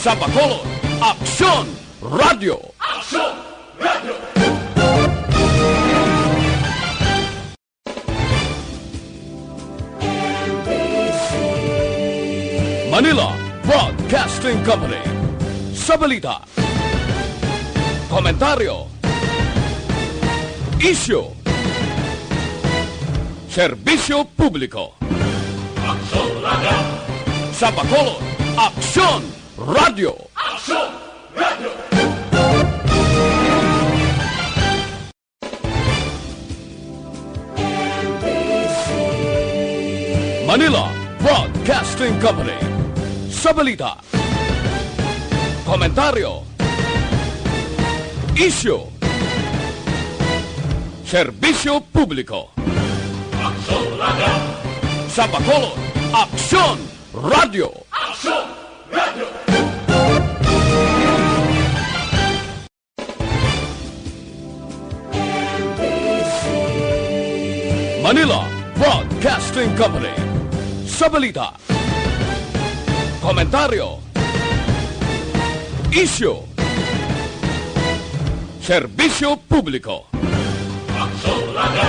Sa Bacolod, Aksyon Radio! Aksyon Radio! Manila Broadcasting Company. Sa balita, komentaryo, isyu, serbisyo publiko. Aksyon Radio! Sa Bacolod, Aksyon Radio! Aksyon Radio! Manila Broadcasting Company. Sa balita, komentaryo, isyu, serbisyo publiko. Aksyon Radio! Sa Bacolod, Aksyon Radio! Aksyon Radio! Manila Broadcasting Company. Sa balita, komentaryo, isyu, serbisyo publiko. Aksyon Radio!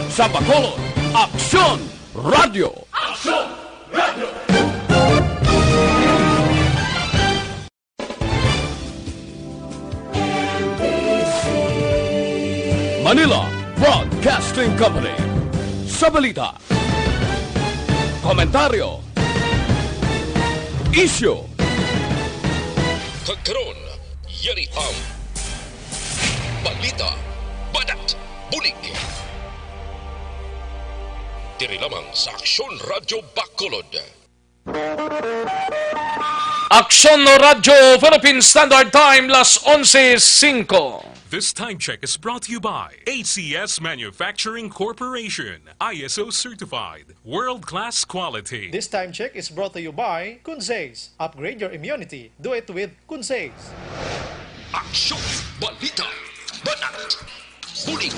Sa Bacolod, Aksyon Radio! Aksyon Radio! Manila Broadcasting Company. Sa balita, komentaryo, isyu, Kagkaroon, yari ang balita, badat, bulig. Diri lamang sa Aksyon Radio Bacolod. Aksyon Radio Philippine Standard Time, las 11:05. This time check is brought to you by ACS Manufacturing Corporation, ISO certified, world-class quality. This time check is brought to you by Kunsays. Upgrade your immunity. Do it with Kunsays. Aksyon, balita, badat, bulig.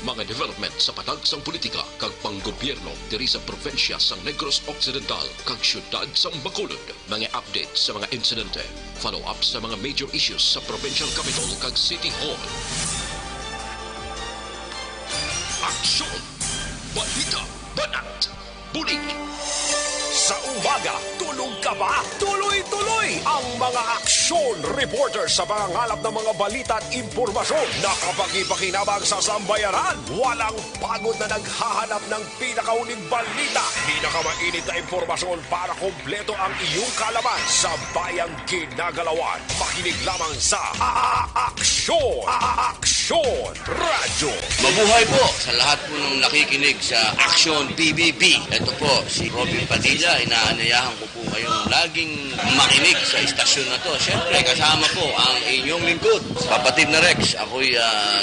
Mga development sa patagsang politika kag panggobyerno diri sa probinsya sang Negros Occidental kag syudad sang Bacolod. Mga update sa mga insidente, follow up sa mga major issues sa provincial capital kag city hall. Aksyon, balita, banat, bulig. Sa umaga, tulog ka ba? Tuloy-tuloy ang mga aksyon reporter sa pangangalap ng mga balita at impormasyon. Nakapag-ipakinabang sa sambayaran. Walang pagod na naghahanap ng pinakauling balita. Pinakamainit na impormasyon para kompleto ang iyong kalaman sa bayang kinagalawan. Makinig lamang sa Aksyon! Aksyon Radio! Mabuhay po sa lahat po ng nakikinig sa Aksyon PBB. Ito po si Robin Padilla. Inaanyayahan ko po kayong laging makinig sa istasyon na to. Siyempre, kasama po ang inyong lingkod. Kapatid na Rex, ako'y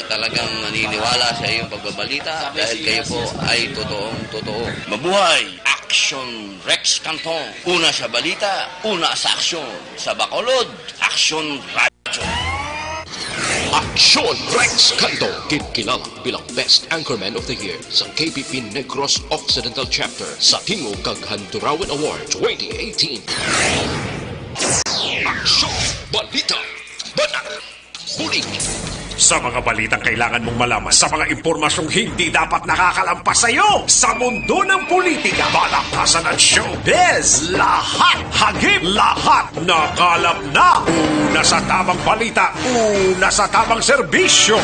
talagang naniniwala sa iyong pagbabalita dahil kayo po ay totoong-totoo. Mabuhay! Aksyon Rex Canton. Una sa balita, una sa aksyon. Sa Bacolod, Aksyon Radio. Aksyon Rex Canto, kilala bilang Best Anchorman of the Year sa KPP Negros Occidental Chapter sa Tingog kag Handurawan Award 2018. Aksyon, balita, banat, bulig. Sa mga balitang kailangan mong malaman, sa mga impormasyong hindi dapat nakakalampas sa iyo, sa mundo ng politika, balakasan at showbiz, lahat hagip, lahat nakalap na. Una sa tamang balita, una sa tamang serbisyo.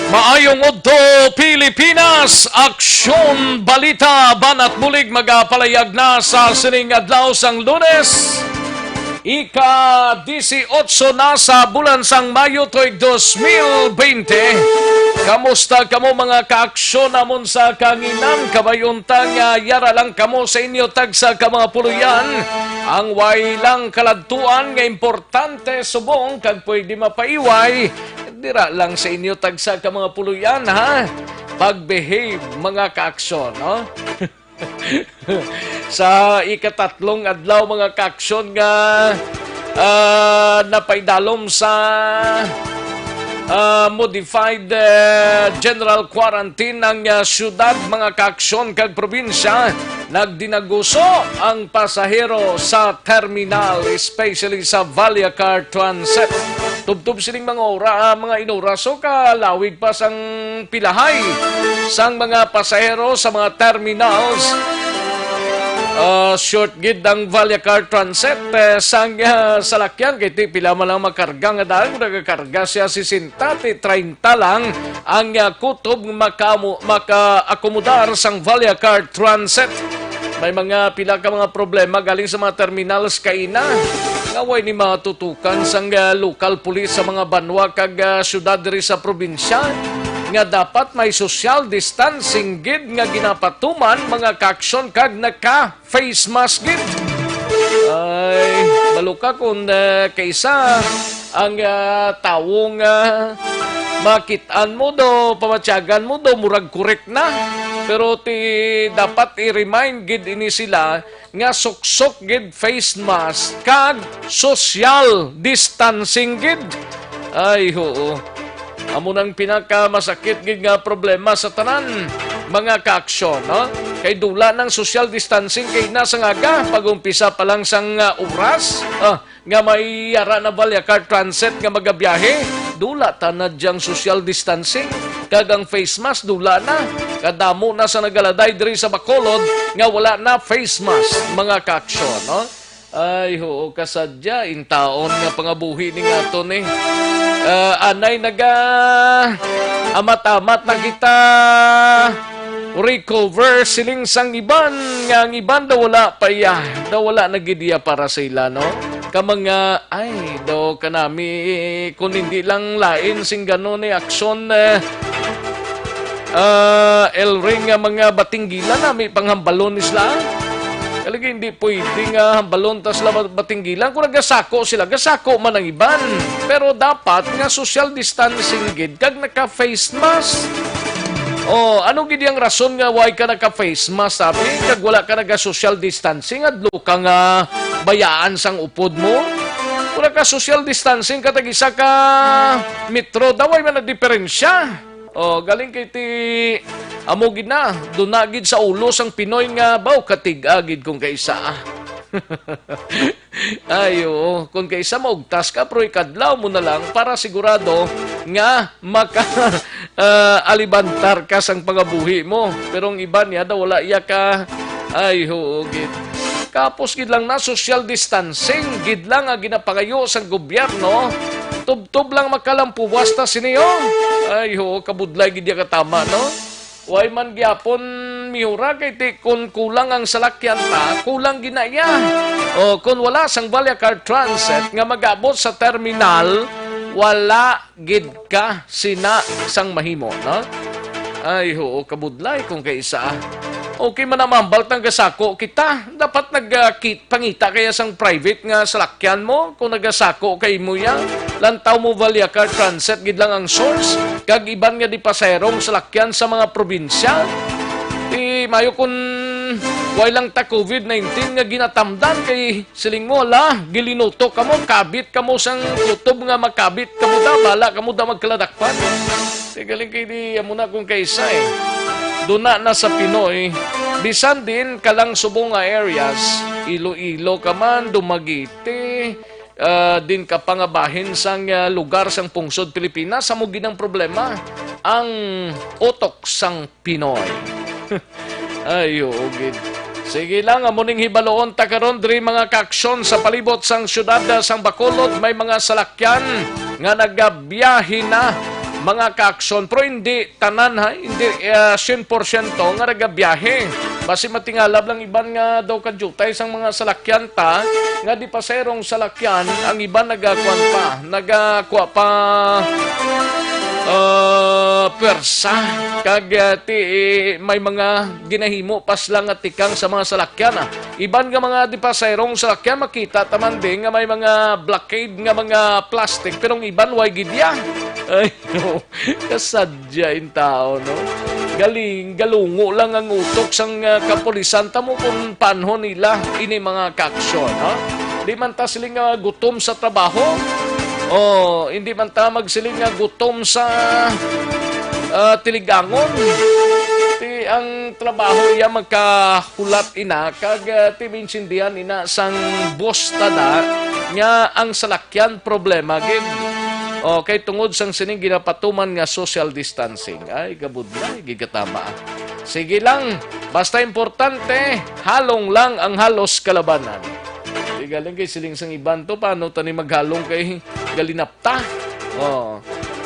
Maayong Udto, Pilipinas! Aksyon, balita, banat bulig magapalayag na sa sining adlaw sang Lunes. Ika-18 na sa bulan sang Mayo tuig 2020. Kamusta kamo mga kaaksyon namon sa kanginan? Kabayuntang yara lang kamo sa inyo tagsa ka mga puluyan. Ang way lang kaladtuan nga importante subong kag pwede mapaiway. Dira lang sa inyo tagsa ka mga puluyan ha. Pag-behave mga kaaksyon, no? Sa ikatatlong adlaw mga kaaksyon nga napaidalom sa modified general quarantine ng syudad mga kaaksyon kag probinsya. Nagdinaguso ang pasahero sa terminal, especially sa Vallecar Transit. Tubtub siling mga inuraso kalawig pa sang pilahay sang mga pasahero sa mga terminals. Short gid ang Vallecar Transit sang salakyan kay ti pila man lang makarga nga dahil nagakarga siya 60 30 lang ang kutob maka-akomodar sang Vallecar Transit. May mga pila ka mga problema galing sa mga terminals kaina. Ngaway ni matutukan sang local police sa mga banwa kag syudad diri sa probinsya nga dapat may social distancing gid nga ginapatuman mga kaaksyon kag naka-face mask gid. Ay, baluka kung kaysa ang tawong makitaan mo do, pamatyagan mo do, murag correct na. Pero dapat i-remind gid ini sila nga suksok gid face mask kag social distancing gid. Ay, oo. Amo nang pinakamasakit gid nga problema sa tanan mga kaaksyon, no? Kay dula ng social distancing kay nasa ngaga pag-umpisa pa lang sang oras nga may yara na Vallecar Transit nga magabiyahe, dula tanad diyang social distancing kag ang face mask dula na kadamo na sa nagaladay diri sa Bacolod nga wala na face mask mga kaaksyon, no? Ay, oo, kasadya, intaon nga pangabuhi ni nga to ni. Anay amat-amat na kita recover siling sang iban nga ang iban daw wala pa daw wala nagidiya para sa ila, no? Kamanga, ay, daw kanami, kung hindi lang lain sing gano'n ni aksyon El-ring nga mga batinggilan nami panghambalon isla. Kalagi hindi pwede nga hambalon tas batinggilan. Kung nagasako sila, gasako man ang iban. Pero dapat nga social distancing gid kag naka-face mask. Ano gid ang rason nga why ka naka-face mask sabi? Kag wala ka naga-social distancing adlo ka nga bayaan sang upod mo. Kung naka-social distancing ka tag-isa ka metro, daway man na diferensya. Galing kay ti amo gid na, dunagid sa ulo sang Pinoy nga baw katig-agid kung kaisa. Ayo, kung kaisa maugtas ka pero ikadlaw mo na lang para sigurado nga alibantar ka sang pangabuhi mo. Pero ang iba niya daw wala iya ka. Ayo, gid. Kapos gid lang na social distancing, gid lang nga ginapangayo sang gobyerno. Tub-tub lang makalampuwas ta siniyo. Ay ho, kabudlay gid ya katama, no? Way man gyapon miura kay ti kun kulang ang salakyan ta, kulang ginaya. Kun wala sang Vallecar Transit nga magabot sa terminal, wala gid ka sina sang mahimo, no? Ay ho, kabudlay kung kaisa. Okay man naman, baltang gasako kita. Dapat pangita kaya sang private nga salakyan mo kung nagasako kay mo yan. Lantaw mo Vallecar Transit, gid lang ang source. Kag iban nga di paserong salakyan sa mga probinsya. Mayo kung way lang ta COVID-19 nga ginatamdan kay siling mo, gilinuto ka mo, kabit ka mo sang kutob nga makabit ka mo da, bala ka mo da magkaladakpan. Galing kay di amo na kung kaysa Duna na sa Pinoy, bisan din kalang subong nga areas, Iloilo ka man, Dumaguete, din ka pangabahin sang lugar sang pungsod Pilipinas, sa ginang problema, ang utok sang Pinoy. Ayo, gid. Sige lang, amuning hibaloon ta karon diri mga kaaksyon sa palibot sang syudad sang Bacolod, may mga salakyan nga nagabiyahe na mga kaaksyon, pero hindi tanan hindi 100% nga nagabiyahe. Basi matingalab lang iban nga daw kadyutay sang mga salakyan ta, nga di paserong salakyan, ang iban nagakuan pa, nagakuha pa persa kag ti may mga ginahimo pas lang at tikang sa mga salakyan. Iban nga mga di pasayrong salakyan makita taman din nga may mga blockade nga mga plastic pero iban way gidya. Ay no, kasadya in tao no. Galungo lang ang utok sang kapulisan tamo kung panhon nila ini mga kaksyon, ha? Di man ta siling gutom sa trabaho. Hindi man ta magsiling gutom sa tiligangon. Ti ang trabaho iya magkahulat ina kag ti binsindihan ina sang boss tada nga ang salakyan problema gid. Kay tungod sang sining ginapatuman nga social distancing. Ay, gabud na, gigatama. Sige lang, basta importante, halong lang ang halos kalabanan. Di galing kay siling sang iban to, paano tani maghalong kay galinapta?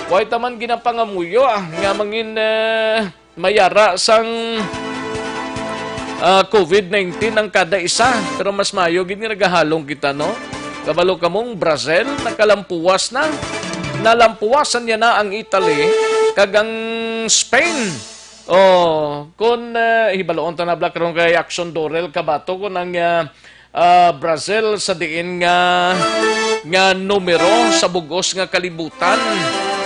Huwag taman ginapangamuyo, nga mangin mayara sang COVID-19 ang kada isa. Pero mas mayo, gini nagahalong kita, no? Kabalo kamong Brazil, nakalampuwas na. Nalampuwasan niya na ang Italy kagang Spain. Kung hibaloon ta na black ron kay Action Dorel kabato kun ang Brazil sa diin nga numero sa bugos nga kalibutan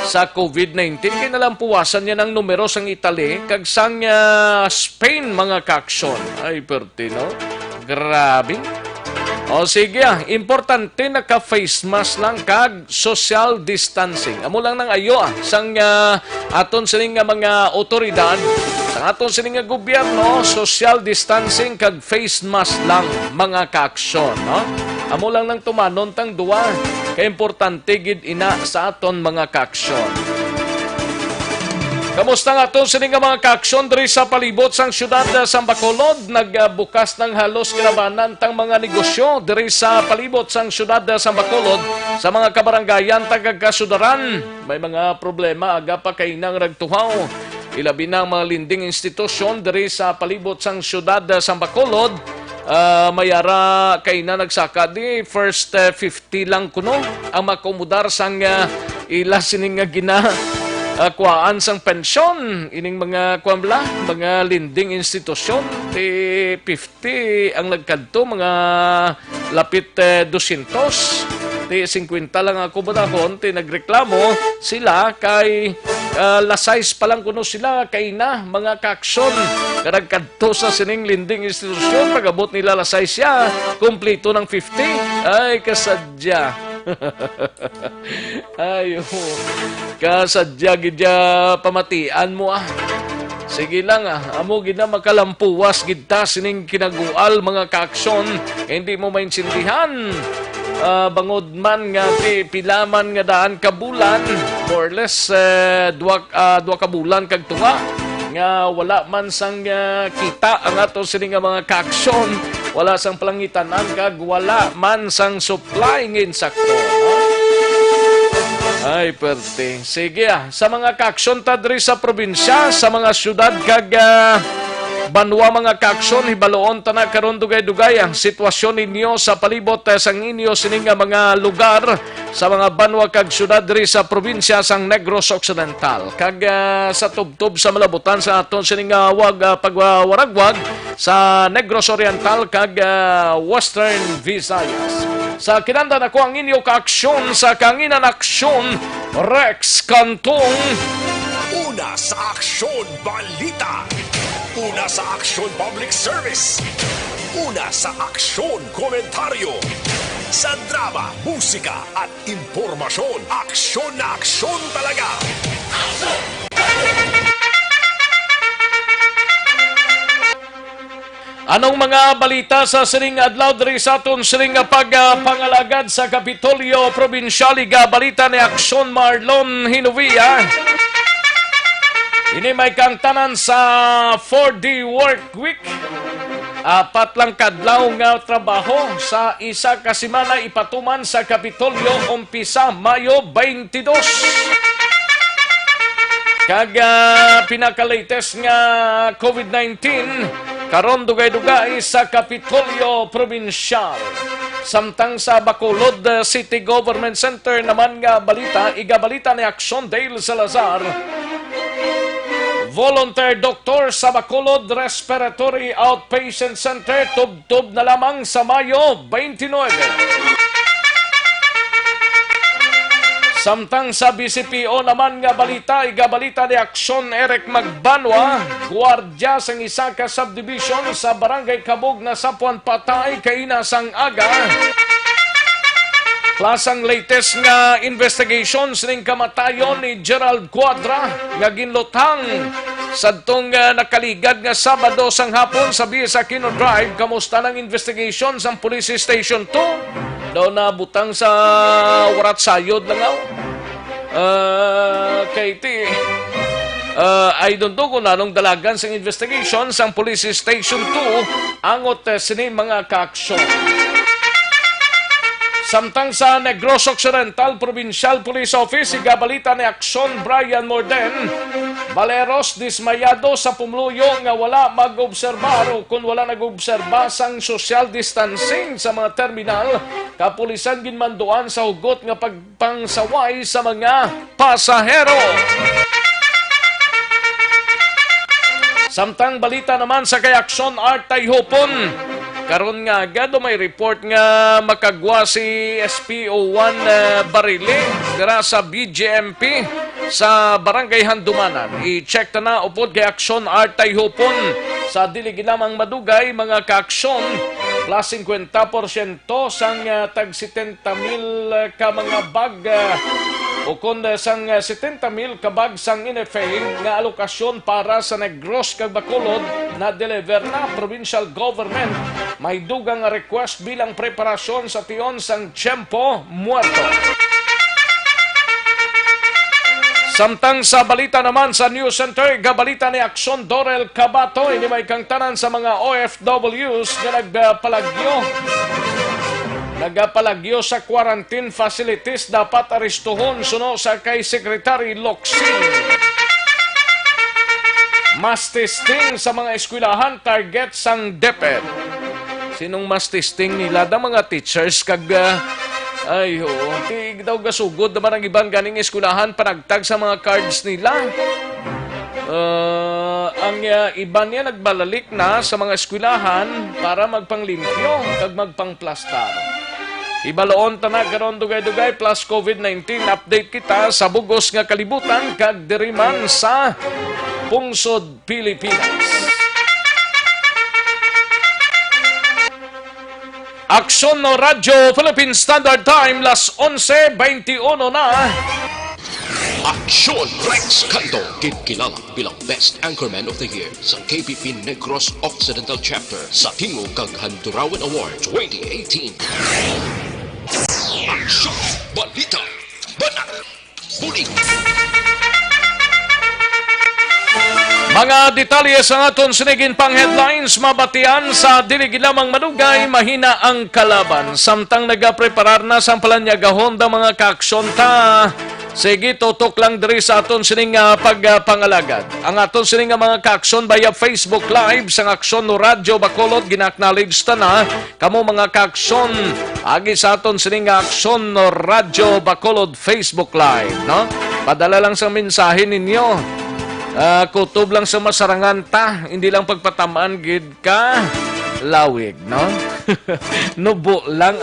sa COVID-19 kay nalampuwasan niya ng numero sang Italy kag sang Spain mga kaksyon. Ay pertino. Grabe. Sige importante naka-face mask lang kag social distancing. Amo lang nang ayo sang aton sining mga otoridad, sang aton sining gobyerno, social distancing kag face mask lang mga kaaksyon, no? Amo lang nang tumanon tang duwa kay importante gid ina sa aton mga kaaksyon. Kamusta nga ito sining mga kaaksyon diri sa palibot sang syudad sa Bacolod? Nagbukas ng halos kalabanan tang mga negosyo diri sa palibot sang syudad sa Bacolod sa mga kabaranggayan tagakasudaran. May mga problema aga pa kay nang ragtuhaw. Ilabi na mga linding institusyon diri sa palibot sang syudad sa Bacolod. Mayara kay na nagsaka di first 50 lang kuno ang makomodar sang ila sining gina kuhaan sang pensyon ining mga kuambla mga linding institusyon ti 50 ang nagkadto mga lapit 200 ti 50 lang ako badahon ti nagreklamo sila kay lasais pa lang kuno sila kay na mga kaaksyon kadagkadto sa sining linding institusyon pagabot nila lasais siya kumpleto ng 50 ay kasadya. Ayo, kasadya gidya pamatian mo Sige lang amo gid na makalampuwas gid ta sining kinagual mga kaaksyon hindi mo maintindihan. Bangod man nga ti pilaman nga daan ka bulan more or less dua ka bulan kag tunga nga wala man sang kita ang ato sining mga kaaksyon wala sang palangitanan kag wala man sang supply ngin sakto. Ay perte. Sige sa mga kaaksyon ta diri sa probinsya sa mga syudad kag banwa mga kaaksyon hibaloon ta na karon dugay-dugay ang sitwasyon ninyo sa palibot sang inyo sining mga lugar sa mga banwa kag syudad diri sa probinsya sang Negros Occidental kag sa tubtob sa malabutan sa aton sining pagwawaragwag sa Negros Oriental kag Western Visayas. Sa kinanda na ko ang inyo kaaksyon sa Kanginan Aksyon Rex Cantong. Una sa Aksyon Balita. Una sa Aksyon Public Service. Una sa Aksyon Komentaryo. Sa drama, musika at impormasyon. Aksyon na aksyon talaga. Anong mga balita sa sining adlaw diri sa aton sining pagpangalagad sa Kapitolyo Provincialiga balita ni Aksyon Marlon Hinovia. Ini may kangtanan sa 4D Work Week. 4 lang kadlaw nga trabaho sa isa ka semana ipatuman sa Kapitolyo umpisa Mayo 22. Kag pinaka-latest nga COVID-19 karon dugay-dugay sa Kapitolyo Provincial. Samtang sa Bacolod City Government Center naman nga balita, igabalita ni Action Dale Salazar. Volunteer doktor sa Bacolod Respiratory Outpatient Center tubtob na lamang sa Mayo 29. Samtang sa BCPO naman nga balita, igabalita ni Aksyon Eric Magbanwa, gwardya sang isa ka subdivision sa Barangay Kabog na Sapuan patay kay inasang aga. Plus ang latest nga investigations ning kamatayon ni Gerald Cuadra nga ginlutang sadtong nakaligad nga Sabado sang hapon sa Bies Aquino Drive. Kamusta ng investigations ang Police Station 2? Daw na butang sa warat sayod lang ako. Kaiti, ay doon ko na nung dalagan sa investigations ang Police Station 2 angot sini mga kaaksyon. Samtang sa Negros Occidental Provincial Police Office, igabalita ni Aksyon Brian Morden, Valeros dismayado sa pumluyo nga wala mag-obserbar o kung wala nag-obserba sang social distancing sa mga terminal, kapulisan ginmanduan sa hugot nga pagpangsaway sa mga pasahero. Samtang balita naman sa kay Aksyon Art Tayhopon, karon nga agad may report nga makagwa si SPO1 Barili dira sa BGMP sa Barangay Handumanan. I-check na upod kay Aksyon Art Tayhopon sa dili ginamang madugay mga kaaksyon plus 50% sang tag 70,000 ka mga bag o kung sang 70,000 kabag sang inefeng nga alokasyon para sa Negros kag Bacolod na deliver na provincial government. May dugang request bilang preparasyon sa tiyon sang Tiempo Muerto. Samtang sa balita naman sa News Center, gabalita ni Aksyon Dorel Cabato, ini may kang tanan sa mga OFWs na nagpalagyo sa quarantine facilities dapat aristuhon suno sa kay Secretary Locsin. Mas testing sa mga eskwelahan target sang DepEd. Sinong mas testing nila da mga teachers kag ay ho, tig daw gasugod naman ang ibang ganing eskwelahan panagtag sa mga cards nila. Ang iba niya nagbalalik na sa mga eskwelahan para magpanglimpyo kag magpangplastar. Ibaloon ta na karon dugay-dugay plus COVID-19 update kita sa bugos nga kalibutan kag diriman sa pungsod Pilipinas. Aksyon no Radyo Philippine Standard Time las 11:21 na. Aksyon Rex Canto, kilala bilang Best Anchorman of the Year sa KPP Negros Occidental Chapter sa Tingog kag Handurawan Award 2018. Aksyon Balita Banat Bulig. Mga detalye sa aton sinigin pang headlines, mabatian sa dili lamang madugay, mahina ang kalaban. Samtang nagapreparar na sa palanyagahon da mga kaaksyon ta. Sige, tutok lang diri sa aton sining pagpangalagad. Ang aton sining mga kaaksyon via Facebook Live sa Aksyon no Radyo Bacolod, gina-acknowledge ta na kamo mga kaaksyon agi sa aton sining Aksyon no Radyo Bacolod Facebook Live, no? Padala lang sa mensahe ninyo. Kutob lang sa masarangan ta, hindi lang pagpatamaan gid ka lawig, no? Nubo lang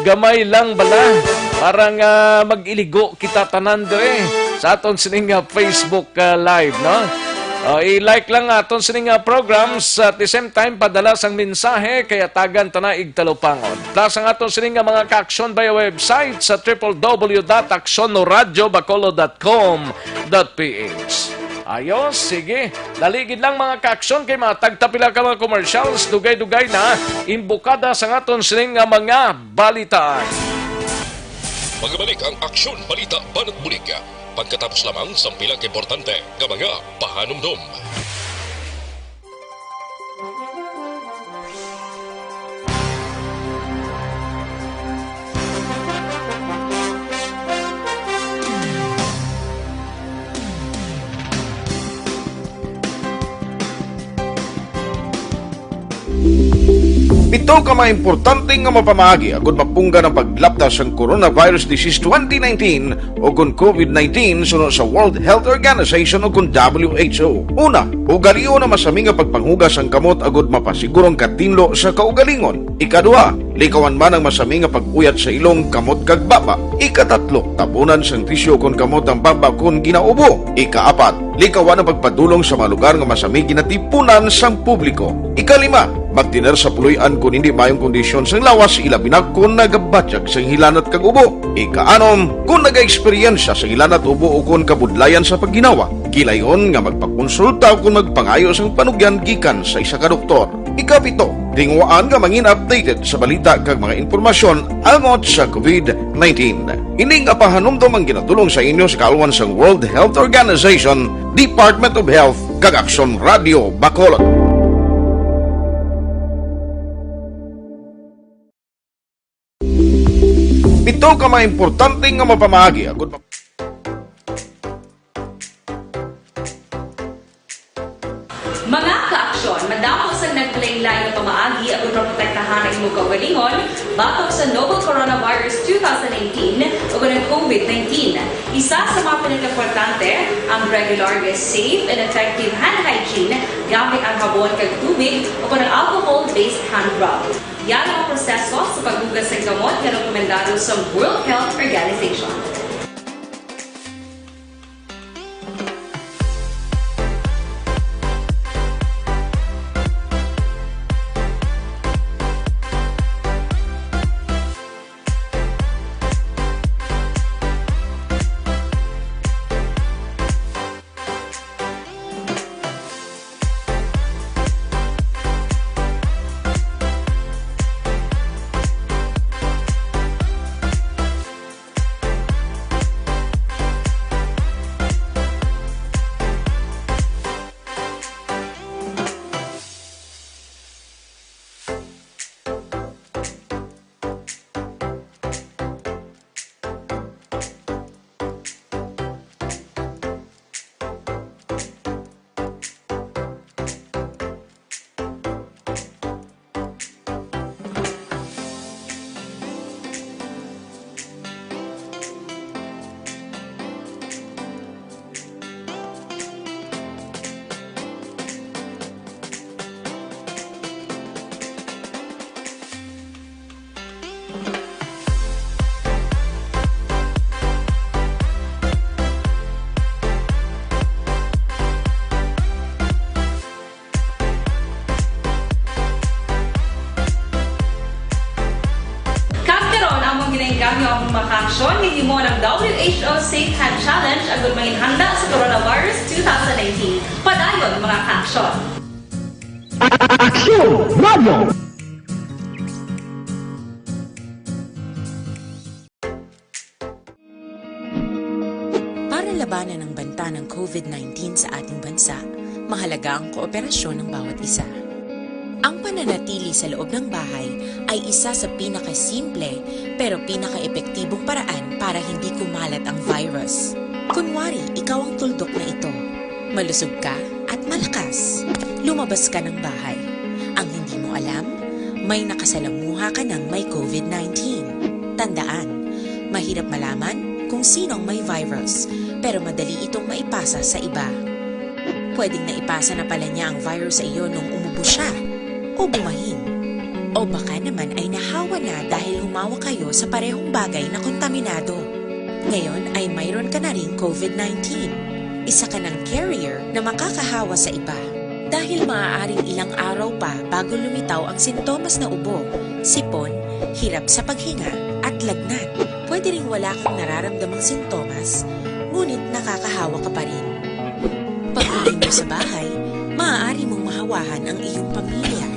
gamay lang bala parang mag-iligo kita tanan dire sa aton sining Facebook Live, no? I-like lang aton sining programs at the same time padala sang mensahe kaya tagan ta na igtalupangon. Plus ang aton sining mga kaaksyon via website sa www.actionnoradiobacolod.com.ph. Ayos, sige. Daligid lang mga kaaksyon kay matagtapila ka mga commercials, dugay-dugay na imbukada sa aton sining mga balitaan. Magbalik ang Aksyon Balita Banat Bulig. Pagkatapos lamang sa pilang importante nga mga pahanumdum. Ito ka mga importante nga mapamagi agud mapungga ng paglaptas ang Coronavirus Disease 2019 o kung COVID-19 sunod sa World Health Organization o kung WHO. Una, ugaliyo na masami nga pagpanghugas ang kamot agud mapasigurong katinlo sa kaugalingon. Ikadua, likawan man ang masami nga pag-uyat sa ilong kamot kag baba. Ikatatlo, tapunan sang tisyo kung kamot ang baba kung ginaubo. Ikaapat, likawan ang pagpadulong sa mga lugar nga masami ginatipunan sang publiko. Ikalima, magtiner sa puluyan kung hindi mayong kondisyon sang lawas ilabi na kung nagabatyag sang hilanat kag ubo. Ikaanom, kung naga-eksperyensya sa hilanat ubo o kung kabudlayan sa pagginawa. Kilayon nga magpakonsulta o kung magpangayo sang panugyan gikan sa isa ka doktor. Ikapito, tingwaan nga mangin updated sa balita kag mga impormasyon angot sa COVID-19. Ining apahanumdom ang ginatulong sa inyo sa kaalwan sang World Health Organization, Department of Health, kag Aksyon Radio Bacolod. Ito ka mga importante nga mapamagi agud mga kaaksyon, madamo sa nagpalaylay na pamaagi at protektahan ang imong kaugalingon batok sa novel coronavirus 2018 o ng COVID-19. Isa sa mga pinaka-importante ang regular, safe, and effective hand hygiene gamit ang habon kag tubig o ng alcohol-based hand rub. Yan ang proseso sa paghugas ng gamot na rekomendado sa World Health Organization. Ganyo ang makaksyon ni mo ng WHO Safe Hand Challenge agad mahinhanda sa Coronavirus 2019. Padayon mga kaaksyon! Aksyon Radio! Para labanan ang banta ng COVID-19 sa ating bansa, mahalaga ang kooperasyon ng bawat isa. Ang pananatili sa loob ng bahay ay isa sa pinakasimple pero pinaka-epektibong paraan para hindi kumalat ang virus. Kunwari, ikaw ang tuldok na ito. Malusog ka at malakas. Lumabas ka ng bahay. Ang hindi mo alam, may nakasalamuha ka ng may COVID-19. Tandaan, mahirap malaman kung sinong may virus pero madali itong maipasa sa iba. Pwedeng naipasa na pala niya ang virus sa iyo nung umubo siya o bumahin. O baka naman ay nahawa na dahil humawa kayo sa parehong bagay na kontaminado. Ngayon ay mayroon ka na ring COVID-19. Isa ka ng carrier na makakahawa sa iba. Dahil maaaring ilang araw pa bago lumitaw ang sintomas na ubo, sipon, hirap sa paghinga at lagnat. Pwede ring wala kang nararamdamang sintomas, ngunit nakakahawa ka pa rin. Pag-uwi mo sa bahay, maaari mong mahawahan ang iyong pamilya.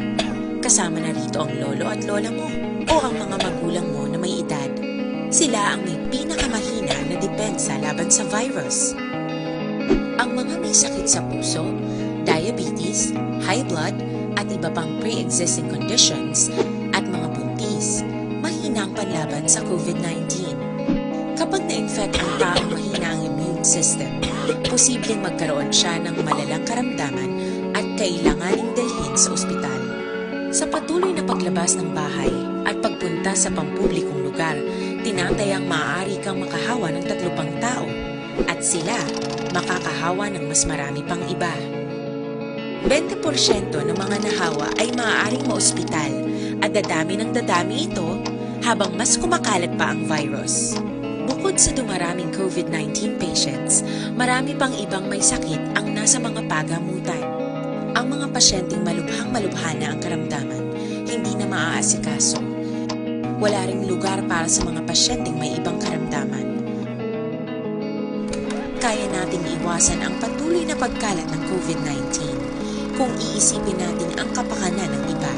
Kasama na rito ang lolo at lola mo o ang mga magulang mo na may edad. Sila ang may pinakamahina na depensa laban sa virus. Ang mga may sakit sa puso, diabetes, high blood, at iba pang pre-existing conditions at mga buntis, mahina ang panlaban sa COVID-19. Kapag na-infect ang taong mahina ang immune system, posibleng magkaroon siya ng malalang karamdaman at kailanganing dalhin sa ospital. Sa patuloy na paglabas ng bahay at pagpunta sa pampublikong lugar, tinatayang maaari kang makahawa ng 3 pang tao at sila makakahawa ng mas marami pang iba. 20% ng mga nahawa ay maaaring maospital at dadami ng dadami ito habang mas kumakalat pa ang virus. Bukod sa dumaraming COVID-19 patients, marami pang ibang may sakit ang nasa mga pagamutan. Ang mga pasyenteng malubhang-malubha na ang karamdaman, hindi na maaasikaso. Wala ring lugar para sa mga pasyenteng may ibang karamdaman. Kaya nating iwasan ang patuloy na pagkalat ng COVID-19 kung iisipin natin ang kapakanan ng iba.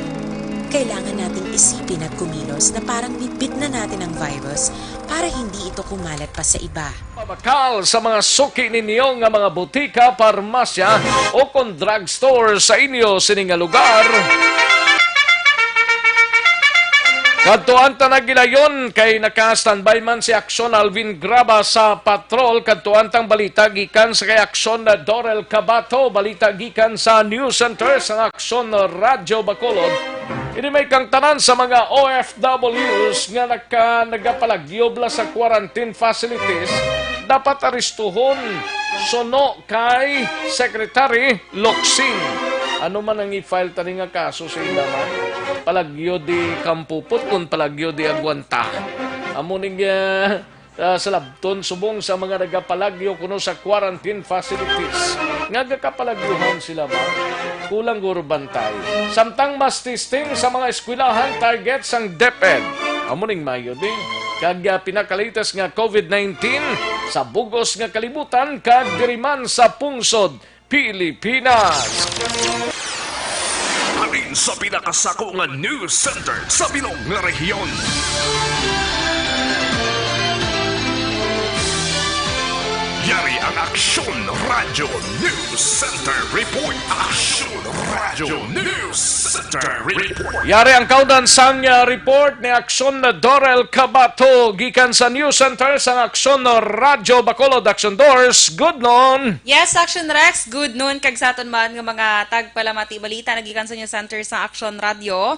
Kailangan nating isipin at kumilos na parang bitbit na natin ang virus para hindi ito kumalat pa sa iba. Mabakal sa mga suki ninyo nga mga butika, parmasya o kung drugstore sa inyo sining nga lugar. Kadtuan tanang gilayon kay naka-standby man si Aksyon Alvin Graba sa patrol. Kadtuan tang balita gikan sa kay Aksyon na Dorel Cabato. Balita gikan sa News Center sa Aksyon Radyo Bacolod. Ini may kang tanan sa mga OFWs nga nagapalagyobla sa quarantine facilities dapat aristuhon sono kay Secretary Locsin. Ano man ang i-file tani nga kaso sa ilaman? Palagyo di kampupot kung palagyo di agwanta. Amuning sa labton subong sa mga nagapalagyo kuno sa quarantine facilities. Nga gakapalagyuhan sila ba? Kulang gurbantay. Samtang mas testing sa mga eskwelahan target sang DepEd. Amuning mayo din. Kag pinakalitas nga COVID-19 sa bugos nga kalibutan kag diriman sa pungsod Pilipinas. Alin sa pinakasako nga news center sa bilog nga rehiyon. Yari ang Aksyon Radyo News Center Report. Aksyon Radyo News Center Report. Yari ang kaudan sang report ni Aksyon Dorel Cabato gikan sa News Center sa Aksyon Radyo Bacolod. Aksyon Doors, good noon. Yes, Action Rex, good noon. Kag sa aton man nga mga tagpalamati balita nagikan sa News Center sa Aksyon Radio.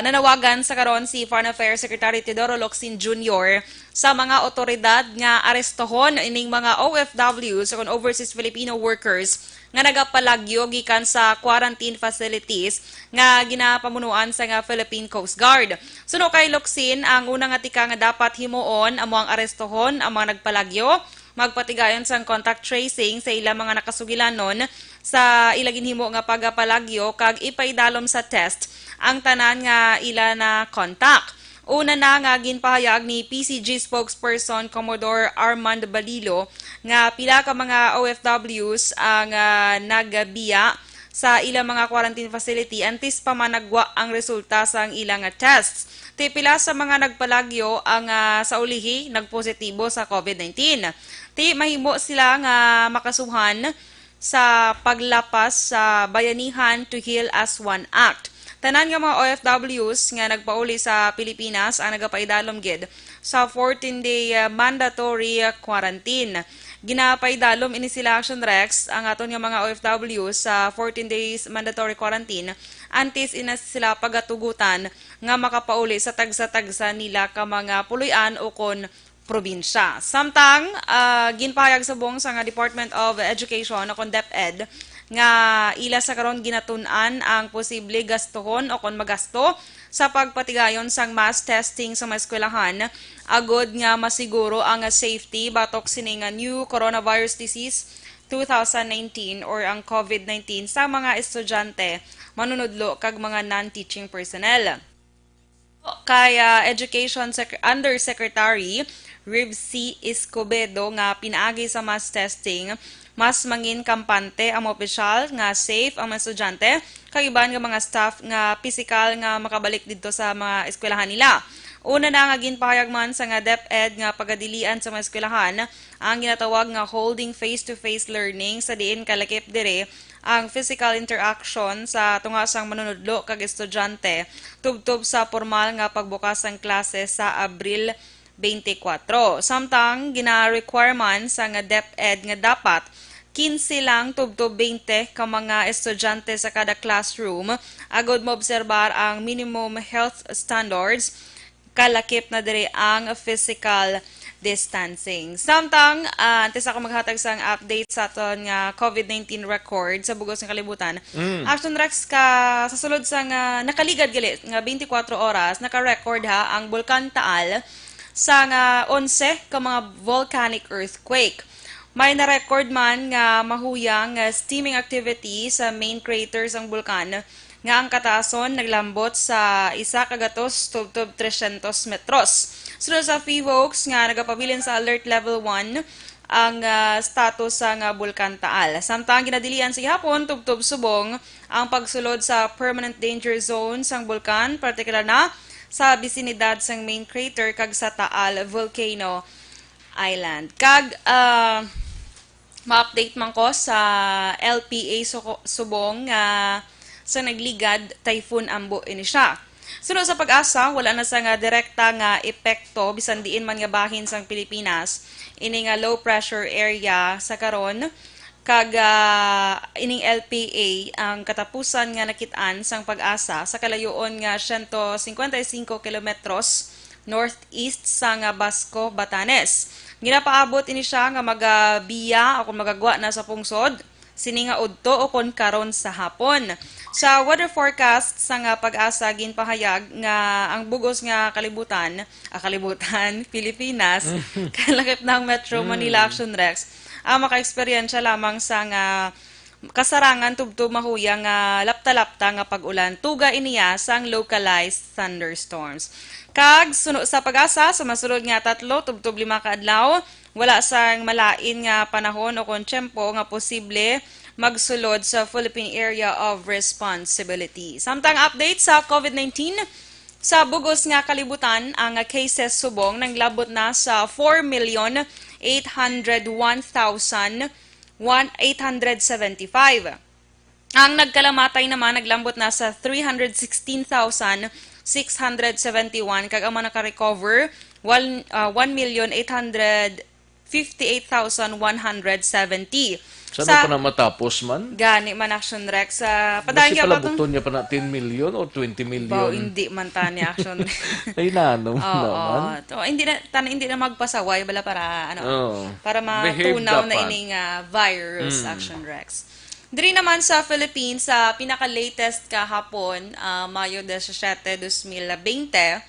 Nanawagan sa karon si Foreign Affairs Secretary Teodoro Locsin Jr. sa mga otoridad nga arestohon ining mga OFWs o overseas Filipino workers nga nagapalagyo gikan sa quarantine facilities nga ginapamunuan sa nga Philippine Coast Guard. Suno kay Locsin, ang unang atika nga dapat himuon amo ang arestohon ang mga nagpalagyo, magpatigayon sang contact tracing sa ilang mga nakasugilanon sa ilagin himo nga pagapalagyo kag ipaidalom sa test ang tanan nga ila na contact. Una na nga ginpahayag ni PCG spokesperson Commodore Armand Balilo nga pila ka mga OFWs ang nagabiya sa ilang mga quarantine facility antes pa managwa ang resulta sa ilang tests. Ti pila sa mga nagpalagyo ang sa ulihi nagpositibo sa COVID-19. Ti mahimo sila nga makasuhan sa paglapas sa Bayanihan to Heal as One Act. Tanan nga mga OFWs nga nagpauli sa Pilipinas ang nagapaidalom gid sa 14-day mandatory quarantine. Ginapaidalom ini sila Action Rex ang aton nga mga OFWs sa 14 days mandatory quarantine antes ina sila pagatugutan nga makapauli sa tagsa-tagsa nila ka mga puloy-an o kon probinsya. Samtang ginpahayag sa buong sa nga Department of Education o kon DepEd nga ila sa karon ginatun-an ang posible gastohon o kon magasto sa pagpatigayon sang mass testing sa mga eskwelahan agod nga masiguro ang safety batok sining new coronavirus disease 2019 or ang COVID-19 sa mga estudyante, manunudlo kag mga non-teaching personnel. Kaya Education Undersecretary Rev C. Escobedo nga pinaagi sa mass testing, mas mangin kampante ang opisyal nga safe ang mga estudyante, kagiban nga mga staff nga physical nga makabalik dito sa mga eskwelahan nila. Una na nga ginpahayag man sa nga DepEd nga pagadilian sa mga eskwelahan ang ginatawag nga holding face-to-face learning sa diin kalakip dire ang physical interaction sa tungasang manunudlo kag estudyante tubtob sa formal nga pagbukas ng klase sa Abril 24. Samtang gina-requirement sa nga DepEd nga dapat 15 lang tubtob 20 ka mga estudyante sa kada classroom agod maobserbar ang minimum health standards kalakip na diri ang physical distancing. Samtang antes ako maghatag sang update sa aton nga COVID-19 record sa bugos ng kalibutan. Action Rex ka sa sulod sang nakaligad gali nga 24 oras naka-record ha ang Bulkan Taal sa nga 11 ka mga volcanic earthquake. May na-record man nga mahuyang steaming activity sa main crater sang bulkan nga ang kataason naglambot sa 1.300 metros. Sunod sa PHIVOLCS nga nagapabilin sa alert level 1 ang status sa Bulkan Taal. Samtang ginadilian sa gihapon tubtob subong ang pagsulod sa permanent danger zone sang bulkan, partikular na sa bisinidad sang main crater kag sa Taal Volcano Island. Kag ma-update man ko sa LPA subong sa nagligad Typhoon Ambo ini siya. Sunod sa pag-asa, wala na sa nga direkta nga epekto bisan diin man nga bahin sang Pilipinas ini nga low pressure area sa karon kag ining LPA ang katapusan nga nakit-an sang pag-asa sa kalayoon nga 155 kilometros northeast sa nga Basco, Batanes. Ginapaabot ini siya nga magabiya o kung magagwa na sa pungsod, sini nga udto o kon karon sa hapon. Sa weather forecast sa nga pag-asa ginpahayag nga ang bugos nga kalibutan, Pilipinas, kalakip ng Metro Manila Action Rex, ang maka-eksperyensya lamang sa nga kasarangan tubtob mahuyang nga lapta-lapta nga pag-ulan tuga iniya sang localized thunderstorms. Kag suno sa pag-asa sa masulod nga 3 tubtob 5 ka adlaw wala sang malain nga panahon o kon tiyempo nga posible magsulod sa Philippine Area of Responsibility. Samtang update sa COVID-19 sa bugos nga kalibutan ang cases subong nanglabot na sa 4,801,875. Ang nagkalamatay naman naglambot na sa 316,671 kag ang mga naka-recover 1,858,170. Saan pa na matapos man? Gani man Action Rex. Kasi pala buton niya pa na 10 million o 20 million. Bao, hindi man tani Action Rex. Ay naman. Hindi na magpasaway bala para para matunaw na ining virus Action Rex. Diri naman sa Philippines sa pinaka-latest kahapon, Mayo 17, 2020,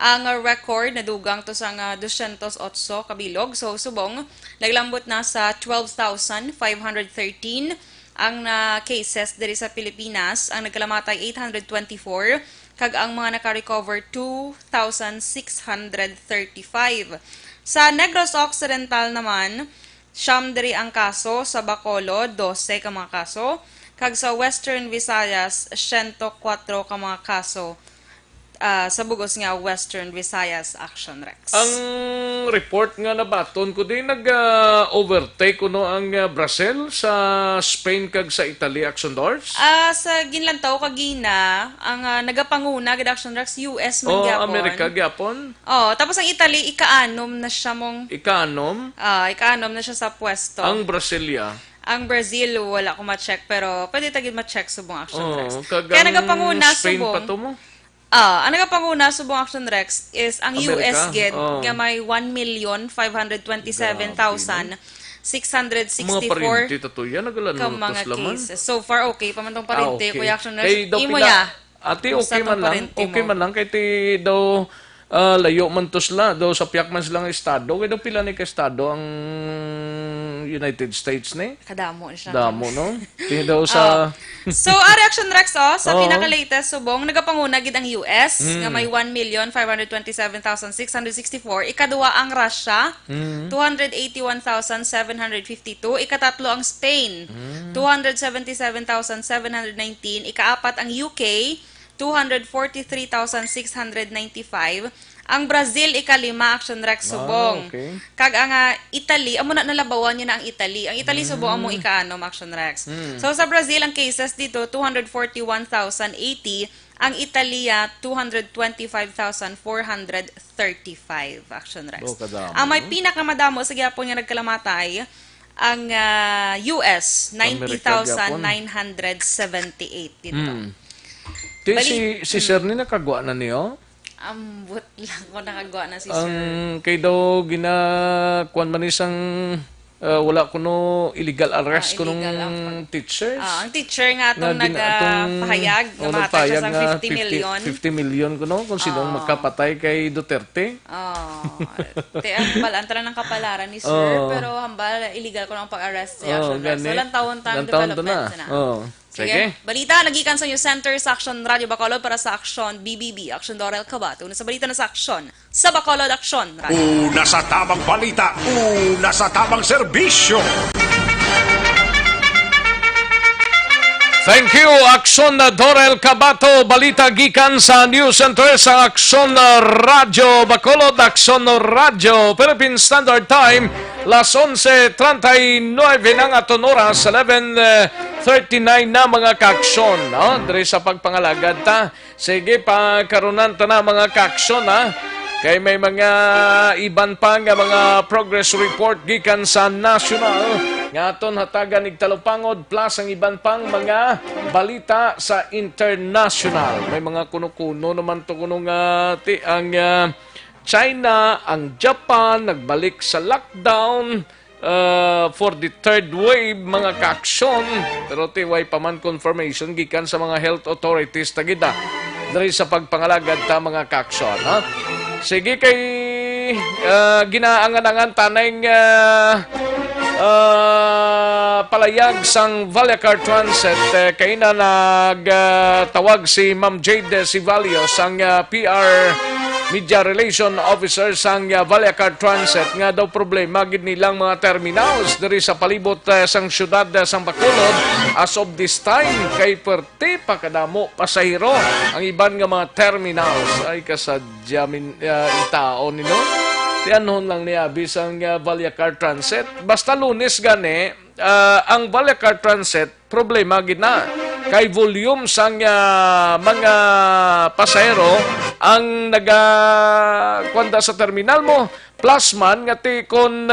ang record na dugang to sa 208 kabilog. So, subong, naglambot na sa 12,513 ang cases diri sa Pilipinas. Ang nagkalamatay 824, kag ang mga naka-recover 2,635. Sa Negros Occidental naman, siyam diri ang kaso, sa Bacolod 12 ka mga kaso, kag sa Western Visayas 104 ka mga kaso. Sa bugos nga Western Visayas Action Rex. Ang report nga nabaton ko din nag-overtake kuno ang Brazil sa Spain kag sa Italy Action Doors? Sa ginlantaw kagina ang nagapanguna gid Action Rex US man gyapon. Amerika gyapon. Tapos ang Italy ikaanom na siya mong ikaanom na siya sa pwesto. Ang Brasilia. Ang Brazil wala ko ma-check pero pwede tagid ma-check subong Action Rex. Kaya nagapanguna Spain subong. Pa to mo? Ang nagapanguna subong Action Rex is ang America? US gid nga may 1,527,664 mga parinti to yan mga cases. So far okay pa man tong parinti Kuya Action Rex. Imo ya. Ate okay man lang kay ti daw layo man to sila daw sa piyak man silang estado kay daw pila ni ka estado ang United States ni kadamo siya damo no ti daw sa So Action Rex sa pinaka-latest subong nagapanguna gid ang US nga may 1,527,664, ikaduwa ang Russia 281,752, ikatatlo ang Spain 277,719, ikaapat ang UK 243,695. Ang Brazil, ikalima, Action Rex subong. Kag ang Italy, amo na nalabawan niya na ang Italy. Ang Italy subong amo ikaanom, Action Rex. So sa Brazil, ang cases dito, 241,080. Ang Italia, 225,435, Action Rex. Ang may pinakamadamo sa gyapon nga nagkalamatay, Ang US, Amerika, 90,978 dito. Di, si Sir ni nakagawa na niyo? Ambot lang ko nakagawa na si Ang Sir. kay daw ginakuan man isang wala kuno illegal arrest kunong teachers. Ang teacher nga itong nagpahayag na mahatag siya sa 50 million. 50 million kuno kung sinong magkapatay kay Duterte. Ang tala ng kapalaran ni Sir, pero hambal illegal ko ng pag-arrest sa action. So, lang taon-taon development na. Sige. Balita, nagikan sa News Center sa Aksyon Radio Bacolod para sa Aksyon BBB, Aksyon Dorel Cabato. Una sa balita na sa Aksyon, sa Bacolod Aksyon Radio. Una sa tamang balita, una sa tamang serbisyo. Thank you, Aksyon Dorel Cabato. Balita gikan sa News Center sa Aksyon Radio Bacolod, Aksyon Radio, Philippine Standard Time, las 11:39 ng aton oras, 11:39 na mga kaaksyon. Dari sa pagpangalagad ta. Sige, pagkarunan ta na mga kaaksyon, kay may mga iban pa nga mga progress report gikan sa national nga aton hatagan igtalupangod plus ang iban pang mga balita sa international. May mga kuno-kuno naman to kuno nga ang China, ang Japan nagbalik sa lockdown for the third wave mga kaaksyon, pero tiway pa man confirmation gikan sa mga health authorities tagida diri sa pagpangalagad ta mga kaaksyon. Sige, kay ginaangan-angan tanay palayag sang Valacar Transit kay na nagtawag si Ma'am Jade Sivalios ang PR Media Relation Officer sang Valacar Transit nga daw problema gid nilang mga terminals diri sa palibot sang syudad sang Bacolod as of this time kay perti pa kadamo pasahero ang iban nga mga terminals ay kasadyamin itaon nino. Tiyanhon lang niya bisang Valacar Transit. Basta Lunes gani, ang Valacar Transit, problema gina. Kay volume sang mga pasahero ang nagakwanda sa terminal mo. Plus man, ngati kon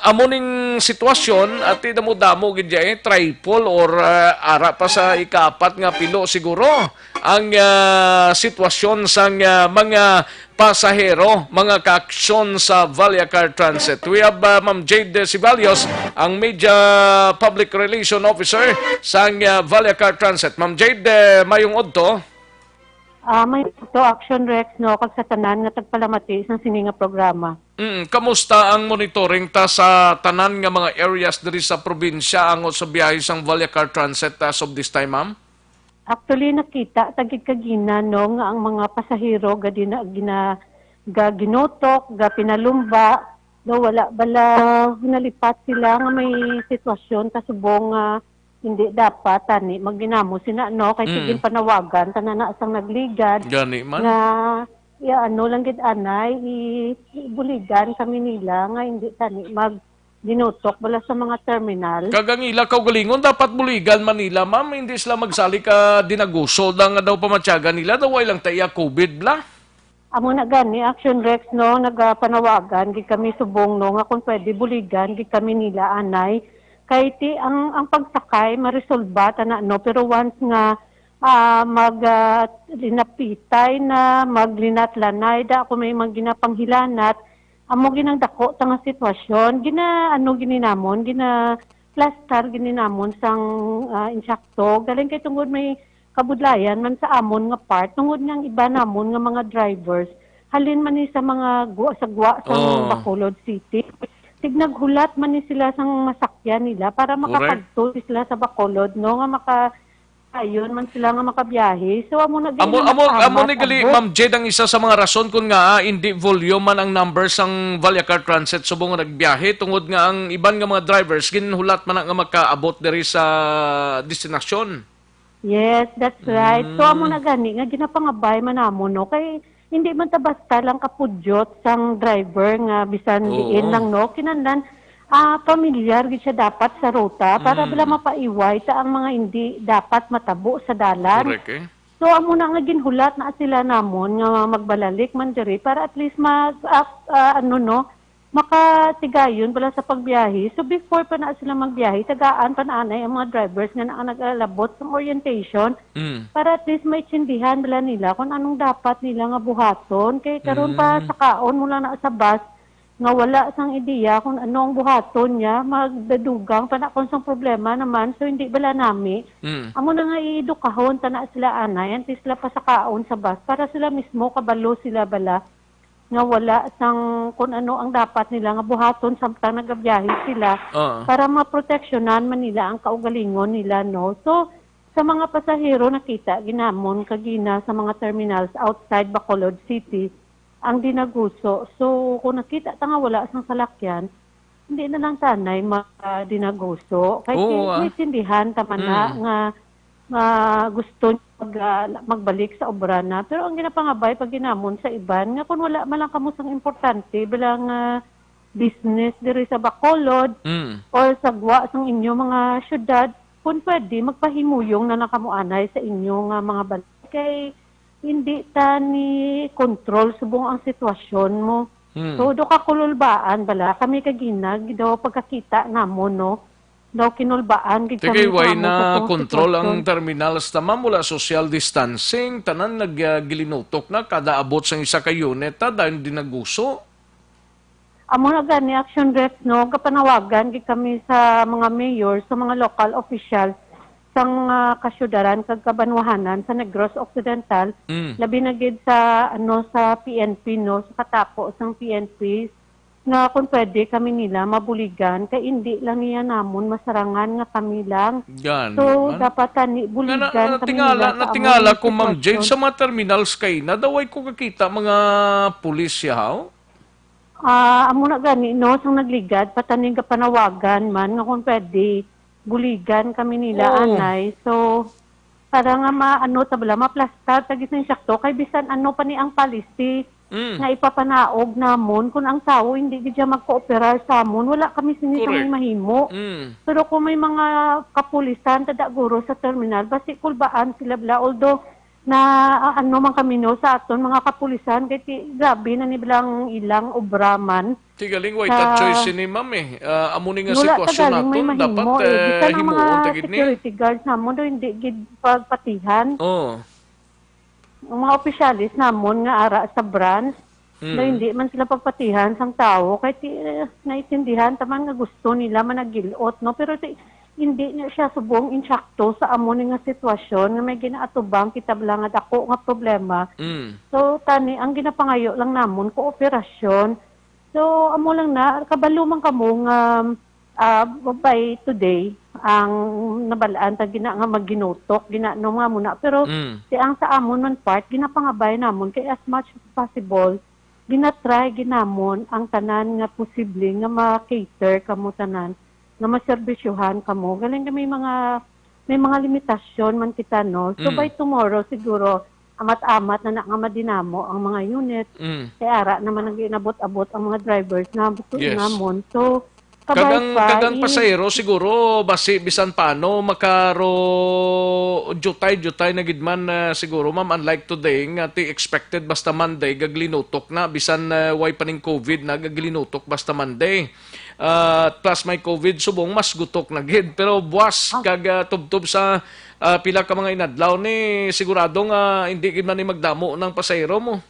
amuning sitwasyon at damo-damo gidya triple or ara pa sa ikapat nga pilo siguro ang sitwasyon sang mga pasahero, mga kaaksyon sa Valacar Transit. We have Ma'am Jade Sivalios, ang Media Public Relation Officer sa Valacar Transit. Ma'am Jade, mayong odto? May ito, Action Rex, no, kag sa tanan nga tagpalamati sa sininga programa. Kamusta ang monitoring ta sa tanan nga mga areas diri sa probinsya ang sa biyahe sang Valacar Transit as of this time, ma'am? Actually, nakita, tagig kagina, no, nga ang mga pasahero ginotok, pinalumba, no, wala bala nalipat sila nga may sitwasyon kasubong hindi dapat tani magginamo sina no kay sige panawagan tanan asang nagligad gani man nga lang gid anay ibuligan kami nila nga hindi tani dinotok bala sa mga terminal. Kagangila kaugalingon dapat buligan Manila, ma'am, hindi sila magsali ka dinaguso nga daw pamatyagan nila daw ay lang taya COVID bla. Amo na gani Action Rex no nagapanawagan gid kami subong no nga kung pwede buligan gid kami nila anay kay ti ang pagsakay maresolba tana no pero once nga linapitay na maglinat-lanay da kung may ginapanghilanat amo ginang dako ta nga sitwasyon gininamon plaster gininamon sang insakto galing kay tungod may kabudlayan man sa amon nga part tungod nga iba namon nga mga drivers halin man ni sa mga gwa sa Bacolod City tignaghulat man ni sila sang masakyan nila para makapagtuloy sila sa Bacolod no nga ayon man sila nga makabiyahe. So amo na ni gali Ma'am Jade ang isa sa mga rason kung nga hindi volume man ang numbers ang Valacar Transit subong nga nagbiyahe tungod nga ang iban nga mga drivers ginhulat man nga makaabot diri sa destinasyon. Yes, that's right. So amo na gani nga ginapangabay man namo no kay hindi man ta basta lang kapudyot sang driver nga bisan diin lang no kinahanglan pamilyar gid siya dapat sa ruta para bala mapaiway sa ang mga hindi dapat matabo sa dalan. Correct, So amo na nga ginhulat na sila namon nga magbalalik man diri para at least makatigayon pala sa pagbiyahe. So before pa na sila magbiyahe, tagaan pa na anay ang mga drivers nga nag-alabot ng orientation para at least may tsindihan bala nila kung anong dapat nila nga buhaton. Kay karon pa sa kaon mula na sa bus, nga wala sang ideya kung anong buhaton niya, magdadugang pa na kung sang problema naman, so hindi bala nami. Amo na nga iedukahon ta na sila anay, anti sila pa sa kaon sa bus, para sila mismo kabalo sila bala nga wala sang kung ano ang dapat nila nga buhaton samtang nagabiyahe sila para maproteksyonan man nila ang kaugalingon nila, no. So sa mga pasahero nakita ginamon kagina sa mga terminals outside Bacolod City ang dinaguso. So kung nakita ta nga wala sang salakyan, hindi na lang tanay dinaguso kay may tindihan taman na nga gusto magbalik sa obra na. Pero ang ginapangabay pag ginamon sa iban, nga kung wala man lang kamusang importante bilang business diri sa Bacolod or sa gwa sang inyo mga syudad, kung pwede magpahimuyong na nakamuanay sa inyo nga mga balik. Kay hindi ta ni control subong ang sitwasyon mo. So do ka kululbaan bala kami kaginag daw pagkakita namon, no. Daw kinulbaan gid kami. Way na control ang terminals tama mula social distancing, tanan naggilinutok na kada abot sang isa ka unit dahil dinaguso. Amo na gani action reps, no, kapanawagan gid kami sa mga mayor, sa mga local officials sang kasyudaran kag kabanwahanan sa Negros Occidental, labi na gid sa sa PNP, no, sa katapo sang PNP nga kung pwede kami nila mabuligan kay hindi lang niya namon masarangan nga kami lang. So dapat tani buligan kami nila. Natingala ko Ma'am Jade sa mga terminals kay na daway ko kakita mga pulis yaw. Amo na gani, no, sang nagligad pataning ka panawagan man nga kung pwede buligan kami nila anay. So para nga maano tabla maplastar tagis ng sakto kay bisan ano pa ni ang policy nga ipapanaog namon kung ang tao hindi gid magkooperar sa amon, wala kami sinisang mahimo. Pero kung may mga kapulisan tadaguro sa terminal, basi kulbaan sila bla, although na ano man kami no sa aton mga kapulisan kay grabe na ni bilang ilang obraman. Tigaling way ta choice ni ma'am amo ni nga sitwasyon naton dapat himuon ta gid ni security guards namon do hindi gid pagpatihan. Ang mga opisyalis namon nga ara sa branch, na hindi man sila pagpatihan sang tao, kahit naitindihan taman nga gusto nila managilot, no? Pero hindi na siya subong insakto sa amon nga sitwasyon nga may ginaatubang kita lang nga dako nga problema. So tani ang ginapangayo lang namon kooperasyon. So amo lang na kabalo man kamo nga by today ang nabalaan ta gina nga magginutok ginano nga muna, pero si ang sa amon man part ginapangabay namon kay as much as possible ginatry ginamon ang tanan nga posible nga ma-cater kamo tanan nga maserbisyuhan kamo galing may mga limitasyon man kita, no. So by tomorrow siguro amat-amat na nga madinamo ang mga unit kay ara naman ang ginabot-abot ang mga drivers na buto namon. So kagang pasahero siguro basi bisan paano makaro jutay na gidman siguro ma'am, unlike today nga ti expected basta Monday gaglinutok na bisan way paning COVID na gaglinutok basta Monday. Plus may COVID subong mas gutok na gid, pero buwas kag tubtob sa pila ka mga inadlaw ni sigurado nga hindi gid man ni magdamo ng pasahero mo.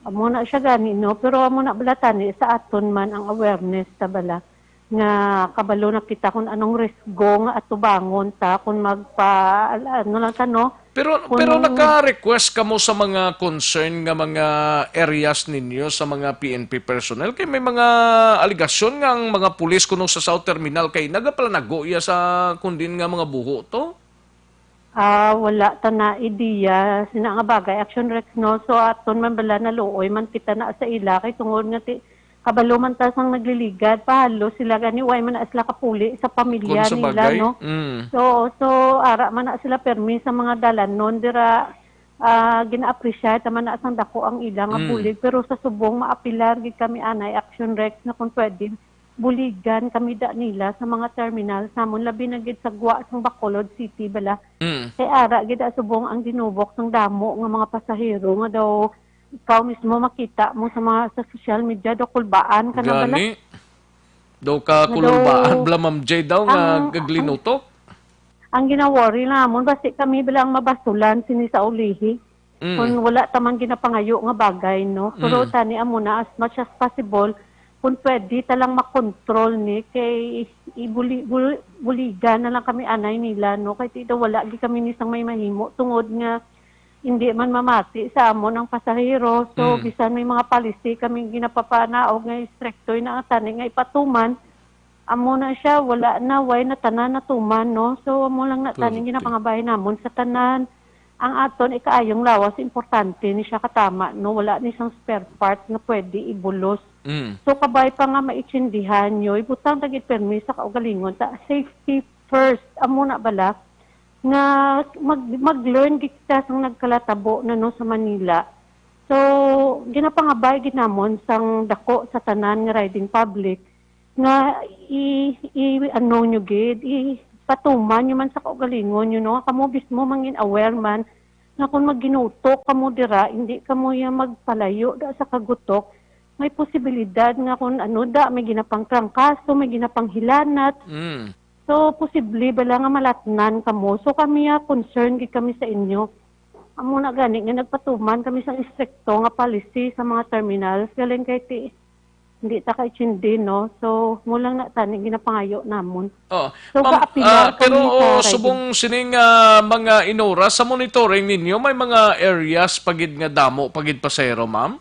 Amo na siya gani, no, pero amo na balatani sa aton man ang awareness ta bala nga kabalo na kita kung anong risgo nga atubangon ta kung magpa ano lang ta, no. Pero naka-request ka mo sa mga concern nga mga areas ninyo sa mga PNP personnel kay may mga aligasyon nga ang mga pulis kuno sa South Terminal kay nagapalanago iya sa kundin nga mga buho to? Wala ta na ideya sina nga bagay action rex, no. So aton man bala na luoy man kita na sa ila kay tungod nga kabalo man ta sang nagliligad pahalo sila gani way man na sila kapuli sa pamilya nila, no. So ara man na sila permi sa mga dalanon dira gina-appreciate man na sang dako ang ilang nga bulig, pero sa subong maapilar gid kami anay action rex na kung pwede buligan kami da nila sa mga terminal samon labi na gid sa gwa sang Bacolod City bala. Kay ara gid subong ang dinubok sang damo nga mga pasahero nga daw ikaw mismo makita mo sa social media do kulbaan ka na bala. Gani. Daw ka kulubaan bala Ma'am Jade daw nga gaglinutok. Ang ginaworry namon basi kami bilang mabasulan sini sa ulihi. Kung wala tamang ginapangayo nga bagay, no? Pero tani amo na as much as possible kung pwede talang makontrol ni kay buligan na lang kami anay nila, no? Kay tito wala gi kami nisang may mahimo tungod nga hindi man mamati sa amon ang pasahero. So bisan may mga policy kami ginapapanaog nga strictoy na tani nga ipatuman amo na siya wala na way na tanan na tuman, no? So amo lang na tani ginapangabay namon sa tanan. Ang aton ikaayong lawas importante ni siya katama, no? Wala ni siyang spare part na pwede ibulos. So kabay pa nga maitsindihan nyo, ibutang tagit permis sa kaugalingon sa safety first. Amo na bala nga mag-learn kita sang nagkalatabo na, no, sa Manila. So ginapangabay ginamon sang dako sa tanan nga riding public nga ano nyo gid patuman nyo man sa kaugalingon, you know, kamo mismo mangin aware man na kung magginutok kamo dira, hindi kamo yung magpalayo da sa kagutok, may posibilidad nga kung ano da, may ginapang trangkaso, may ginapang hilanat. So, posible bala nga malatnan kamo. So, kami concerned kami sa inyo. Amo na gani nga nagpatuman kami sa instricto nga policy sa mga terminals. Galing kay hindi ta kay chindi, no? So, mulang na tani ginapangayo namon. So, pero subong sining mga inura sa monitoring ninyo, may mga areas pagid nga damo, pagid pasero, ma'am?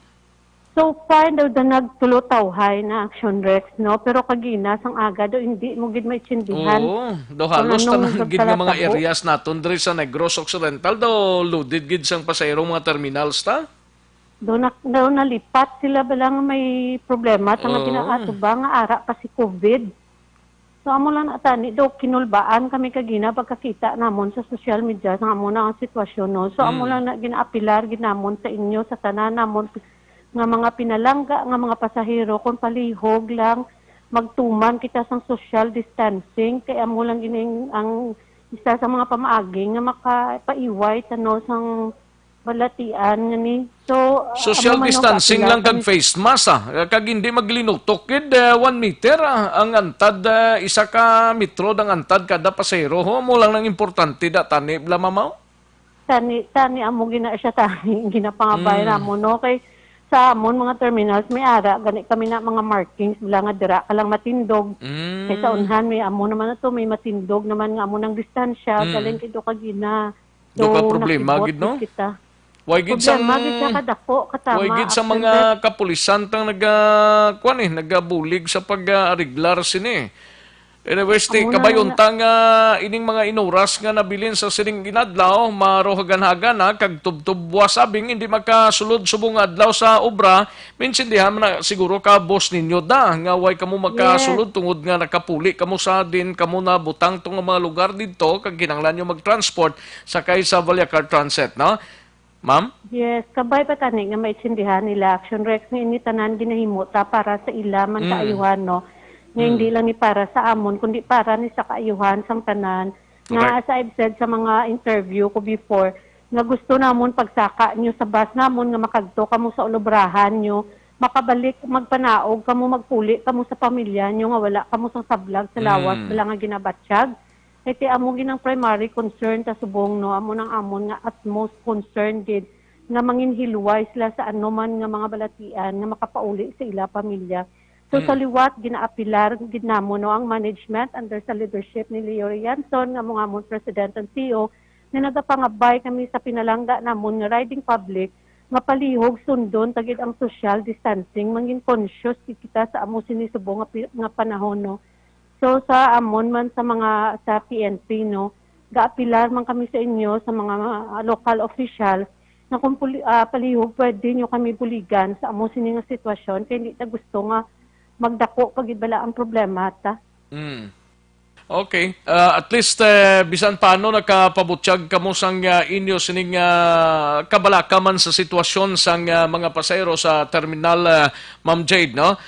So far, daw nagtulotawhay na action Rex, no? Pero kagina, sang aga, do hindi mo gid may tsindihan. Oo, do halos tanan gid nga mga areas naton diri sa Negros Occidental, do loaded gid sang pasero mga terminals ta? Doon nalipat sila balang may problema. Tanga pinaato ba nga ara pa si COVID. So amo lang natani do kinulbaan kami kagina pagkakita namon sa social media sa amo na ang sitwasyon, no. So amo lang na ginaapilar ginamon sa inyo sa tanan namon nga mga pinalangga nga mga pasahero kung palihog lang magtuman kita sang social distancing kay amo lang gining ang isa sa mga pamaagi nga makapaiway tano sang balatian ni. So social distancing lang kag face mask kag hindi maglinutok kid 1 meter ang antad isa ka metro dang antad kada pasahero ho mo lang nang importante da tani bla mamaw tani amo gina siya tani ginapangabay namon, no, kay sa amon mga terminals may ara gani kami na mga markings bla nga dira ka lang matindog kay sa unhan may amo naman na to may matindog naman nga amo nang distansya galing kito kagina do ka problema gid, no? Way gid sa mga kapulisan tang nagabulig sa pag-ariglar sini. Anyways, kabayon tang ining mga inuras nga nabilin sa sining ginadlaw, marohagan-hagan kag tubtub wasabing hindi makasulod subong adlaw sa obra, minsindihan na siguro ka boss ninyo da nga way kamo makasulod tungod nga nakapuli kamo sa din kamo na butang tong mga lugar didto kag kinahanglan nyo mag-transport sakay sa Vallecar Transit, no? Ma'am? Yes, kabay pa tani nga maitsindihan nila action Rex nga ini tanan ginahimota para sa ila man kaayuhan, no. Nga hindi lang ni para sa amon kundi para ni sa kaayuhan sang tanan. Nga as I've said sa mga interview ko before, nga gusto namon pagsaka nyo sa bus namon nga makadto kamo sa ulubrahan nyo, makabalik magpanaog kamo magpuli kamo sa pamilya nyo nga wala kamo sang sablag sa lawas bala nga ginabatsyag. Iti amo ginang primary concern ta subong, no, amo nang amon nga utmost concern gid nga manginhilway sila sa anuman nga mga balatian nga makapauli sa ila pamilya. So sa liwat ginaapilar gid namo, no, ang management under sa leadership ni Leo Rianson nga mga amon president and CEO na nagapangabay kami sa pinalangga namon nga riding public nga palihog sundon tagid ang social distancing mangin conscious kita sa amo sinisubong nga panahon, no. So sa amon man sa mga sa PNP, no, gaapilar man kami sa inyo sa mga local official na kung palihog pwede nyo kami buligan sa amo sini nga sitwasyon kay hindi ta gusto nga magdako pagid bala ang problema ta. Okay. At least bisan paano nakapabutsyag kamo sang inyo sining kabalakaman sa sitwasyon sang mga pasahero sa terminal, Ma'am Jade, no?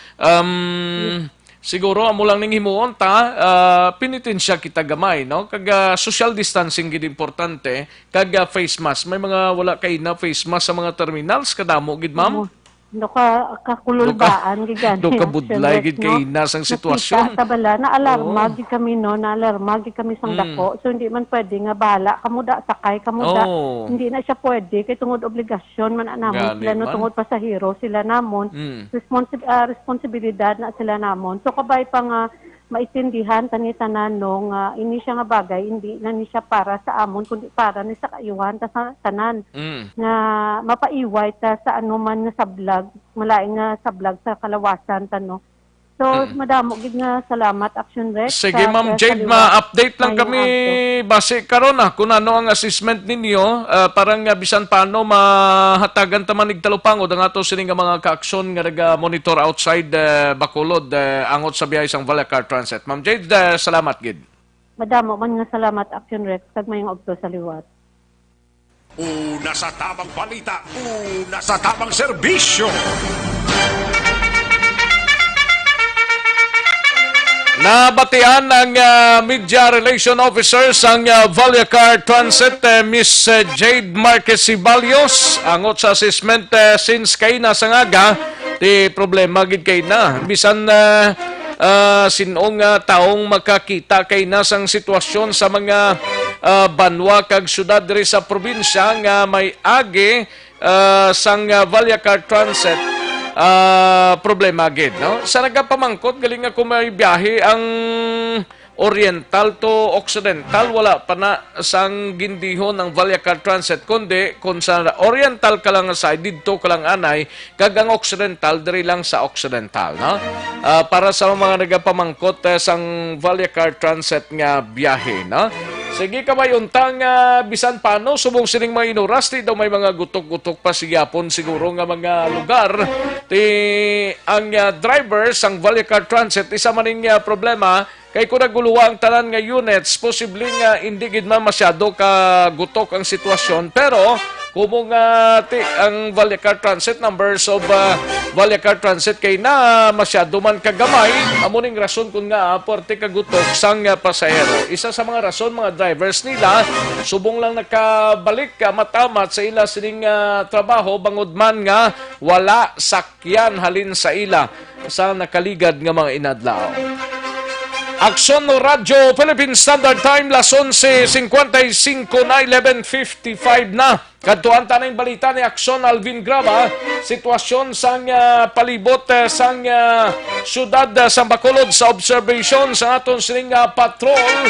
siguro amo lang ning himuon ta pinitin siya kita gamay no kag social distancing gid importante kag face mask may mga wala kay na face mask sa mga terminals kadamo gid ma'am. No kakululbaan gigani. Do ka budlay gid kay nasang sitwasyon. Nakita sa bala na alarma gid kami no, na alarma gid kami sang dako. So hindi man pwede nga bala kamuda sakay kamuda. Hindi na siya pwede kay tungod obligasyon man namon sila no tungod pasahero sila namon. Responsibilidad na sila namon. So kabay pa nga maitindihan tani tanan no nga ini siya nga bagay hindi na ni siya para sa amon kundi para ni sa kayuhan ta sa tanan nga mapaiway ta sa anuman nga sablag malaing nga sablag sa kalawasan tano. So madamo gid nga salamat Action Rex. Sige Ma'am Jade, ma-update lang kami base karon kung ano ang assessment ninyo parang bisan paano mahatagan ta manig talupangod ang ato sini nga mga ka-aksyon nga naga-monitor outside Bacolod angot sa biyahe sang Valacar Transit. Ma'am Jade, salamat gid. Madamo man nga salamat Action Rex kag mayong ogto sa liwat. Una sa tamang balita, una sa tamang serbisyo. Nabatian ng Media Relation Officers ang Valacar Transit, Miss Jade Marquez Cibalios, angot sa assessment since kay na sa ngaga, di problema gid kay na. Bisan sinong taong makakita kay na sang sitwasyon sa mga banwa kag syudad diri sa probinsya nga may agi sang Valacar Transit. Problema gid no sa nagapamangkot galing nga kung may biyahe ang Oriental to Occidental wala pa na sang gindihon ng Valacar Transit kundi kung sa Oriental ka lang side didto ka lang anay kag ang Occidental diri lang sa Occidental no para sa mga nagapamangkot sang Valacar Transit nga biyahe no. Sige kabay untang bisan paano subong sining mga inuras ti daw may mga gutok-gutok pa sigapon siguro nga mga lugar ti ang driver sang Valacar Transit isa maning problema kay kung naguluwa ang tanan nga units posible nga hindi gid man masyado ka gutok ang sitwasyon pero kung ang Valacar Transit numbers of Valacar Transit kay na masyado man kagamay amuning rason kung nga porte kagutok sang pasahero. Isa sa mga rason mga drivers nila subong lang nakabalik matamat sa ila sining trabaho bangod man nga wala sakyan halin sa ila sa nakaligad nga mga inadlaw. Aksyon no Radyo Philippine Standard Time las 11:55 na 11:55 na. Kadtuan tanang balita ni Aksyon Alvin Graba, sitwasyon sang palibot sang syudad sa Bacolod sa observation sa aton sining patrol.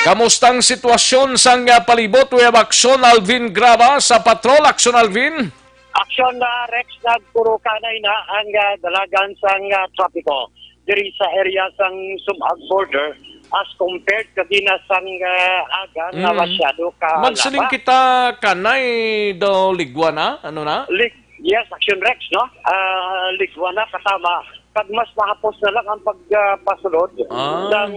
Kamustang sitwasyon sang palibot we Aksyon Alvin Graba sa patrol Aksyon Alvin? Aksyon na Rex nagpuro kanay na ang dalagan sang trapiko diri sa area sang Sumag border as compared kadina sang aga na masyado ka magsiling kita kanay do ligwa na ano na yes Aksyon Rex no ligwa na kasama pag mas mahapos na lang ang pagpasulod ng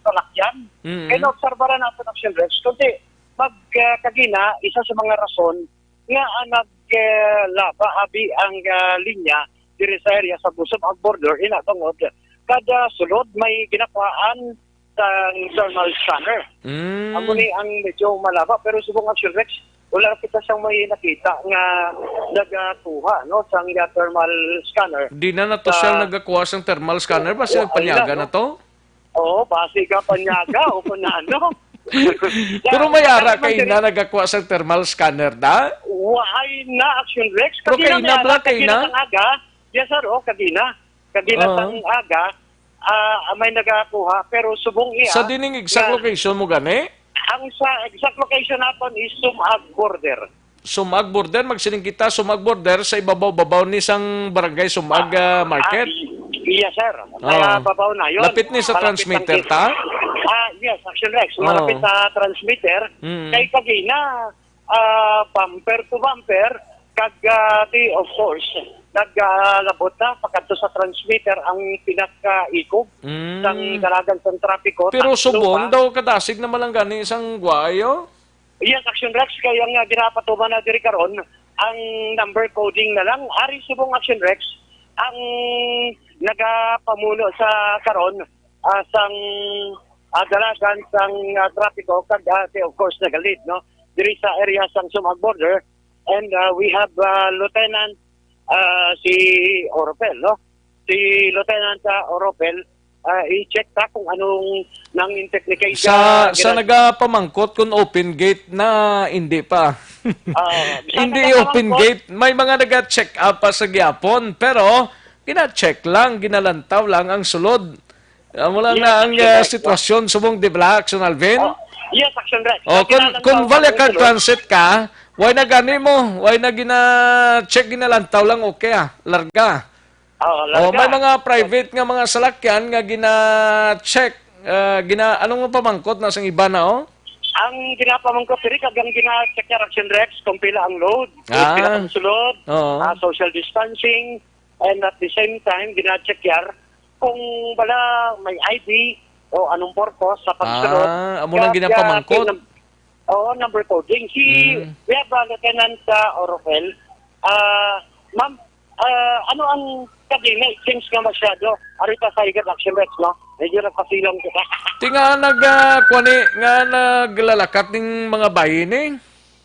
salakyan kaya obserbaran natin Aksyon Rex kundi magkagina isa sa mga rason nga naglaba abi ang linya diri sa area sa Sumag border inatungod kada sulod may ginakuhaan sa thermal scanner. Amo ni ang medyo malaba pero subong Action Rex wala kita siyang may nakita nga nagakuha no sa thermal scanner. Di na to siya nagakuha sang thermal scanner ba siya panyaga na to? Oo, base ka panyaga o kung ano. Pero may ara kay na nagakuha sa thermal scanner da? Why na Action Rex? Pero kay na bla kay na? Yes sir, kadina sang aga may nagakuha pero subong iya. Sa dining exact location mo gani? Ang sa exact location naton is Sumag border. Sumag border magsiling kita Sumag border sa ibabaw ni sang barangay Sumag market. Yes sir. Kaya babaw na yon. Lapit ni sa transmitter ta? Yes, Action Rex. Malapit sa transmitter. Kay kagina, bumper to bumper, kagati of course, naglalabot na pagkanto sa transmitter ang pinaka-ikog ng dalagan sa trapiko. Pero subong daw kadasig na malanggani isang guayo? Yes, Action Rex. Kaya nga ginapatuman na diri karon ang number coding na lang. Ari subong Action Rex, ang nagapamuno sa karon sang dalagan sang trapiko kag of course nagalid no diri sa area sang Sumag border, and we have Lieutenant si Oropel no, si Lieutenant Oropel. I-check ta kung anong nang technical sa nagapamangkot kung open gate na hindi pa. Hindi open gate, may mga naga-check up pa sa gyapon pero gina-check lang, ginalantaw lang ang sulod. Wala na ang sitwasyon subong di ba Action Alvin? Yes, Action Rex. Kung Vallecard Transit ka, why na gani mo? Why na gina-check ginalantaw lang okay larga. May mga private nga mga salakyan nga gina-check, anong pamangkot na sang iba na Ang ginapamangkot diri kag ang gina-check niya Action Rex kung pila ang load, pila ang sulod, social distancing, and at the same time gina-check yar kung bala may ID o anong purpose sa pagsulod. Amo nang ginapamangkot. Number coding. We have Lieutenant Oropel. Ma'am, ano ang kadina? It seems nga masyado. Arita sa Igat Action Rex, no? Medyo nagpasilong kita. Di nga naglalakat ng mga bayin eh.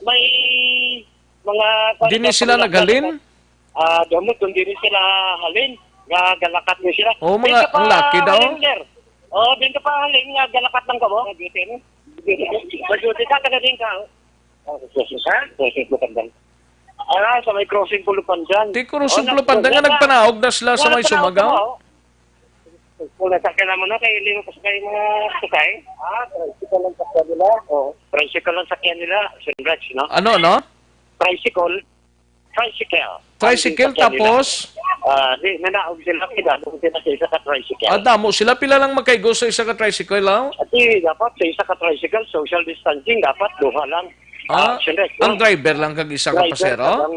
May mga... Di sila naghalin? Gamot kung di sila halin. Galakat mo sila. Mga ang laki daw. Din ka pa halin nga galakat ng kamo. Majuti ka, taga din ka. Sa may crossing Pulupandan. Di crossing Pulupandan nga nagpanahog na sila sa may Sumagaw. Kung nasakyan naman na, kaya hindi mo pasakay mga sakay. Tricycle lang sakyan nila. Tricycle lang sakyan nila. Sinrats, no? Ano? Tricycle. Tricycle tapos? Di, nanaog sila. Damo sila sa isa ka tricycle. Damo sila pila lang magkaigo sa isa ka tricycle lang? Di, dapat sa isa ka tricycle, social distancing, dapat duha lang. Ang driver lang kag isa ka pasero?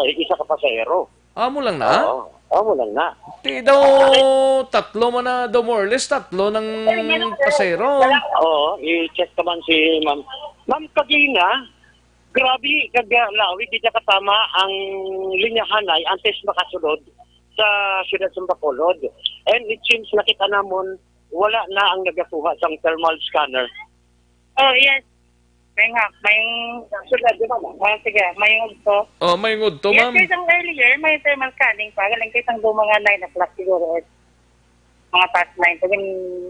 Isa ka pasero. Mo lang na? Mo lang na. Di daw tatlo man na daw more or less tatlo ng pasero. I-check naman si Ma'am. Ma'am, kagina, grabe, kaglawi, di niya katama ang linyahanay antes makasulod sa siyudad ng Bacolod. And it seems nakita namon wala na ang nagakuha sa thermal scanner. Yes. May sulat, di ba? Sige, may ngudto. May ngudto, ma'am. Yes, isang earlier, may thermal scanning pa. Galing kayo isang mga 9 o'clock siguro. Mga past 9. Pag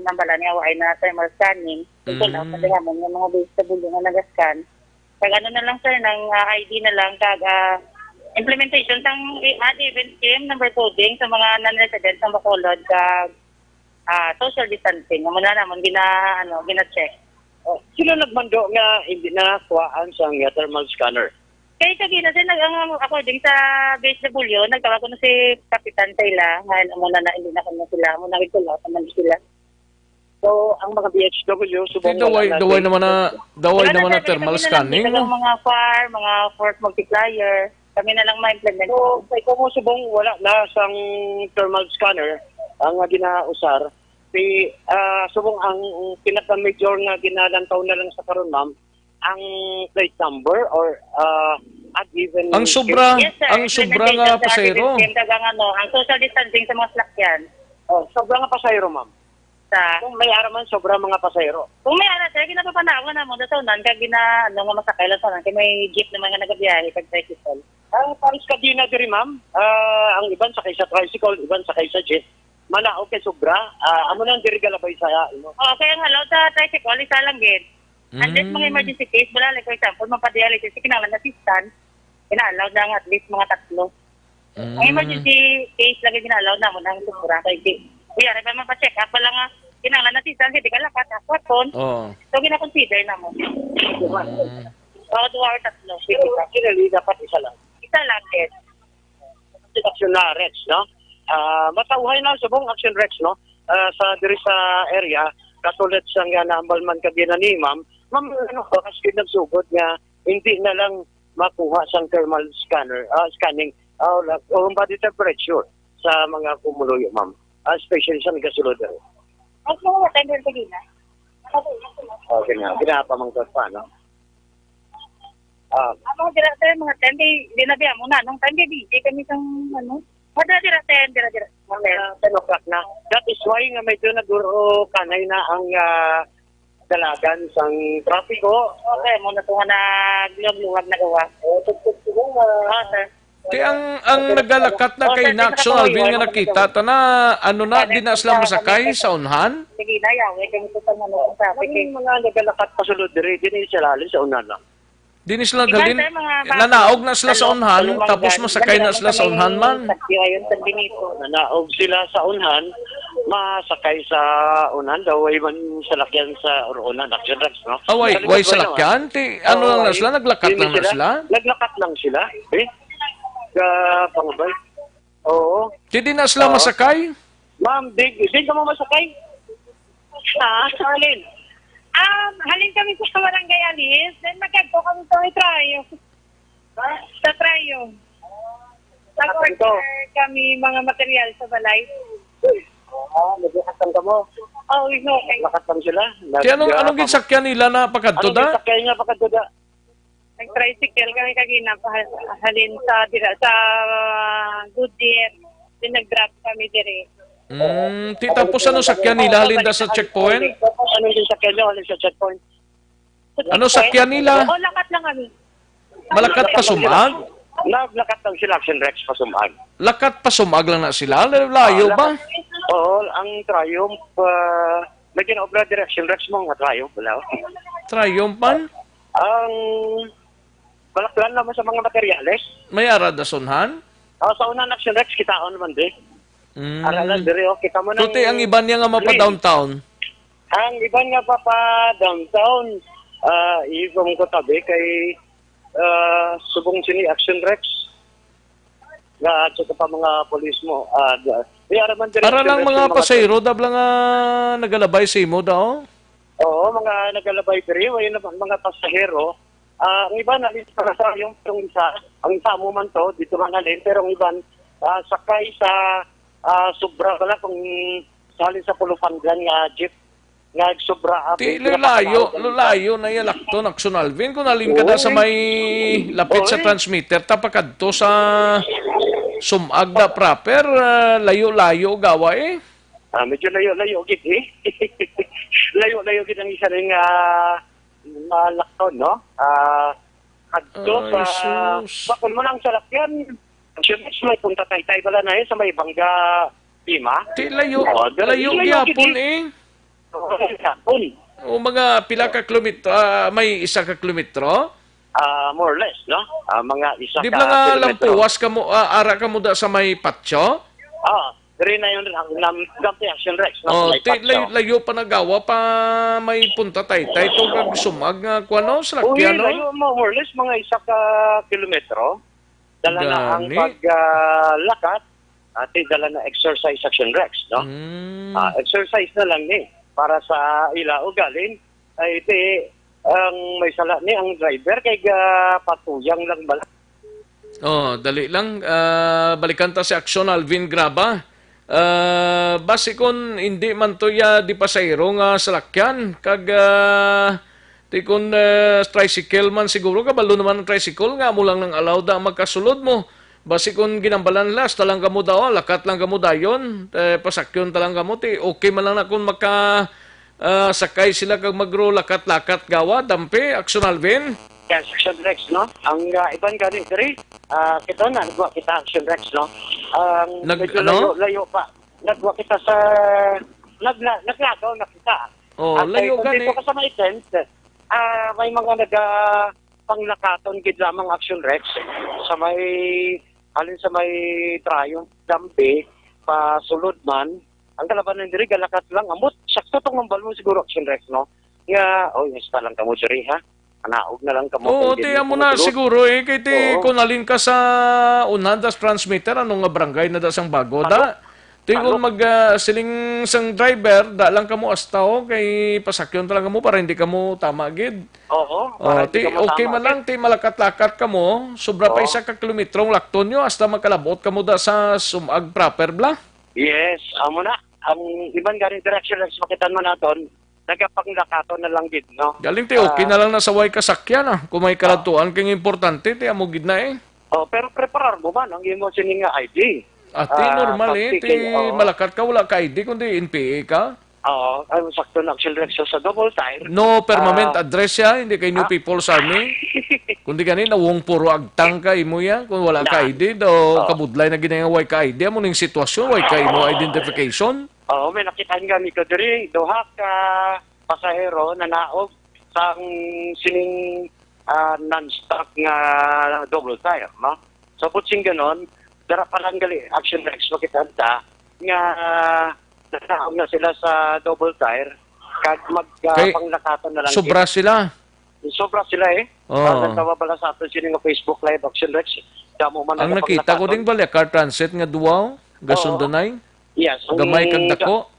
nambala niya, ay na thermal scanning. Ito lang, pagkakamon yung mga vegetable nga nag-scan. Pag ano na lang, sir, ng ID na lang, kag implementation ng event scheme, number coding sa mga non-resident sa Bacolod, kag social distancing. Muna naman, gina-check. Sino nagmando nga hindi na kuhaan sa thermal scanner? Kaya kagina din, according sa BSW, nagtawag ko na si Kapitan Tayla, ngayon muna na hindi na kanya sila, muna nagtulaw naman sila. So, ang mga BHW, subong daway naman na thermal scanning. Ito lang mga FAR, mga force multiplier, kami na lang ma-implement. So, ikaw mo subong wala na sang thermal scanner, ang ginausar. Subong ang pinaka-major nga ginalantaw na lang sa karon, ma'am, ang plate number or even ang sobra nga pasahero. Ang social distancing sa mga salakyan. Sobra nga pasahero, ma'am. Kung may araman, sobra mga pasahero. Kung may araman, sir, ginapapanawa na mo sa unan, kag nga masakay lang sa unan, kaya may jeep naman nga nagabiyahe, kag tricycle. Paris kadina diri, ma'am. Ang iban sakay sa tricycle, iban sakay sa jeep. Mana okay sobra. Amo nang diri galabay sa ino. Kaya nga law sa tricycle isa lang gid. Unless mga emergency case, wala like for example, mapadialysis, kinahanglan assistant, kinahanglan na nga at least mga tatlo. Ang emergency case lagi kinahanglan na mo nang sobra kay kuya, may mapacheck up lang nga kinahanglan assistant, di ka lakat akwaton. So gina-consider na mo. 2 hour tatlo. Kinali dapat isa lang. Isa lang gid. Action na Rex, no? Matauhay na subong Action Rex, no? Sa diri sa area katulad sa nga naambalman kadina ni ma'am kasi nagsugod nga hindi na lang makuha sang thermal scanning o body temperature sa mga kumuluyo, ma'am, especially sa nagasulod rin. Ang mga tender kadina. Okay na, ginapamangkot pa, no? Mga tender, di na biya mo na nung tender di kami sang Dira, 10 o'clock na. That is why nga medyo naguro kanay na ang dalagan sang trapiko. Okay, muna ito nga naglungag na gawa. Sir. Ti ang nagalakat na kay Naxon Alvin nga nakita ta na ano na di na sila masakay sa unhan? Sige na yaw, kay gusto ta manong sa mga nagalakat pasulod diri dinhi sila sa unhan lang. Dini sila galin, nanaog na sila sa unhan, tapos masakay na sila sa unhan man. Nanaog sila sa unhan, masakay sa unhan, daw ay man salakyan sa unan, action drugs, no? Away, salakyan? Ano lang na sila? Naglakat lang na sila? Naglakat lang sila, eh? Pangabay. Oo. Di na sila masakay? Ma'am, di ka mo masakay? Alin? Halin kami sa barangay Alis, then magkagpo kami sa trayo. Sa trayo. Nag-order kami mga material sa balay. Naglakatan ka mo. Okay. Lakatan sila. Kaya anong ginsakyan nila na pagkadto da? Anong ginsakyan niya pagkadto da? Nag-tricycle kami kagina halin sa Goodyear. Then nag-drop kami dire. Tapos ano sakyan nila halin da sa checkpoint? Ano yung sakyan nila halin sa checkpoint? Ano sakyan nila? Lakat lang kami. Malakat pa sumag? Naglakat lang sila, Action Rex pa sumag. Lakat pa sumag lang na sila? Layo ba? Oo, ang Triumph, may kinaobra Action Rex mo nga Triumph, wala. Triumphan? Ang balaklan naman sa mga materyales. May arada sunhan? Sa unang Action Rex, kitaon naman din. Aralan dire, kita mo nang... Tuti, ang iban niya nga mapa-downtown? Ang iban nga pa-downtown, igong ko tabi kay subong sini Action Rex. At saka pa mga polis mo. Para lang mga pasayro, dabla nga nagalabay sa imo daw? Oo, mga nagalabay dire, mga pasahero. Ang iba na para sa yung isa, ang isa mo man to, dito man halin, pero ang iban sakay sa sobra pala kung salin sa Pulufanggan nga jeep nga sobra. Lulayo na yung lakto Naxon Alvin. Kung alin ka na sa may lapit sa transmitter, tapakadto sa sumag na proper, layo-layo gawa eh. Medyo layo-layo git eh. Layo-layo git ang isa rin lakto, no? Kadto sa bakul mo lang sa lakyan. Siyempre, may punta tay-tay pala na sa may Bangga Pima. Layo gyapon eh. O mga pila ka kilometro, may isa ka kilometro? More or less, no? Mga isa ka kilometro. Di ba nga lampuwas ka mo, ara ka mo da sa may patyo? Rin na yun, Gampi Action Rex. Layo pa nagawa pa may punta tay-tay. Ito kag sumag nga kuano sa lakyan, no? Layo mo, more or less, mga isa ka kilometro. Dala na ang paglakat at dala na exercise Action Rex, no? Exercise na lang ni para sa ila ugalin ay ang may sala ni ang driver kay patuyang lang bala. Dali lang balikan ta si Action Alvin Graba. Basi kon hindi man to ya di pasayro nga salakyan kag tikon tricycle man siguro kabalo naman ang tricycle nga mo lang nang allow da magkasulod mo. Basi kung ginambalan las talang kamo daw, lakat lang kamo dayon, pasakyon talang kamo ti okay man lang na kung sakay sila kag magro lakat-lakat gawa dampe Action Alvin. Yes, Action Rex, no? Ang iban gani diri, kita na nagwa kita Action Rex, no? Layo pa. Nagwa kita sa naglagaw na kita. Layo gani. Dito ka sa may tent, may mga panglakaton gid lamang Action Rex sa may alin sa may Triumph dampe pa sulod man ang kalabanan diri galakat lang amot sakto tong mambal mo siguro Action Rex, no? Yes pa lang kamo diri ha. Anaog na lang kamo. Tiyan mo na siguro eh kay ti kung alin ka sa Unandas transmitter anong nga barangay na da sang bago da. Tingol siling sang driver, da lang kamo astaw kay pasakyon talaga mo para hindi kamo tama gid. Okay man lang ti malakat-lakat kamo, sobra pa isa ka kilometrong lakton nyo hasta magkalabot kamo da sa sumag proper bla. Yes, amo na. Ang ibang garing direction lang makitan man naton, nagapanglakaton na lang gid, no? Galing ti okay na lang na saway kasakyan kung may kalatuan kay importante ti amo gid na eh. Pero preparar mo man ang imo sining ID. Ati, normal malakat ka, wala ka ID, kundi NPA ka. Oo, sakto na actual Rex sa double tire. No permanent address siya, hindi kay New People's Army. Kundi kanina, wong puro agtang ka, imo yan. Kung wala ka ID, kabudlay na ginayaway ka ID, amo ning sitwasyon, way ka imo identification. Oo, may nakitaan kami ko diri, duha ka pasahero na naog sa sining non-stop nga double tire, no? So, putsing ganon, dara pa lang gali, action Rex, makitanta, nga nanaog na sila sa double tire, kag magpanglakatan na lang. Sobra sila. Sobra sila natawa pala sa ato sining Facebook Live Action Rex. Damo man ang nakita ko ding bali, car transit nga duwaw, gasundunay. Yes. Gamay kag dako.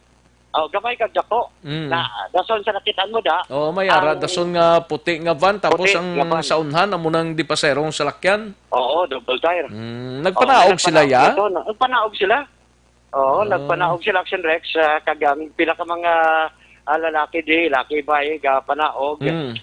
Gamay kag dako. Na dason sa nakitaan mo da. May ara dason nga puti nga van tapos ang sa unhan amo nang di paserong salakyan. Oo, double tire. Nagpanaog sila ya? Nagpanaog sila. Oo, nagpanaog sila Action Rex kagang pila ka mga lalaki di, laki bayi ga panaog,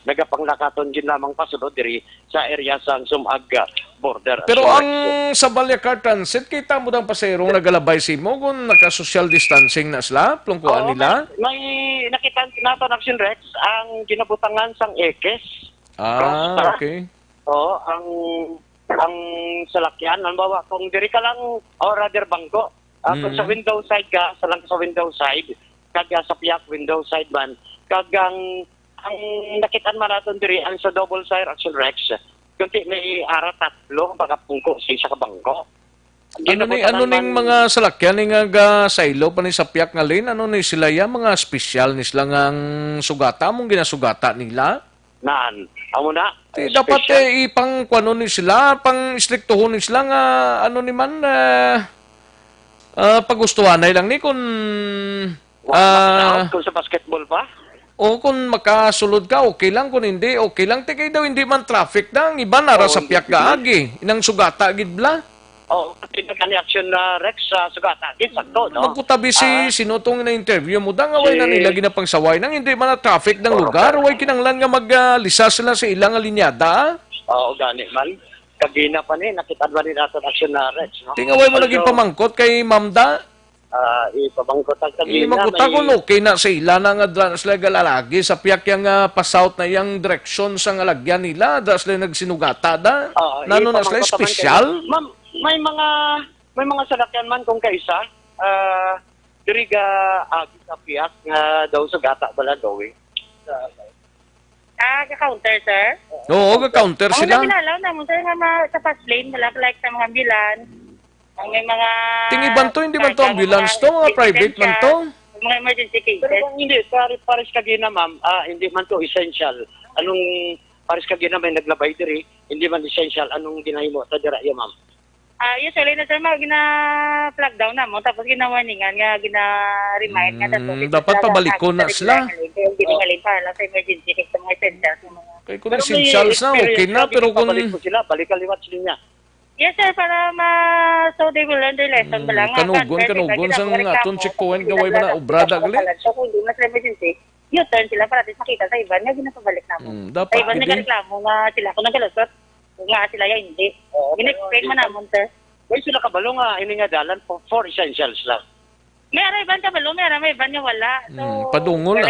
nagapanglakaton din lamang pasunod diri sa area sa Sumaga border. Pero ang sa Balya Car Transit, kita mo dang paserong nagalabay si mo kung naka-social distancing na sila, plungkuan nila? May nakita nato na Action Rex, ang ginabutangan sang Ekes. Okay. Oo, ang salakyan, halimbawa, kung diri ka lang, or rather bangko, kung sa window side ka, sa window side, kaga sa piyak window side man kagang ang nakitaan maraton diri ang sa double tire Action Rex kunti may ara tatlo baka pungko sa kabangko. Ano ning mga salakyan ning nga saylo pa ni sa piyak nga lane, ano ni sila ya mga special ni sila nga sugata mong ginasugata nila? Amo na. Dapat ipang kuno ni sila, pang istriktuhon ni sila nga ano ni man pagustuhan lang ni kung kung sa basketball pa? O kung makasulod ka, okay lang. Kung hindi, okay lang. Tikay daw, hindi man traffic na. Ang iba nara sa piyak gaagi. Inang sugata, gidbla. Tinagkan ni Action Rex sa sugata. Sakto, no? Magkutabi sinutong na interview mo. Dangaway na nila ginapangsaway nang hindi man na traffic ng lugar. Way kinanglan nga maglisa sila sa ilang linyada. Oo, gani man. Kagina pa ni, nakita ba ni natin Action Rex, no? Tingaway mo naging pamangkot kay Mamda. Ipabangkot ang kagina. Imangkota ko okay na sa ila na nga dra sila galalagi sa piyak yung pasout na yung direksyon sa ngalagyan nila. Dra sila nagsinugata da. Nano na sila special? Ma'am, may mga salakyan man kung kaisa. Diri ga agi sa piyak nga daw sugata bala daw ka-counter, sir? Oo, ka-counter sila. Ang pinalaw na mo, sir, nga sa fast lane, wala like sa mga ambulance. May mga... Tingiban to, hindi man to ambulance to, mga private man to. Mga emergency cases. Pero kung hindi, pares kagina, ma'am, hindi man to essential. Anong pares kagina may naglabay diri, hindi man essential. Anong ginahimo sa dira, ma'am? Usually na, sir, gina-flag down na mo, tapos gina-warningan, gina-remind nga. Dapat pabalikon na sila. Giningalin para lang sa emergency case, sa mga essentials. Kaya kung essentials na, okay na, pero kung... Balik-kaliwat sila niya. Yes, sir, para so they will learn their lesson. Kanugon sa atong checkpoint gaway ba na obrada gali? So, kung hindi mas emergency, U-turn sila para makita sa iban nga ginapabalik na mo. Dapat sa iban nagreklamo nga sila kung nagalusot, nga sila ya hindi. Gina-explain mo namon, sir. May sila kabalo nga, ini nga dalan for essentials lang. May iban kabalo, may iban nga wala. So, padungol na.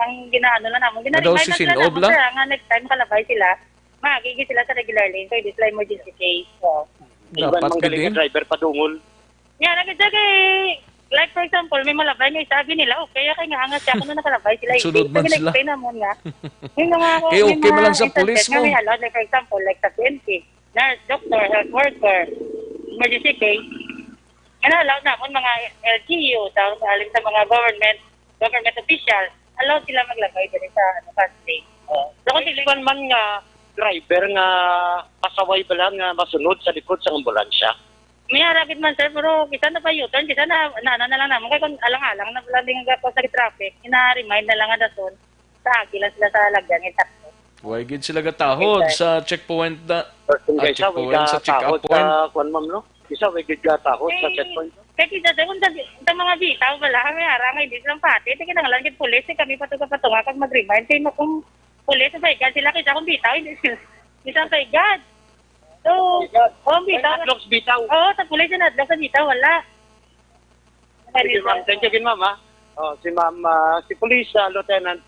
Ang ginaano lang namon. Gina-remind na sila namon, sir, nga next time kalabay sila, magiging sila sa regular lane, so it's like emergency case. Dapat galing driver padungol. Yan, like for example, may malabay nga sabi nila, okay, kaya nga angat siya, kung nakalabay sila, sunod man sila. Explain na mo nga. May mga, okay mo lang sa police mo. May allowed, like for example, like sa PNP, nurse, doctor, health worker, emergency case, allowed na mo mga LGU, sa mga government official, allowed sila maglagay din sa fast lane. So, kung sila man nga, driver nga pasaway ba lang nga masunod sa likod sa ambulansya? May harapit man, sir, pero kita na pa U-turn, kita na lang naman. Kaya kung alang-alang na pala din nga sa traffic, ina-remind na lang nga dason, sa agila sila sa lagyan ng takbo. Huwag sila gatahod sa checkpoint na, checkpoint sa check-up point. Kung ma'am, no? Isa, huwag gatahod sa checkpoint. Kaya kita, kung sa mga bitaw, wala kami harangay, hindi silang pati, ito kinangalan kit pulis, kami patuga-patunga kag mag-remind, kaya kung pulis sa paigad, sila kita kung bitaw, hindi silang paigad. So, bitaw. Adlok bitaw. Oo, sa pulis na adlok sa bitaw, wala. Sige, ma'am. Thank you, ma'am, ha? Si ma'am, si Police Lieutenant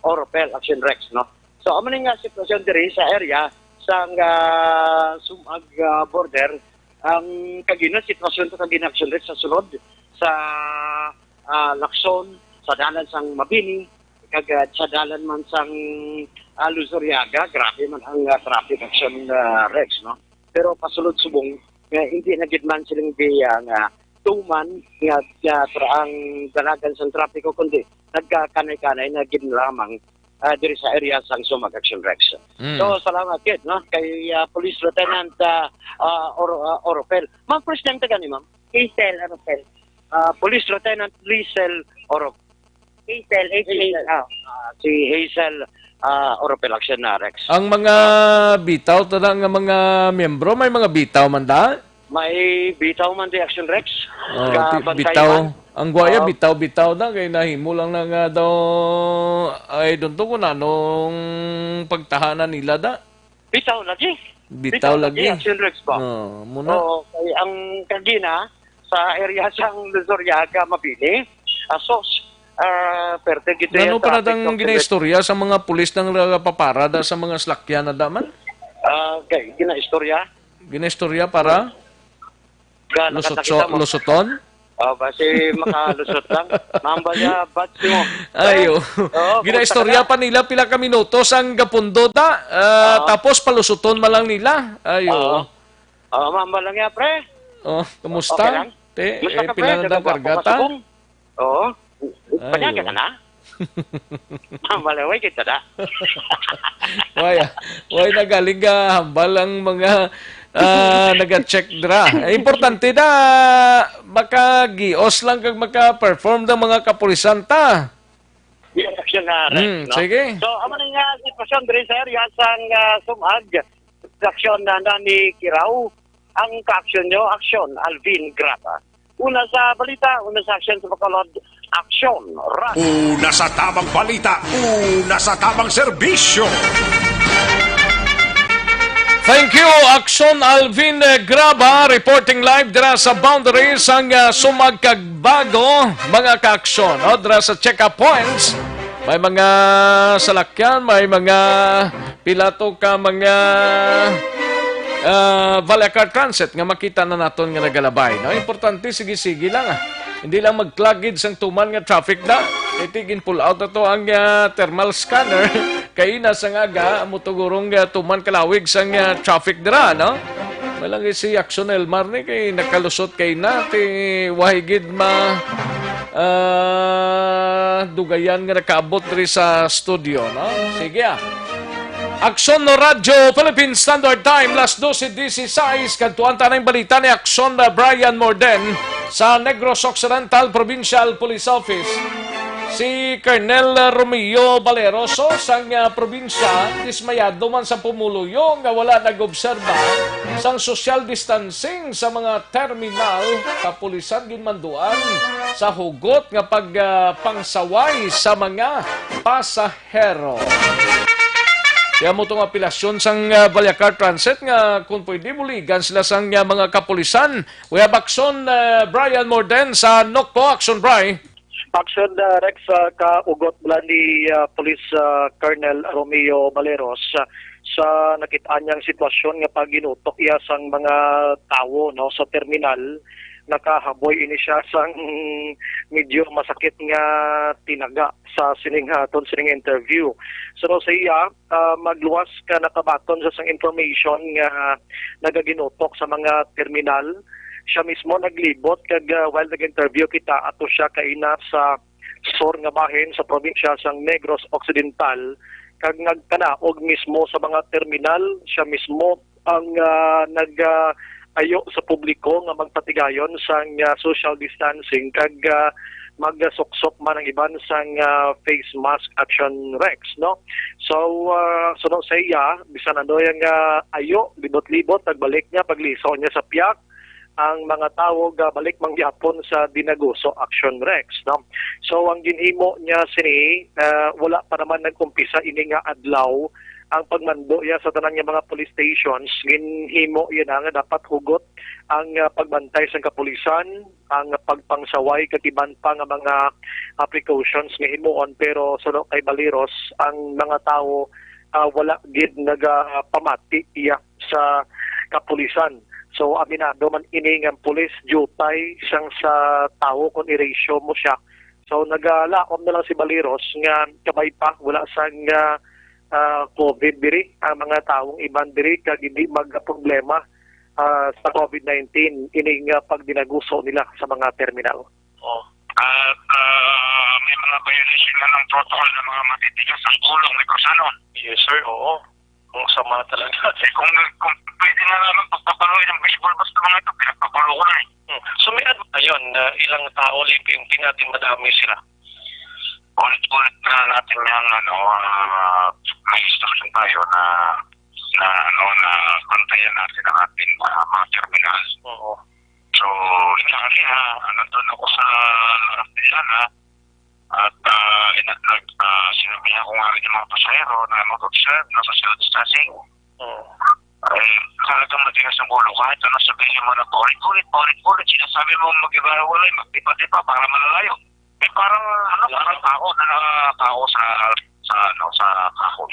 Oropel, Action Rex, no? So, amo nga sitwasyon diri sa area sa Sumag border, ang kagina sitwasyon sa kagina Action Rex sa sulod sa Lacson, sa dalan sang Mabini, kag sa dalan man sang Luzuriaga, grabe man ang traffic Action Rex, no? Pero pasulod subong, hindi na gid man silang nga tuman nga ang dalagan sa trapiko kundi nagkakanay-kanay na ginlamang diri sa area sang Sumag Action Rex. So salamat kid no kay Police Lieutenant Oropel. Ma'am, first name taga ni ma'am? Hazel Oropel. Police Lieutenant Hazel Oropel. Hazel. Si Hazel Oropel Action Rex. Ang mga bitaw tada nga mga miyembro may mga bitaw man da? May bitaw man di Action Rex. Bitaw. Ang guaya bitaw-bitaw na kay nahimo lang na nga daw ay dunto ko na nung pagtahanan nila da. Bitaw lagi. Bitaw lagi. Action Rex ba? Muna. So, ang kagina sa area sang Luzuriaga Mabini, asos perte gito ano pa natang ginaistorya sa mga pulis ng paparada sa mga slakyan na daman? Okay, ginaistorya. Ginaistorya para? Lusoton? Basi makalusot lang. Mambalya, batsi mo. Ayo. Ginaistorya pa nila pila ka minutos ang gapundo da. Tapos palusuton malang nila. Ayo. Mambalang ya, pre. Kumusta? Okay pila na kargata? Oo. Panyaga ka na? Mambalaway kita da. Way nagaling ka hambal ang mga naga-check dra. Importante na makagios lang kag maka-perform ng mga kapulisan ta. Action Rex, no? Sige. So, amo nga sitwasyon diri sa area sang Sumag. Action na ni Kiraw. Ang ka-action nyo, Action Alvin Grata. Una sa balita, una sa action sa Bacolod, Action Radio. Una sa tamang balita, una sa tamang serbisyo. Thank you, Action Alvin Graba, reporting live dira sa boundaries ang Sumag Kagbago, mga ka-aksyon. Dira sa check-up points, may mga salakyan, may mga pilato ka mga Valacar Transit nga makita na naton nga nagalabay. No? Importante, sige-sige lang. Hindi lang mag-clugged sang tuman nga traffic na. Itigin pull out na to ang thermal scanner. Kaya na sa nga mutugurong tuman kalawig sang traffic dira, no? Malangay si Action Elmar ni kay nakalusot kay na ti wahigid dugayan nga nakaabot ri sa studio, no? Sige Action no Radio Philippine Standard Time last 12:16 kantuan tanang balita ni Action Brian Morden sa Negros Occidental Provincial Police Office. Si Colonel Romeo Valeroso sang probinsya dismayado man sa pumuluyo nga wala nag-obserba sang social distancing sa mga terminal kapulisan ginmanduan sa hugot nga pagpangsaway sa mga pasahero. Kaya mo itong apilasyon sang Valacar Transit nga kung pwede buligan sila sang mga kapulisan. We have Action Brian Morden sa Nokpo. Action Brian. Action Rex kaugot mula ni Police Colonel Romeo Valeros sa nakitaan niyang sitwasyon nga paginutok iya sang mga tao no sa terminal. Nakahaboy ini siya sang medyo masakit nga tinaga sa sining interview. So sa iya, magluwas ka nakabaton sa sang information nga nagaginutok sa mga terminal. Siya mismo naglibot kag while nag-interview kita ato siya kaina sa Sor nga bahin sa probinsya sang Negros Occidental kag nagkanaog mismo sa mga terminal. Siya mismo ang ayo sa publiko nga magpatigayon sang social distancing kag magsuksok man ang iban sang face mask Action Rex no. So sunod sa iya bisan ano yang ayo libot-libot pagbalik niya pagliso niya sa piyak ang mga tao balik mangyapon sa dinaguso Action Rex no. So ang ginhimo niya sini wala pa naman nagkumpisa ini nga adlaw ang pagmando ya sa tanan nga mga police stations. Ginhimo yan nga dapat hugot ang pagbantay sa kapulisan, ang pagpangsaway katiban pa nga mga precautions nga himuon, pero suno kay Baleros ang mga tao wala gid nagapamati iya sa kapulisan. So aminado man ini nga pulis jutay siyang sa tao kung i-ratio mo siya. So nagalaom na lang si Baleros nga kabay pa wala sang COVID diri ang mga taong iban diri kag hindi magproblema sa COVID-19 ining pag dinaguso nila sa mga terminal. At may mga violation na ng protocol ng mga matitigas ang kulong ni Cruzano. Yes sir, oo. Ang sama talaga. Kung pwede na naman pagpapaloy ng baseball basta mga ito, pinagpapalo ko na eh. So may ayun, ilang tao hindi natin madami sila. Ulit-ulit na natin yung may instruction tayo na kontayan natin ang ating mga terminals. Oo. So, inakali nandun ako sa Artesiana at sinabihan ko nga rin yung mga pasahero na mag-observe na social distancing. Talagang matigas ang ulo. Kahit ano sabihin mo na paulit-ulit, sinasabi mo mag-ibalawalay, magtipa-tipa para malalayo. Parang tao na nakatao sa kahoy.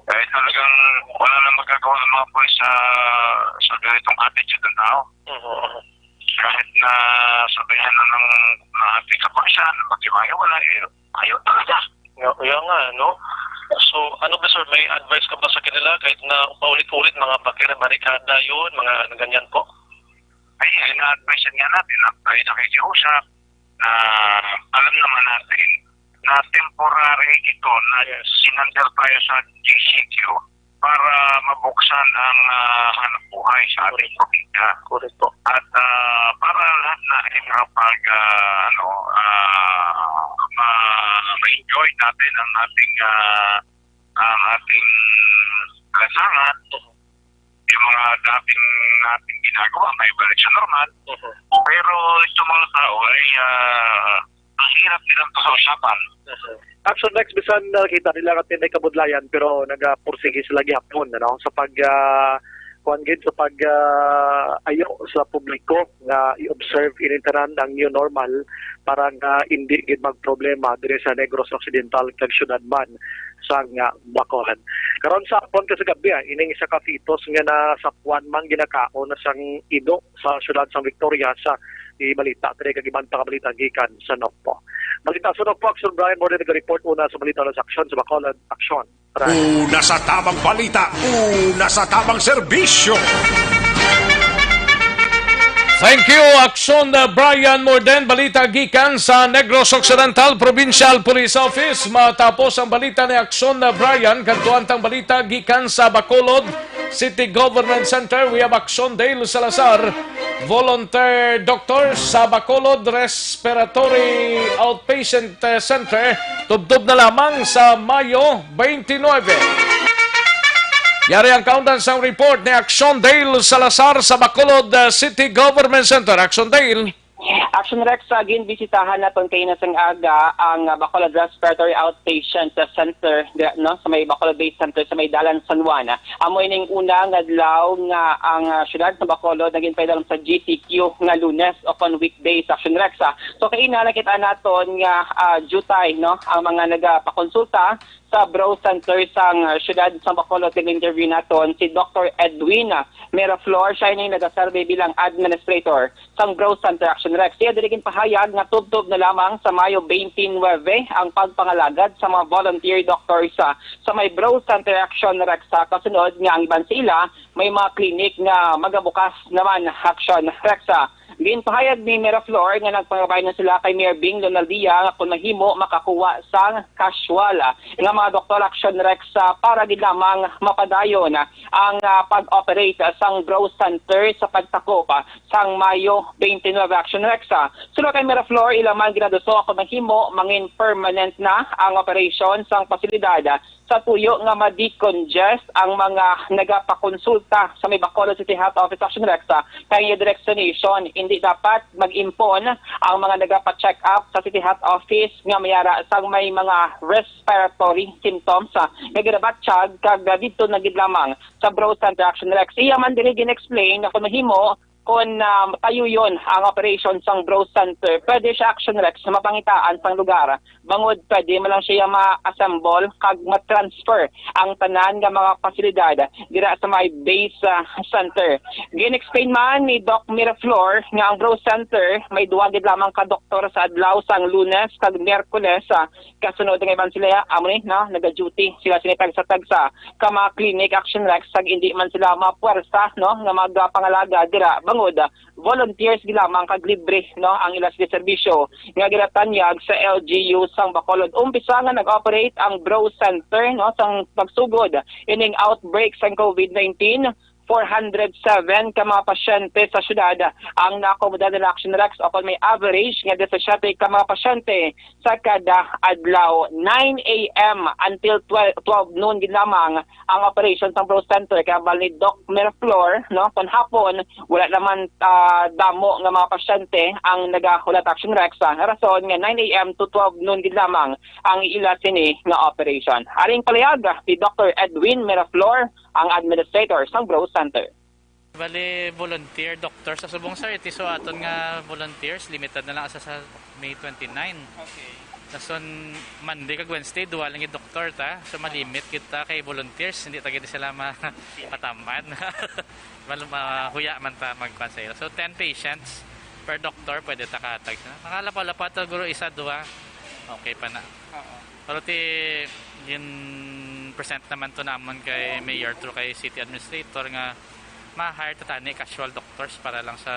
Talagang wala nang magagawa ng mga boys sa ganitong attitude ng tao. Kahit na sabihan na ng ating kapulisan, mag-iwala, ayaw talaga. Kaya nga, no? So, ano ba sir, may advice ka ba sa kanila kahit na paulit-ulit mga barikada yun, mga ganyan po? Ay, na-advise nga natin na tayo nakikiusap na alam naman natin na temporary ito na sinandal tayo sa GCQ para mabuksan ang hanap buhay sa ating probinsya. Correct po. At para lahat na ay ma-enjoy natin ang ating lasangan, yung mga dating nating ginagawa, may balik sa normal. Pero itong mga tao ay mahirap nilang kasausapan. Action next, bisan nakita nila natin ay kabudlayan pero nagapursige sila gihapon sa ayaw sa publiko na i-observe inintaran ang new normal para nga hindi gid magproblema diri sa Negros Occidental kag syudad man sa Bacolod. Karon sa hapon kasi gabi ining isa ka fitos nga nasapuan man ginakaon na sang ido sa syudad sang Victoria sa balita kag ibang balita gikan sa Nokpo. Balita sa Nokpo, Action Brian Morden nag-report una sa balita sa aksyon sa Bacolod. Aksyon. Una sa tamang balita, una sa tamang serbisyo. Thank you, Action Brian Morden. Balita gikan sa Negros Occidental Provincial Police Office. Matapos ang balita ni Action Brian, kantuantang balita gikan sa Bacolod City Government Center. We have Action Dale Salazar, volunteer doctor sa Bacolod Respiratory Outpatient Center. Tubdob na lamang sa Mayo 29. Yari ang countdown sa report ni Action Dale Salazar sa Bacolod City Government Center. Action Dale. Action Rex, ginbisitahan natin kayo na sang aga ang Bacolod Respiratory Outpatient Center sa may Bacolod Base Center sa may Dalan San Juan. Amoy ning unang adlaw nga ang syudad sa Bacolod naging paidalam sa GCQ nga Lunes upon weekdays. Action Rex. So kay nakita naton nga jutay ang mga nagapakonsulta sa Brow Center sang syudad sa Bacolod. Nag-interview naton si Dr. Edwin Miraflor, siya yung nag-survey bilang administrator sang Brow Center. Action Rex. Siya dirigin pahayag na tubtob na lamang sa Mayo 29 ang pagpangalagad sa mga volunteer doctors sa may Brow Center. Action Rex. Kasunod nga ang iban sila may mga klinik nga magabukas naman. Action Rex. Ginpahayag ni Miraflor nga nagpangabay na sila kay Mayor Bing Lonaldia nga kung mahimo makakuha sang casual nga mga doktor. Action Rex para gid lamang mapadayon ang pag-operate sang Brow Center sa pagtakop sang Mayo 29. Action Rex. Sulod kay Miraflor ilaman ginaduso kung mahimo mangin permanent na ang operation sang pasilidad sa tuyo nga ma-decongest ang mga nagapakonsulta sa may Bacolod City Health Office. Action Rex. Kaya directionation in hindi dapat mag-impon ang mga nagapa-check up sa City Health Office nga mayara sang may mga respiratory symptoms nga ginabatsyag kag dito na gid lamang sa Bro Center Action Rex. Iya man diri gin-explain na kung mahimo kung tayo yun ang operation sang Bro Center, pwede siya Action Rex na mapangitaan sang lugar. Bangod pwede mo lang siya ma-assemble kag ma-transfer ang tanan nga mga pasilidad dira sa may base center. Gin-explain man ni Doc Miraflor nga ang Bro Center may duwa gid lamang ka doktor sa adlaw sang Lunes kag Miyerkules. Kasunod nga iban sila amo ni naga-duty sila sinitagsa-tagsa ka mga clinic Action Rex kag hindi man sila mapuwersa nga magpangalaga dira. Volunteers gilamang kag libre ang ilas di serbisyo nga ginatanyag sa LGU sang Bacolod. Umpisa nga nag-operate ang Bro Center sang pagsugod ining outbreak sang COVID-19. 407 ka mga pasyente sa syudad ang naakomoda ng Action Rex o may average nga 17 ka mga pasyente sa kada adlaw. 9 a.m. until 12 noon ginamang ang operation sa Bro Center kaya bal ni Doc Miraflor kung hapon wala naman damo nga mga pasyente ang nagahulat Action Rex. Rason nga 9 a.m. to 12 noon ginamang ang ila sini nga operation. Aring palayag ni Dr. Edwin Miraflor ang administrator sang Bro Center. Bali, volunteer doctor sa subong sir. Iti so aton nga volunteers, limited na lang asa sa May 29. Okay. Nason Monday kag Wednesday, duwa lang yung doktor ta. So malimit kita kay volunteers, hindi ta gid sila matamad. Mahuya man ta magpansay. So 10 patients per doctor pwede ta katag. Nakalapa-lapa ta guro isa duwa. Okay pa na. Pero ti yung present naman to naman kay mayor through kay city administrator nga ma-hire tatani casual doctors para lang sa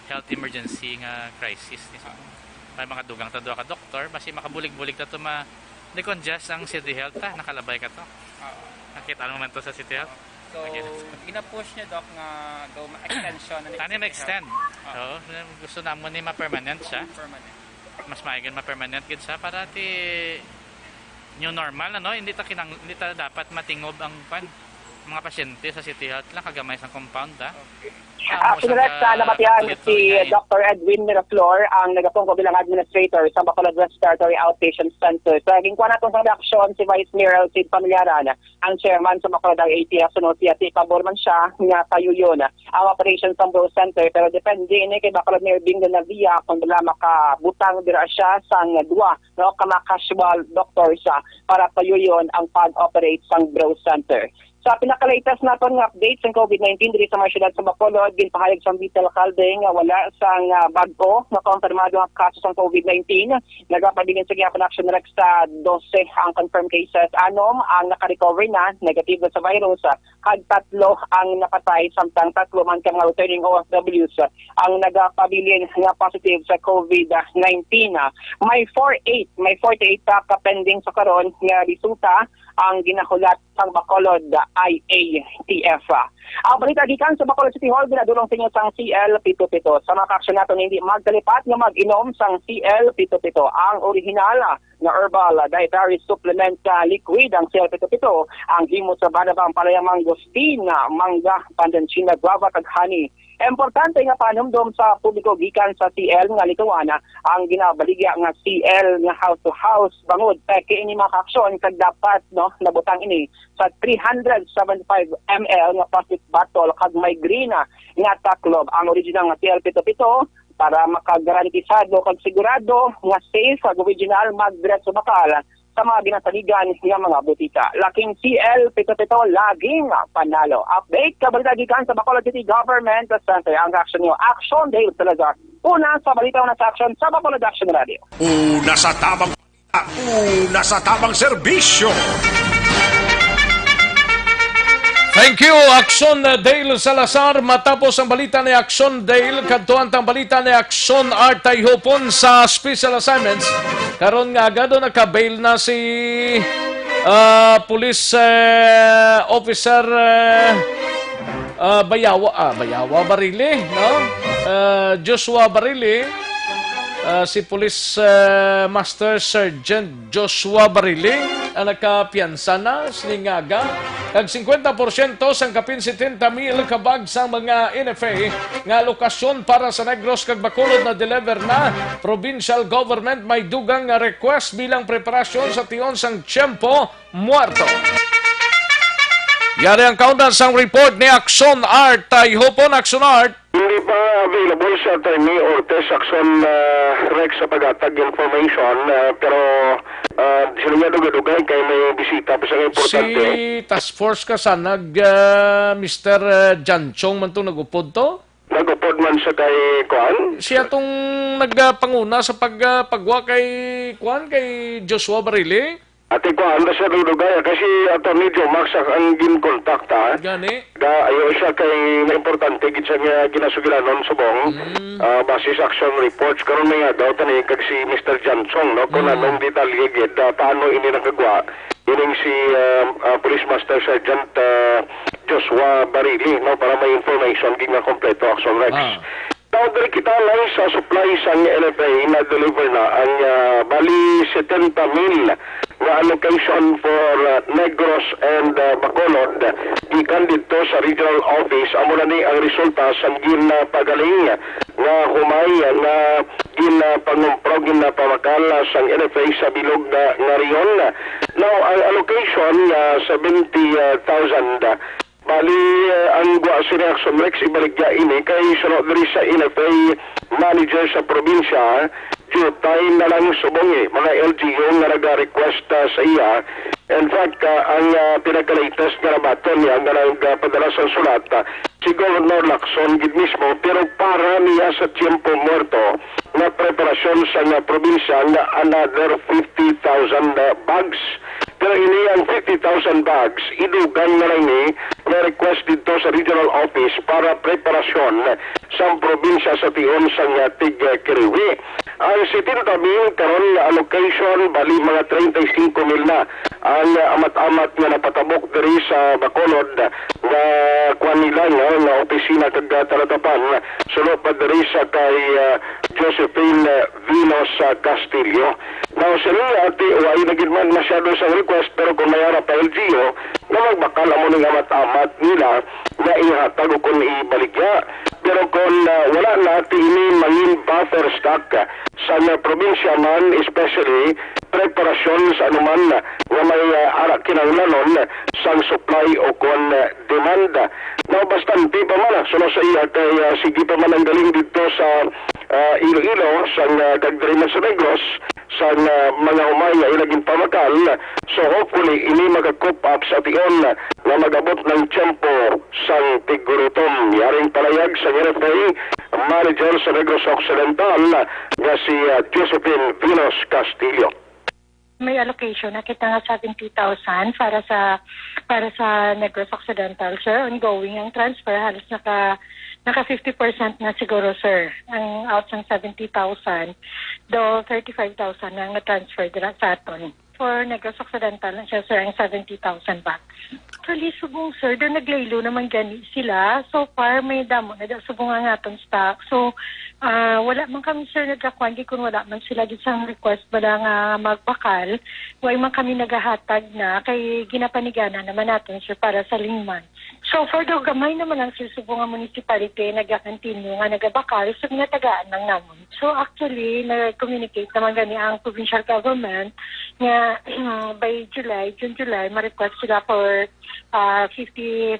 health emergency nga crisis. May mga dugang ta ka doktor basi makabulig-bulig ta to ma-decongest ang city health nakalabay ka to. Nakita naman to sa city health. So, gina-push niya doc nga go extension tani ma-extend. So, gusto namon ni ma-permanent siya. Permanent. Mas maigan ma-permanent gid siya para ti new normal hindi ta dapat matingob ang mga pasyente sa City Health lang kagamay sa compound Action Rex, nabatihan si Dr. Edwin Miraflor ang nagapungko bilang administrator sa Bacolod Respiratory Outpatient Center. So, naging kuha natong sa reaksyon si Vice Mayor Sid Pamilaran, ang chairman sa Bacolod ATF, sunod siya, pabor man siya nga tayo yun ang operation sa Bro Center. Pero depende kay Bacolod Mayor Bingo Navia kung wala makabutang dira siya sa dua kama casual doctors para tayo yun ang pag-operate sa Bro Center. Sa pinaka-latest naton nga update sa COVID-19 diri sa mga syudad sa Bacolod, ginpahayag sa Vital Calde nga wala sang bago na konfirmado ang kaso sa COVID-19. Nagapadigin sa gyapon Action Rex sa 12 ang confirmed cases. Anom ang naka-recover na negative sa virus. Kag 3 ang napatay samtang 3 man ka mga returning OFWs ang nagapabilin nga positive sa COVID-19. May 48 ka pending sa karon nga resulta ang ginahulat sang Bacolod IATF. Ang balita gikan sa Bacolod City Hall ginadulong sa inyo sang CL777. Sa mga aksyon nato hindi magdalipat nga mag-inom sang CL777. Ang original na herbal dietary supplement liquid ang CL777 ang himo sa banabang palayang mangosteen, mangga, pandanchina, guava kag honey. Importante nga panumdom sa publiko gikan sa CL nga likawana ang ginabaligya nga CL nga house to house bangod peke ini mga aksyon kag dapat nabutang ini sa 375 ml nga plastic bottle kag may green nga taklob ang original nga CL777 para makagarantisado kag sigurado nga safe kag original magdiretso bakal sa mga ginataligan ng mga butika. Laking CL777 laging panalo. Update kabalita gikan sa Bacolod City Government Center. Ang action nyo, Action Dale Salazar. Una sa balita na sa action sa Bacolod Action Radio. Una sa tamang serbisyo. Thank you, Action Dale Salazar. Matapos ang balita ni Action Dale, kadtuan ang balita ni Action Artay Hopon sa Special Assignments. Karon nga agad nakabail na si police officer Bayawa Barili, no? Joshua Barili si Police Master Sergeant Joshua Bariling ang nakapiyansa na siningaga kag 50% sang kapin 70,000 kabag sang mga NFA nga lokasyon para sa Negros kag Bacolod na deliver na. Provincial government may dugang nga request bilang preparasyon sa tion sang Tiempo Muerto. Yari ang countdown sang report ni Action Art. Hopon Action Art. Hindi pa available sa attorney Ortiz Action Rex sa pag-atag information pero sila nga dugay kay may bisita pa sa importante. Si task force ka sa Mr. Janchong man itong nagupod to? Nagupod man sa kay Kwan? Siya itong nagpanguna sa pagwa kay Kwan, kay Joshua Barile? Ate Kwan, sa dugay kasi attorney Jomax ang ginkontakta. Gani? Ayaw siya kay na importante gitsa nga ginasugilanon subong basis action reports karon nga daw tani kag si Mr. Johnson no kung anong detalye gid paano ini nakagwa ining si Police Master Sergeant Joshua Barili no para may information gid nga kompleto action Rex. Daw diri kita lang sa supply sang NFA na deliver na ang bali 70,000 nga allocation for Negros and Bacolod gikan dito sa regional office. Amo na ni ang resulta sang ginapagaling nga humay nga ginapangumprog ginapawakala sang NFA sa bilog nga riyon. Now ang allocation 70,000 bali ang gwa si Reaction Rex ibaligya ini kay sunod diri sa NFA manager sa probinsya jutay na lang subong mga LGU nga nag-request sa iya. In fact, ang pinaka-latest na nabaton niya nga nagpadala sa sulat si Governor Lacson gid mismo pero para niya sa Tiempo Muerto na preparasyon sa probinsya nga another 50,000 bags. Pero ini ang 50,000 bags, idugang na lang ni request dito sa regional office para preparasyon sa probinsya sa tion sa Tig-Kiriwi. Ang 70,000 karon nga allocation, bali mga 35,000 na ang amat-amat nga napatabok diri sa Bacolod na kuan nila nga opisina kag talatapan sulod pa diri sa kay Josephine Vinos Castillo. Now sila ati way nagid man masyado sa request pero kung mayara pa LGU na magbakal mo ng amat-amat nila na ihatag kung ibaligya. Pero kung wala natin ini mangin buffer stock sa probinsya man, especially preparasyon sa anuman nga may arak kinahanglanon sang supply o kung demand. Now bastante pa man so sa iya kay sige pa man ang galing dito sa Iloilo sa kagdiriman sa Negros sa mga umay nga ilaging pamakal. So hopefully ini mag-coop up sa tion na mag-abot ng Tiempo sang Tigurutom. Yaring palayag sa NFA manager sa Negros Occidental nga si Josephine Vinos Castillo. May allocation na kita nga 70,000 para sa Negros Occidental, sir. Ongoing ang transfer, halos naka 50% na siguro, sir. Ang out ng 70,000, do 35,000 na transfer dira sa aton. For Negros Occidental na siya, sir, ang 70,000 back. Actually, subong, sir, doon naglaylo naman gani sila. So far, may damo na subong ang aton stock. So, wala man kami, sir, nagkakuan kung wala man sila gisang request bala nga magbakal. Huwag man kami nagahatag na kay ginapanigana naman natin, sir, para sa lingman. So, for the gamay naman ang subong nga municipality nagakontinue nga nagabakal, so natagaan lang naman. So, actually, nag-communicate naman gani ang provincial government nga by June, July, ma-request sila for 50,000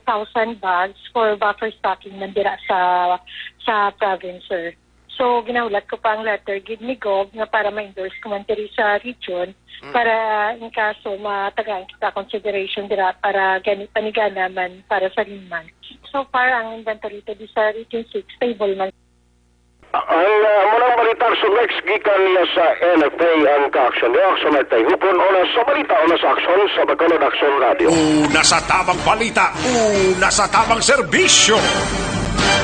bags for buffer stocking nandira sa province, sir. So, ginaulat ko pa ang letter gid ni Gov nga para ma-endorse ko man diri sa region para in kaso matagaan kita consideration dira para panigana man para sa limman. So far, ang inventory di sa Region 6, stable man. Ang munang balita sa next gikan niya sa NFA ang ka-action. Yung action ay tayo hupon o na sa balita o na sa action sa Bacolod Action Radio. Una sa tamang balita, una sa tamang serbisyo.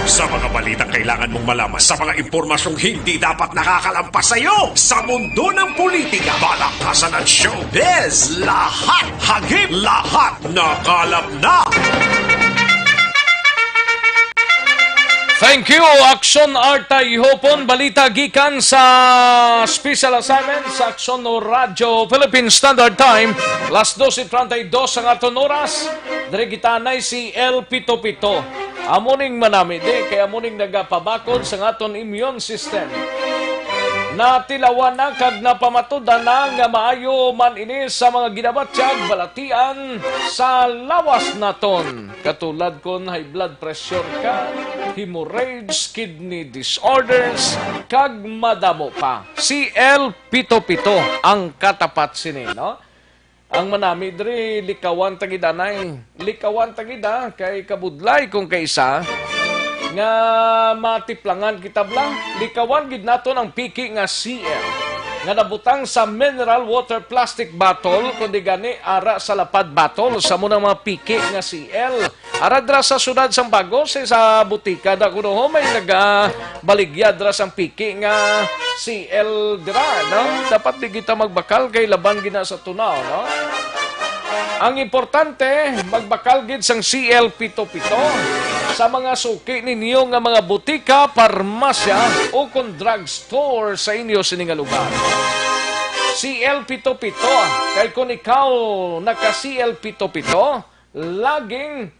Sa mga balitang kailangan mong malaman, sa mga impormasyong hindi dapat nakakalampas sa iyo, sa mundo ng politika, balakasan at showbiz, lahat hagip, lahat nakalap na. Thank you, Action Arta Ihopon. Balita gikan sa special assignment sa Action Radio Philippine Standard Time. Las 12:32 ang aton oras. Dire gitanay si El Pito Pito. Amuning manami di kay amuning nagapabakod sa aton immune system. Natilawan na kag napamatudan na nga maayo man ini sa mga ginabatyag balatian sa lawas naton. Katulad kon high blood pressure ka, hemorrhage, kidney disorders, kag madamo pa. Si El Pito Pito ang katapat sini, no? Ang manami diri likawan tagidanay. Likawan tagida kay kabudlay kung kaysa nga matiplangan kitabla. Likawan gid naton ang piki nga CL nga nabutang sa mineral water plastic bottle kundi gani ara sa lapad bottle sa muna mga piki nga CL. Ara dra sa syudad sang Bagos sa butika da kuno may nagabaligya dra sang piki nga CL dra, no? Dapat di kita magbakal kay laban gina sa tunaw, no? Ang importante, magbakal gid sang CL Pito Pito sa mga suki ninyo nga mga butika, parmasya o kung drugstore sa inyo sining lugar. CL Pito Pito, kay kung ikaw naka CL Pito Pito, laging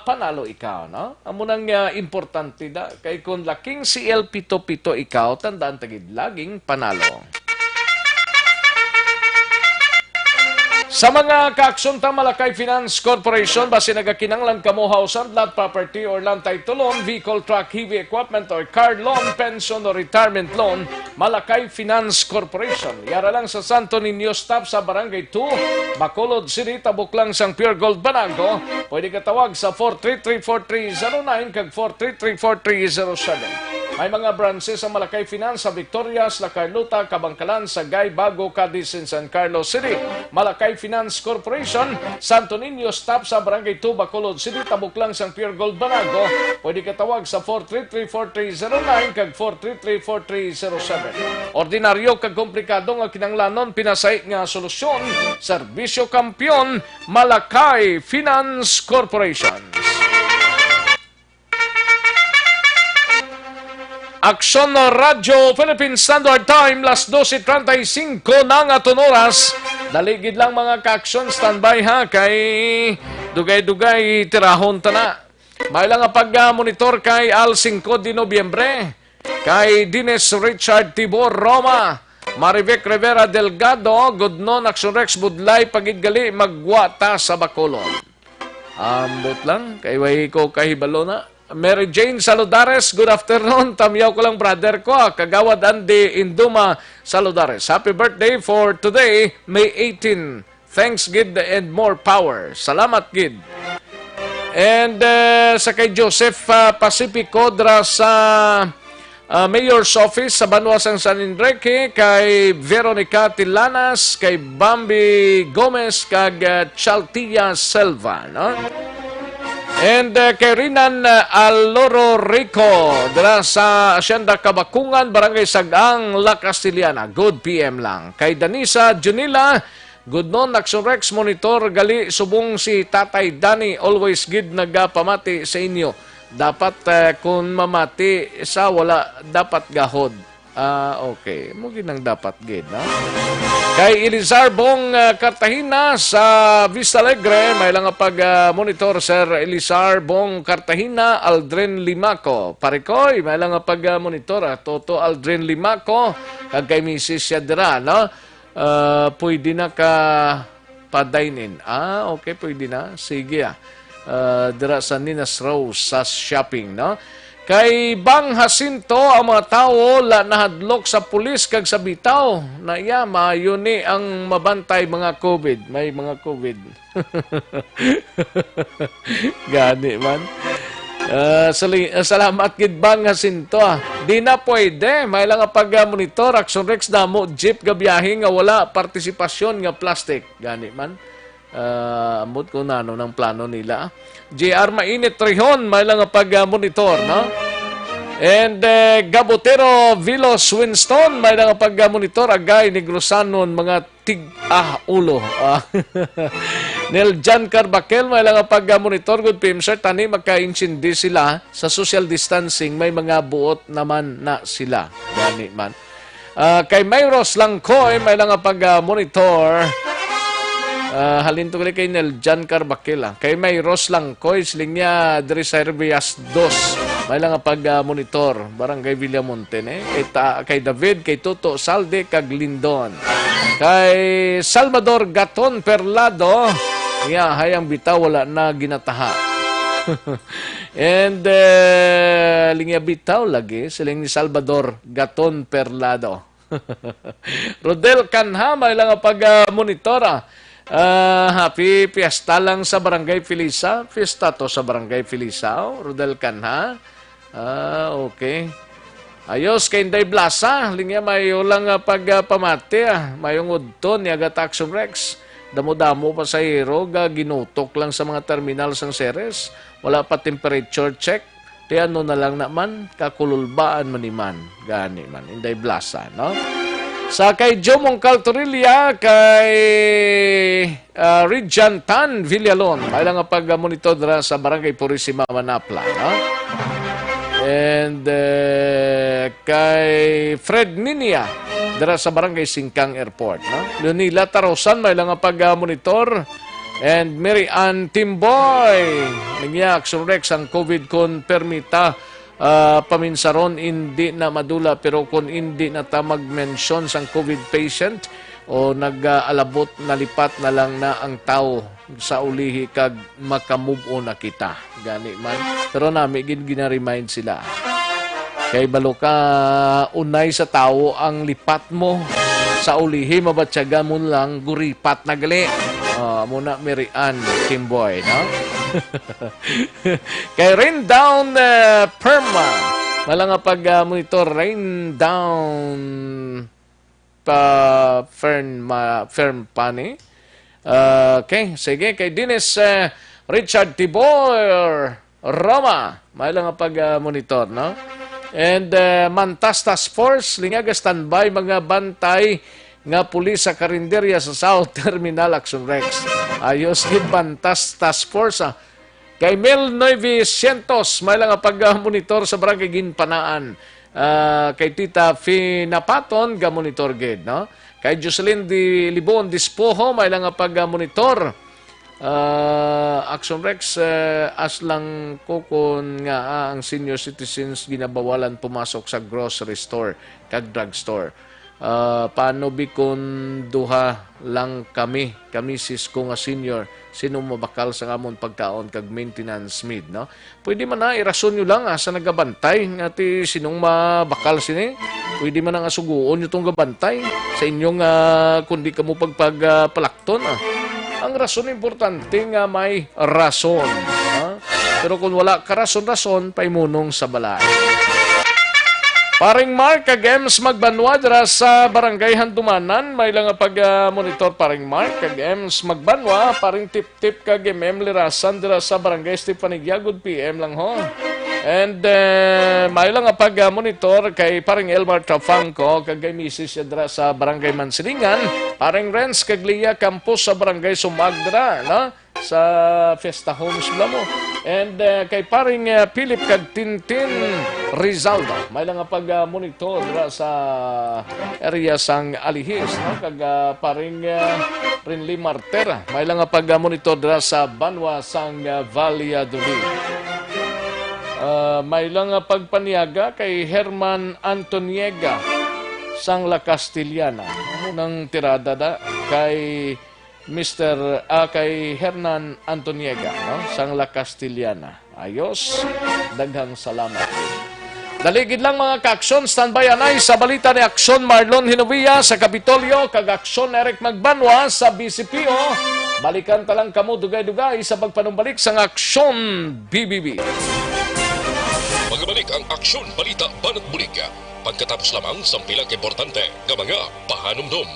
panalo ikaw, no? Amo nang importante da, kay kung laking CL Pito Pito ikaw, tandaan tagid laging panalo. Sa mga kaaksyon ta Malakay Finance Corporation, basi nagakinanglan kamo house and lot property or land title loan, vehicle, truck, heavy equipment or car loan, pension or retirement loan, Malakay Finance Corporation. Yara lang sa Santo Niño Stop sa Barangay 2, Bacolod City, tabok lang sang Pure Gold Banago. Pwede ka tawag sa 433-4309 kag 433-4307. May mga branches sa Malakay Finance sa Victorias, La Carlota, Kabangkalan, Sagay, Bago, Cadiz, San Carlos City. Malakay Finance Corporation, Santo Niño Stop sa Barangay 2, Bacolod City, tabok lang sang Pure Gold Banago. Pwede ka tawag sa 433-4309 kag 433-4307. Ordinaryo kag komplikado nga kinanglanon, pinasay nga solusyon, serbisyo kampyon, Malakay Finance Corporation. Action Radio Philippine Standard Time, las 12:35 ng aton oras. Daligid lang mga ka-action, standby ha, kay dugay-dugay tirahon tana. May lang pag-monitor kay Al 5 de Nobyembre, kay Dines Richard Tibor Roma, Marivec Rivera Delgado, Godnon Action Rex Budlay, Pagidgali, Magwata sa Bacolod. Ambot lang, kay way ko kahibalo na. Mary Jane Saludares, good afternoon. Tamyaw ko lang brother ko, Kagawad Andy Induma Saludares. Happy birthday for today, May 18. Thanks, Gid, and more power. Salamat, Gid. And sa kay Joseph Pacifico, dra sa Mayor's Office sa Banwasang San Enrique, kay Veronica Tilanas, kay Bambi Gomez, kag Chaltia Selva, no? And kay Rinan Aloro Rico, dala sa Asyenda Kabakungan, Barangay Sagang, La Castiliana. Good PM lang. Kay Danisa Junila, good noon, Action Rex Monitor, gali subong si Tatay Dani, always gid nagapamati sa inyo. Dapat kung mamati sa wala, dapat gahod. Okay. Mugi nang dapat gid, no? Kay Elizar Bong Cartagena sa Vista Alegre, may lang pag-monitor Sir Elizar Bong Cartagena, Aldrin Limaco. Parikoy, may lang pag-monitor Toto Aldrin Limaco, kag kay Mrs. Yadra, no? Pwede na ka pa-dine-in. Okay, pwede na. Sige, dira sa Ninas Rose sa shopping, no? Kay Bang Jacinto, ang mga tao nahadlok sa pulis kag sa bitaw. Na iya, maayo ni ang mabantay mga COVID. May mga COVID. Gani man. Salamat gid Bang Jacinto. Di na pwede. May lang pag-monitor. Action Rex na mo, jeep gabiyahe nga wala partisipasyon nga plastic. Gani man. Amot ko na ng plano nila. JR Mainit Trihon, may lang pag-monitor, no? And Gabotero Vilos Winston, may lang pag-monitor. Agay Negrosanon, mga ulo. Nel Jan Carbaquel, may lang pag-monitor good PM sir, tani magka-insindi sila sa social distancing, may mga buot naman na sila. Gani man. Kay Mayros Langkoy, may lang pag-monitor. Halin to kay Nel Jan Carbaquel. Kay Mayros Langkoy, siling niya dari sa Herbias 2. May lang pag-monitor. Barangay Villamonte. Kay David, kay Toto Salde, kag Lindon. Kay Salvador Gaton Perlado, hayang bitaw wala na ginataha. And linya bitaw lagi siling ni Salvador Gaton Perlado. Rodel Canha, may lang pag-monitora. Happy fiesta lang sa Barangay Felisa. Fiesta to sa Barangay Felisa. Rodel Canha. Okay. Ayos kay Inday Blasa, linya may ulang pagpamati, mayong udton, yaga Taxum Rex. Damo-damo pa sa hero, ginutok lang sa mga terminal sang Ceres. Wala pa temperature check. Di ano na lang naman, kakululbaan maniman. Gani man, Inday Blasa, no? Sa kay Jomong Caltorilla, kay Rijan Tan Villalon, may lang pag-monitor sa Barangay Purisima, Manapla, no? And kay Fred Ninia dira sa Barangay Singkang Airport, no? Leonila Tarosan may lang pag-monitor. And Mary Ann Timboy niya Action Rex ang COVID kon permita paminsaron hindi na madula, pero kung hindi na ta mag-mention sang COVID patient o nag-alabot na lipat na lang na ang tao sa ulihi kag makamove on na kita. Gani man. Pero nami gina-remind sila. Kay balo ka unay sa tao ang lipat mo sa ulihi, mabatsaga mo lang guripat na gali. Muna Mary Ann Kimboy, no? Kay Rain Down Perma, malang pag-monitor Rain Down Fern Pani. Okay, sige. Kay Dennis Richard Tibor Roma, may lang pag-monitor, no? And Mantas Task Force, lingaga standby mga bantay nga pulis sa karinderya sa South Terminal Action Rex. Ayos gid Mantas Task Force. Kay Mel 900, may lang pag-monitor sa Barangay Ginpanaan. Kay Tita Finapaton, ga-monitor gid, no? Kay Jocelyn Di Libon Dispoho, may lang pag-monitor. Action Rex, as lang ko kung nga ang senior citizens ginabawalan pumasok sa grocery store kag drugstore. Paano bikon duha lang kami sis ko nga senior, sino mabakal sa amon pagkaon kag maintenance mid, no? Pwede man na irason nyo lang sa nagabantay nga ti sinong mabakal sini. Pwede man nga suguon nyo tong gabantay sa inyong kundi kamo pagpalakton. Ang rason importante nga may rason. Pero kung wala ka rason-rason, paimunong sa balay. Paring Mark, kag-EMS magbanwa dira sa Barangay Handumanan. May lang pag-monitor paring Mark, kag-EMS magbanwa. Paring tip-tip kag-MM Lirasan dira sa Barangay Stefanigya. Good PM lang ho. And may lang pag-monitor kay paring Elmar Trafangco, kag kay Mrs. dira sa Barangay Mansilingan. Paring Renz kag-Lia Campos sa Barangay Sumagdra, no? Sa Fiesta Homes mo. And kay paring Philip kag Tintin Rizaldo, may lang pag-monitor sa area sang Alihis, no? Kag paring Rinli Martera, may lang pag-monitor sa Banwa sang Valladolid. May lang pagpaniaga kay Herman Antoniega sang La Castillana. Unang tirada da kay kay Hernan Antoniega, no? Sang La Castillana. Ayos, daghang salamat. Daligid lang mga ka-aksyon, standby anay sa balita ni Aksyon Marlon Hinovia sa Kapitolyo, kag Aksyon Eric Magbanwa sa BCPO. Balikan talang kamo dugay-dugay sa pagpanumbalik sang Aksyon BBB. Magbalik ang Aksyon Balita Banat Bulig. Pagkatapos lamang sa pilang importante ng mga pahanumdum.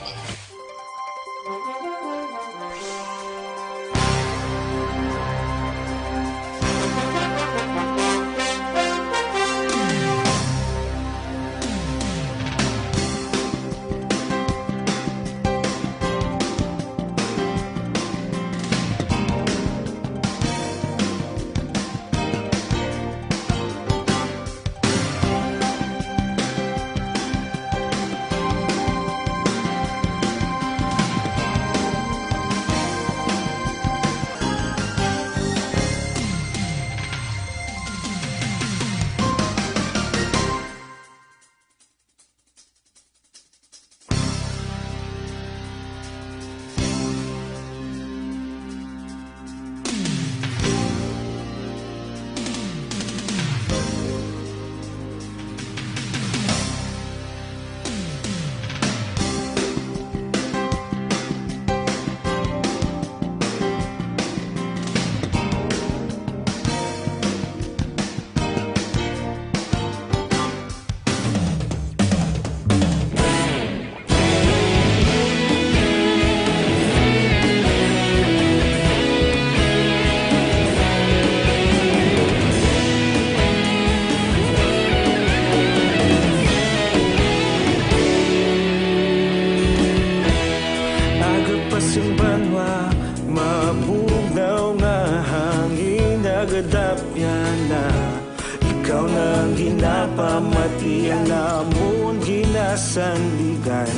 namon ginasandigan.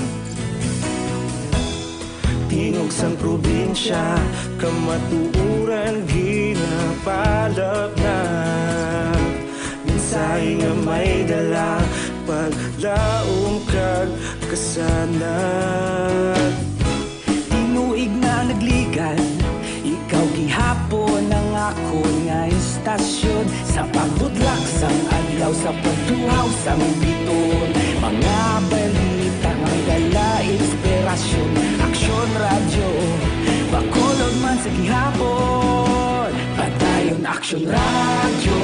Tingog sang probinsya, kamatuuran ginapalap na. Minsay nga may dala, paglaom kag kasanag. Tinuig na nagligan, ikaw gihapon ang ako nga istasyon. Sa pagbudlak sang adlaw, sa pagtuhaw sang biton. Mga balita nga dala inspirasyon. Aksyon radyo, bakolod man sa gihapon. Padayon aksyon radyo,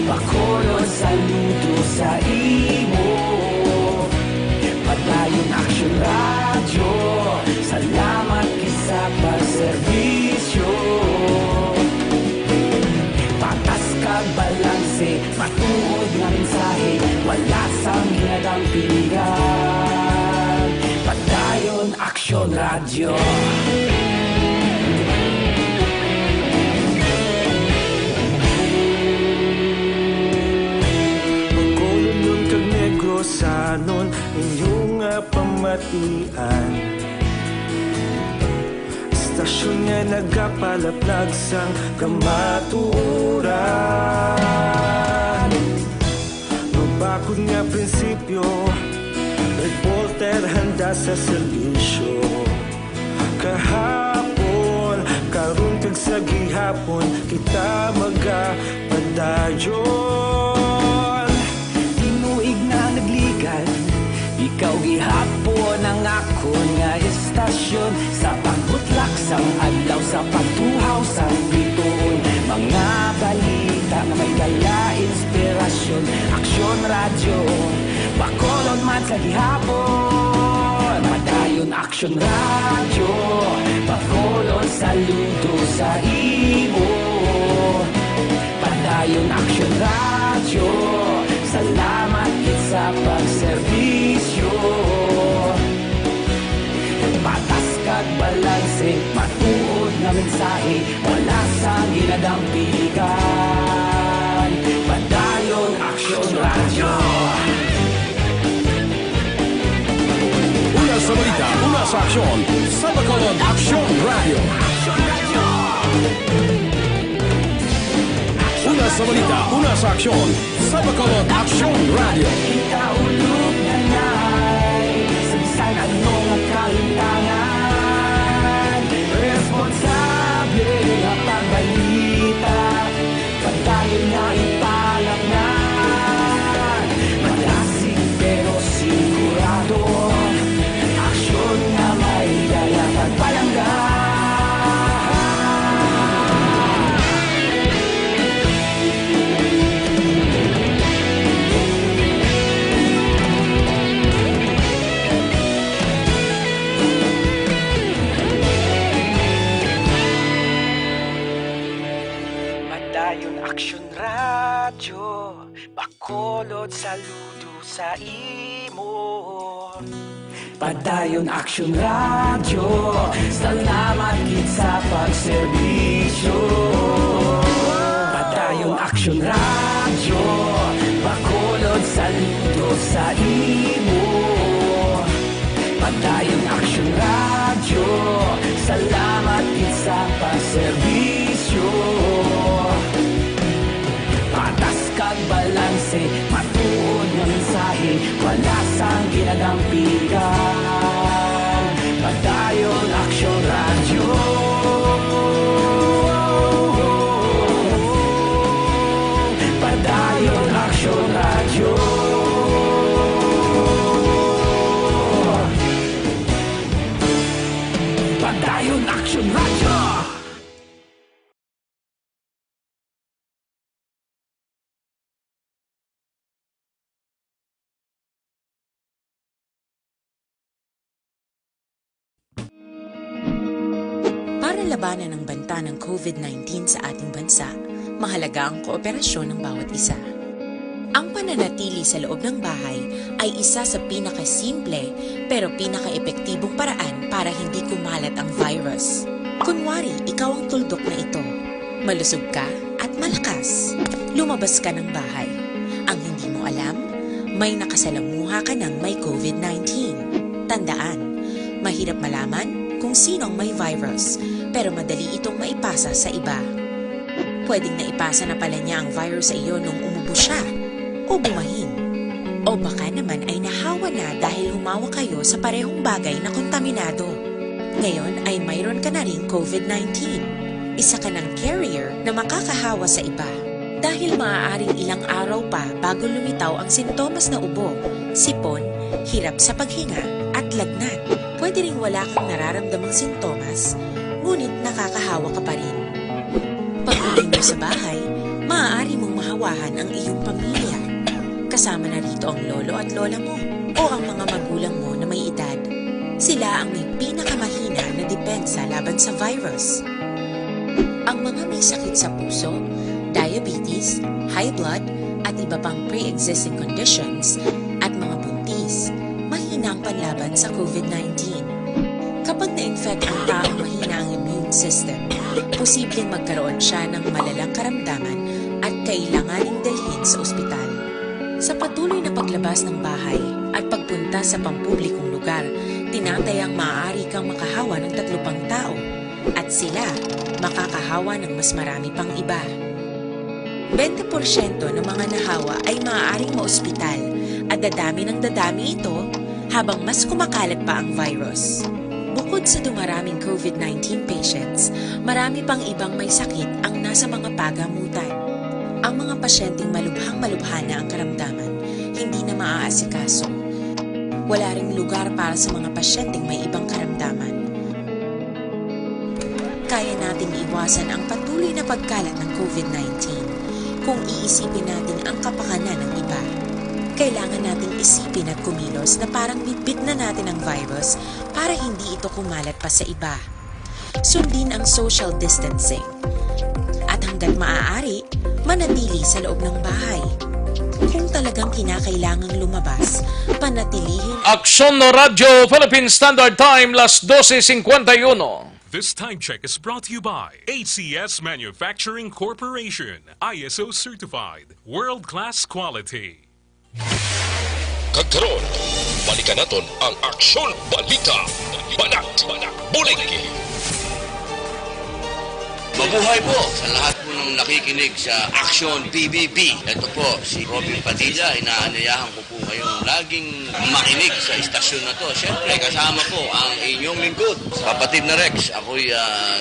bakolod saludo sa imo. Padayon aksyon radyo, salamat kisa pagserbisyo. Patas kag balanse, matuod nga mensahe, wala sang hinadang pilihan. Padayon aksyon radyo. Pagkolon kag negrosanon, inyong pamatian. Istasyon nga nagapalaplag sang kamatuoran. Mabakod nga prinsipyo, reporter handa sa serbisyo. Kahapon, karon kag sa gihapon, kita magapadayon. Tinuig na nagligan, ikaw gihapon ang ako nga istasyon. Sa pagbutlak sang adlaw, sa pagtuhaw sang biton. Mga balita na may dala inspirasyon. Aksyon radyo, bakolod man sa gihapon. Padayon aksyon radyo, bakolod saludo sa imo. Padayon aksyon radyo, salamat sa pagserbisyo. Patas kag balanse, matuod nga mensahe, wala sang ginadampigan. Padayon aksyon radyo. Una sa balita, una sa aksyon, sa Bacolod Aksyon Radio. Una sa balita, una sa aksyon, sa Bacolod Aksyon Radio. Ikaulog na na'y sabisan ano nga kalintangan. Responsable nga pagbalita, pagdayon nga ipalaknan. Malasig pero sigurado, aksyon nga may dala pagpalanggan. Aksyon radyo, bakolod saludo sa imo. Padayon aksyon radyo, salamat gid sa pagserbisyo. Padayon aksyon radyo, bakolod saludo sa imo. Padayon aksyon radyo, salamat gid sa pagserbisyo. Patas kag balanse, matuod nga mensahe, wala sang ginadampigan. Padayon aksyon radyo. Padayon aksyon radyo. Padayon aksyon radyo. Para labanan ang banta ng COVID-19 sa ating bansa, mahalaga ang kooperasyon ng bawat isa. Ang pananatili sa loob ng bahay ay isa sa pinakasimple pero pinaka-epektibong paraan para hindi kumalat ang virus. Kunwari, ikaw ang tuldok na ito. Malusog ka at malakas. Lumabas ka ng bahay. Ang hindi mo alam, may nakasalamuha ka ng may COVID-19. Tandaan, mahirap malaman kung sinong may virus, pero madali itong maipasa sa iba. Pwedeng naipasa na pala niya ang virus sa iyo nung umubo siya o bumahin. O baka naman ay nahawa na dahil humawa kayo sa parehong bagay na kontaminado. Ngayon ay mayroon ka na ring COVID-19. Isa ka ng carrier na makakahawa sa iba. Dahil maaaring ilang araw pa bago lumitaw ang sintomas na ubo, sipon, hirap sa paghinga at lagnat. Pwede ring wala kang nararamdamang sintomas, ngunit nakakahawa ka pa rin. Pag-uwi mo sa bahay, maaari mong mahawahan ang iyong pamilya. Kasama na rito ang lolo at lola mo o ang mga magulang mo na may edad. Sila ang may pinakamahina na depensa laban sa virus. Ang mga may sakit sa puso, diabetes, high blood, at iba pang pre-existing conditions, at mga buntis, mahina ang panlaban sa COVID-19. Kapag na-infect ang taong mahina ang immune system, posibleng magkaroon siya ng malalang karamdaman at kailanganing dalhin sa ospital. Sa patuloy na paglabas ng bahay at pagpunta sa pampublikong lugar, tinatayang maaari kang makahawa ng 3 pang tao at sila makakahawa ng mas marami pang iba. 20% ng mga nahawa ay maaaring maospital at dadami ng dadami ito habang mas kumakalat pa ang virus. Bukod sa dumaraming COVID-19 patients, marami pang ibang may sakit ang nasa mga pagamutan. Ang mga pasyenteng malubhang-malubha na ang karamdaman, hindi na maaasikaso. Wala ring lugar para sa mga pasyenteng may ibang karamdaman. Kaya nating iwasan ang patuloy na pagkalat ng COVID-19 kung iisipin natin ang kapakanan ng iba. Kailangan nating isipin at kumilos na parang bitbit na natin ang virus para hindi ito kumalat pa sa iba. Sundin ang social distancing. At hanggat maaari, manatili sa loob ng bahay. Kung talagang kinakailangang lumabas, panatilihin... Aksyon no Radyo, Philippine Standard Time, las 12:51. This time check is brought to you by ACS Manufacturing Corporation, ISO certified, world-class quality. Kagkaroon, balikan naton ang Aksyon Balita. Banat, bulig. Mabuhay po sa lahat po ng nakikinig sa Action PBB. Ito po, si Robin Padilla. Inaanyayahan ko po kayong laging makinig sa istasyon na to. Siyempre, kasama po ang inyong lingkod. Kapatid na Rex, ako'y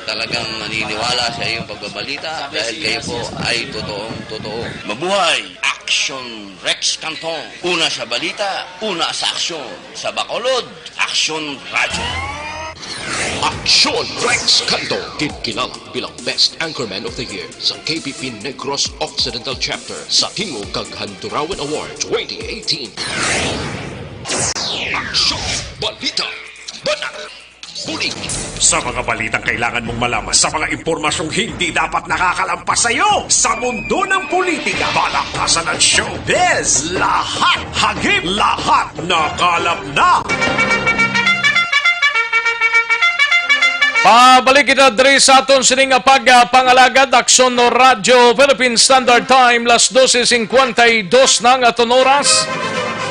talagang naniniwala sa iyong pagbabalita dahil kayo po ay totoong-totoo. Mabuhay! Action Rex Canton. Una sa balita, una sa aksyon. Sa Bacolod, Action Radio. Aksyon Rex Canto, kilala bilang Best Anchorman of the Year sa KPP Negros Occidental Chapter sa Tingog kag Handurawan Award 2018. Aksyon Balita. Banat. Bulig. Sa mga balitang kailangan mong malaman, sa mga impormasyong hindi dapat nakakalampas sa iyo, sa mundo ng politika, balakasan ng showbiz, lahat, hagip, lahat, nakalap na! Pabalik kita diri sa aton sining pangalagad Aksyon no Radyo Philippine Standard Time las 12:52 ng aton oras.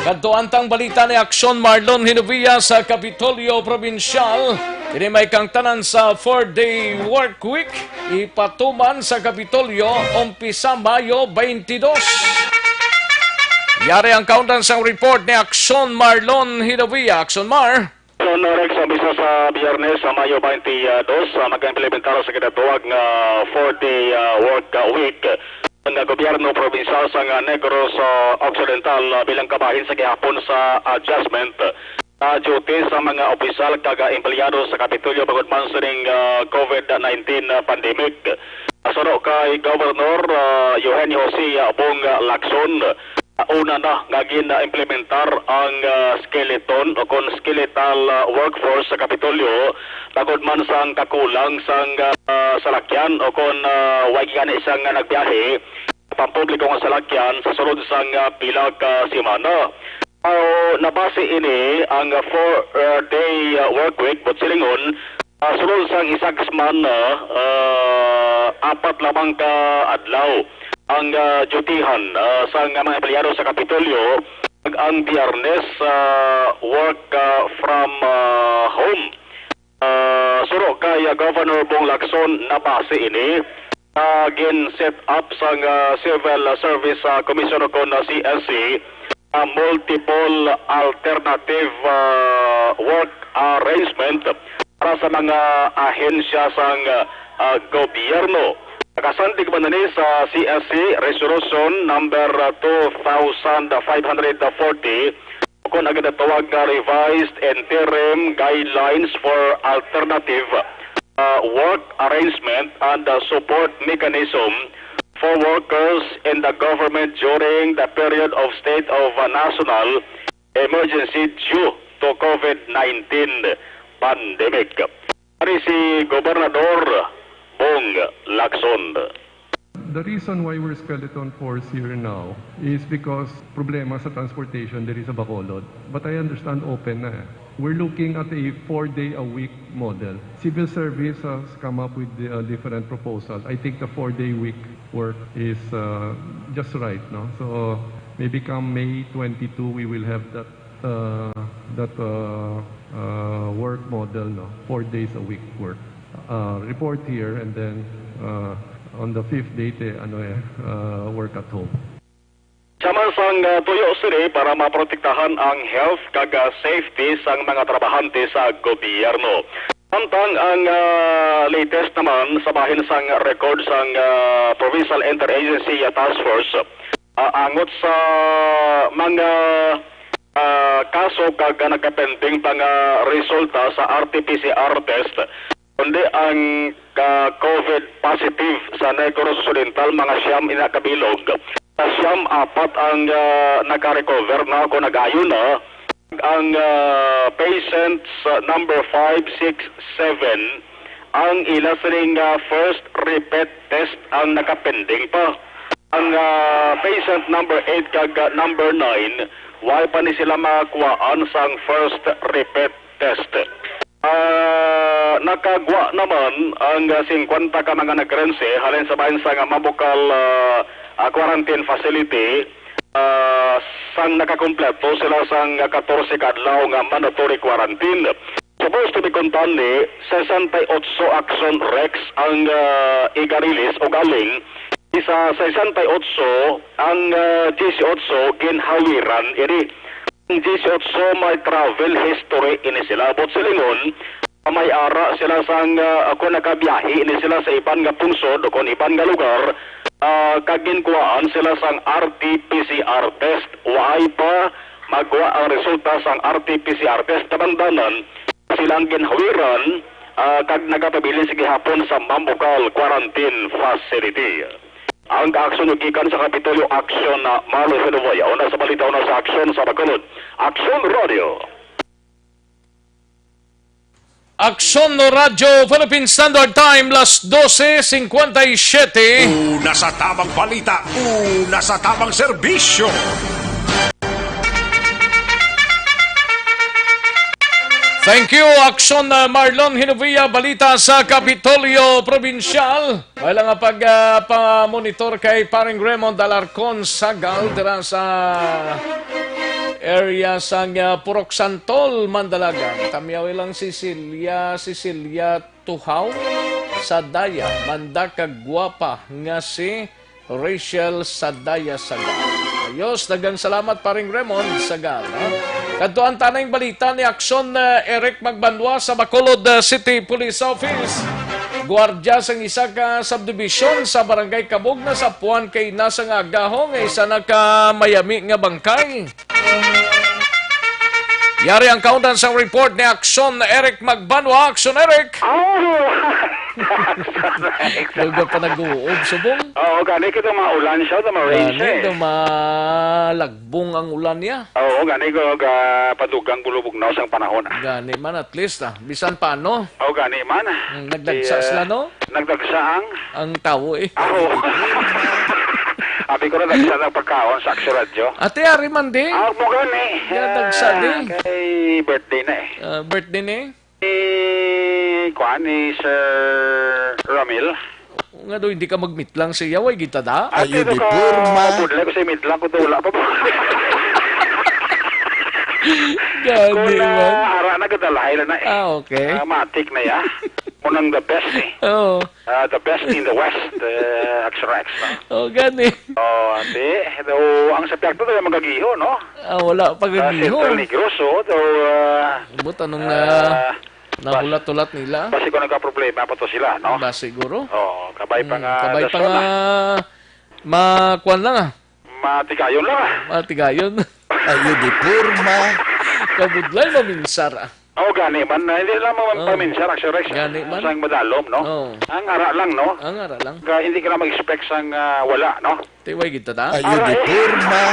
Kadto antang balita ni Aksyon Marlon Hinovia sa Kapitolyo Provincial. Kini may kang tanan sa 4-day work week ipatuman sa Kapitolyo umpisa Mayo 22. Yari ang countdown sa report ni Aksyon Marlon Hinovia. Aksyon Mar. Rex, bisa sa Biyernes sa Mayo 22, mag-implementar sa kinatuwag nga 4-day work week ng gobyerno probinsal sa Negros Occidental bilang kabahin sa gihapon sa adjustment na duty sa mga opisyal kag empleyado sa Kapitolyo bangod man sa COVID-19 pandemic. Asuro kay Governor Eugenio Jose Bong Lacson, una na ngagin implementar ang skeleton o kon skeletal workforce sa Kapitolyo tagod man sang kakulang sang salakyan o kon wagi gani isang nagbiyahe pampublikong salakyan sa sulod sang pila ka semana. Nabase ini ang 4-day work week but silingon sulod sang isang semana 4 lamang ka adlaw ang dutihan sa mga empleyado sa Kapitolyo ang Biyernes work from home. Suro kay Governor Bong Lacson na base ini again set up sang Civil Service Commission kon CSC multiple alternative work arrangement para sa mga ahensya sang gobyerno. Nakasandig man ni sa CSC Resolution number 2540 kung agad tawag na revised interim guidelines for alternative work arrangement and support mechanism for workers in the government during the period of state of national emergency due to COVID-19 pandemic. Ari si Gobernador Bong Lacson. The reason why we're skeleton force here now is because problema sa transportation, there is a Bacolod. But I understand open na. We're looking at a 4-day-a-week model. Civil Service has come up with different proposals. I think the 4-day week work is just right, no? So maybe come May 22, we will have that work model, no? 4 days a week work. Report here and then on the 5th day, work at home. Sama sang tuyo sini para maprotektahan ang health kag safety sang mga trabahante sa gobyerno. Samtang ang latest naman sa bahin sang record sang Provincial Interagency Task Force angot sa mga kaso kag nagkapending pang resulta sa RT-PCR test kundi ang COVID positive sa Negros Occidental mga siyam inakabilog. Siyam apat ang naka-recover na o nag-ayon na. Ang patients number 5, 6, 7 ang ilasring first repeat test ang nakapending pa. Ang patient number 8 kag number 9 why pa ni sila makakuhaan sang first repeat test. Nakagwa naman ang 50 ka mga nagrense halin sa bahin sa mabukal quarantine facility sang nakakompleto sila sang 14 kadlaw nga mandatory quarantine. Supposed to be kontan ni 68 action rex ang igarilis o galing isa 68 ang 18 ginhawiran ini. Ang 18 may travel history ini sila bot silingon may ara sila sang ako nakabiyahe ini sila sa iban nga pungsod o kon iban nga lugar. Kaginkuhaan sila sang RT-PCR test. Why pa magwa ang resulta sang RT-PCR test tabandanan silang ginhawiran kag nagapabilin sa gihapon sa Mambukal Quarantine Facility. Ang kaaksyon ugikan sa Kapitolyo Aksyon na Marlo Hinovaya o nasa balita na sa Aksyon sa Bacolod. Aksyon Radio. Aksyon no Radyo Philippine Standard Time, las 12:57. Una sa tamang balita, una sa tamang serbisyo. Thank you, Aksyon Marlon Hinovia, balita sa Kapitolyo Provincial. Wala nga pag-monitor kay Paring Raymond Alarcon Sagal dira sa area sang Purok Santol, Mandalagan. Tamiyaw ilang Cecilia Tuhaw Sadaya, manda kagwapa nga si Rachel Sadaya Sagal. Ayos, dagang salamat Paring Raymond Sagal. Kadtuan tanang balita ni Aksyon Eric Magbanwa sa Bacolod City Police Office. Guardia sang isa ka subdivision sa Barangay Kabog na sa Puan kay nasa nga agahong isa nakamayami nga bangkay. Yari ang kauntan sa report ni Aksyon Eric Magbanwa. Aksyon Eric! Luga pa nag-uob subong? Oo, gani kita maulan siya, ma-rain siya. Gani malagbong ang ulan niya. Oo, gani ko padugang bulubog na sang panahon. Gani man at least bisan paano? Oo, gani man. Nagdagsa sila no? Nagdagsa ang tao eh. Oo. Abi ko na dagsa ng pagkaon sa Aksyon Radio. Ate ari man di? Mo gani. Dagsa di. Kay birthday na eh. Birthday na eh? Kuan ni Sir Ramil. Nga do, hindi ka magmitlang siya, way kita da? Ayun, di po, mabudla ko sa mitlang ko, wala pa po. Gani man. Ara na gadalahay na eh. Okay. Matik na ya. Munang the best eh. Oh. The best in the West, X-Rex. Oh, gani. Ate. Ang sa piyakto daw magagiho, no? Wala pagagiho. Central Negros, But anong nahulat-ulat nila? Basi ko nagka-problema pa to sila, no? Ba siguro? Kabay pa nga. Kabay pa nga. Makuan lang Matigayon lang Matigayon. Ayo di purma. Kabudlay maminsar gani man. Hindi lang maminsar, X-Rex. Gani man. Sang madalom, no? Ang ara lang, no? Ang ara lang. Hindi ka na mag-expect sang wala, no? Tiway kita ta? Ayo di purma.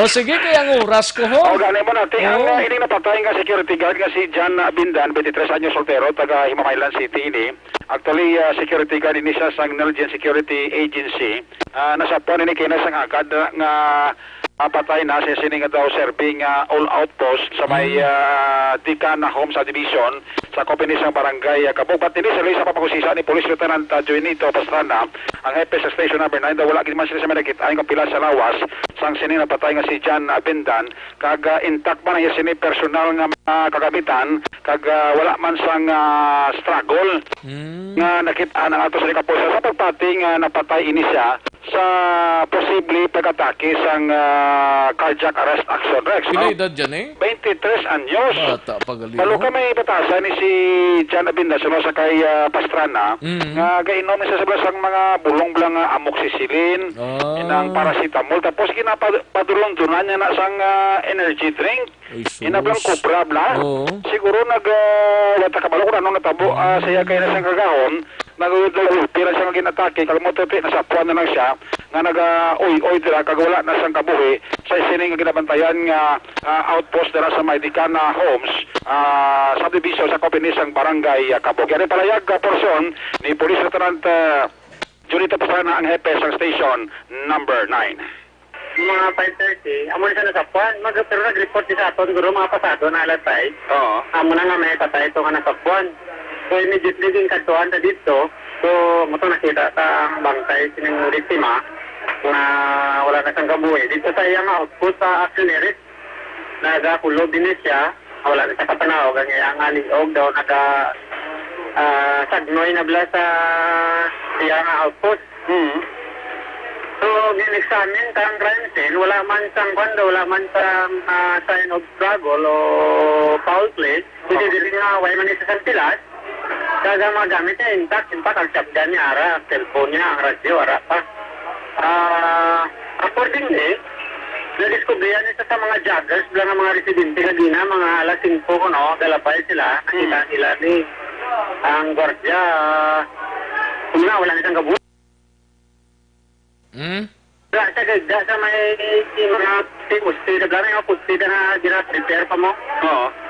Sige, kaya ang oras ko ho. Gani mo natin. Ang ining napatay nga security guard nga si John Bindan, 23 anyos soltero, taga Himamaylan City ini. Actually, security guard ini siya sang Nelgen Security Agency. Nasa po ni kina sang agad nga patay na siya sining daw serving all outpost sa may Dicana Home Subdivision sa Kopinisang Barangay Kabug. But hindi sila sa papakusisa ni Police Lieutenant Joinito Pastrana, ang hepe sa Station Number 9, daw wala gid man sila sa manakit ay nga pila sa lawas sang sining napatay nga si John Bindan, kag intact man niya sini personal nga kagamitan, kag wala man sang struggle nga nakita na ato sa kapulisan sa pagpati nga napatay ini siya sa posible pag-atake sang cardiac arrest action, Rex. Pila edad dyan 23 anyos. Bata, pagaling. Palo ka may batasan ni si John Bindan sa kay Pastrana, nga gainom niya sa sang mga bulong blang amoxicillin, inang paracetamol, tapos kinapadulong-dunan niya na sang energy drink. Inablang kubra bla. Siguro wata kabalo ko na nung natabo siya kay na sang kagahon, nagulpira siya nga ginatake, kalmotopi, nasapuan na lang siya, nga nag-oy dira, kagawala na sang kabuhi, sa isining nga ginabantayan nga outpost dira sa Maydicana Homes, subdivision sa Kopinisang Barangay Kabug. Yan palayag porsyon ni Police Lieutenant Junito Pastrana, ang hepe sa Station Number 9. Mga 5:30, amo na siya nasapuan. Pero nag-report siya sa aton, guro mga pasado na alatay. Amo na nga may patay ito nga nasapuan. So immediately din katuan na dito, so mo nakita sa bangkay sining biktima na wala na siyang kabuhi. Dito sa iyang outpost sa Accionerit, nagakulob din siya, wala na siya katanaw, ganyan ang aliog daw sagnoy na bla sa iyang outpost. So, gin-examine kang crime scene, wala man sang kwando, wala man sang sign of struggle o foul play. Hindi din nga, way man isa sa pilas. Kaga mga gamit niya, intact ang shotgun niya, ara, cellphone niya, ang radio, ara pa. Accordingly, na-discoveryan niya sa mga joggers, bilang mga residente kagina, mga alas 5 no, dalapay sila, nakita nila ni ang gwardiya, wala na siyang kabuhay. Sa may mga pusti, naglaring mga pusti na gina-prepare pa mo.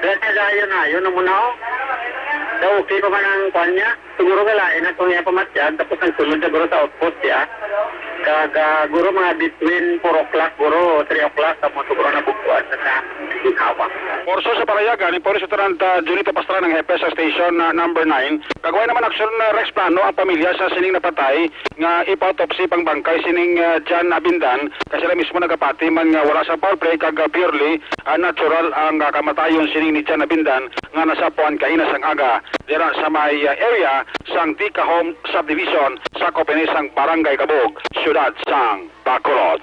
Kaya siya yun na muna ako. So, okay pa ba ng kwan niya? Siguro galain na itong niya pamatyag, tapos ang sulod siguro sa outpost niya. Guro mga between 4 o'clock, guro 3 o'clock, tapos siguro na bukuan sa ikawa. Orso sa parayagan ni Police Lieutenant Junito Pastrana ng hepe sa Station Number 9, kagawin naman aksyon Rex Plano ang pamilya sa sining napatay nga ipautopsy pang bangkay sining John Bindan, kasi sila mismo nagapati man nga wala sa foul play, kag purely natural ang kamatayon sining ni John Bindan nga nasapuan kaina sang aga dira sa may area sang Tika Home Subdivision sa Kopinisang Barangay Kabug, Siyudad sang Bacolod.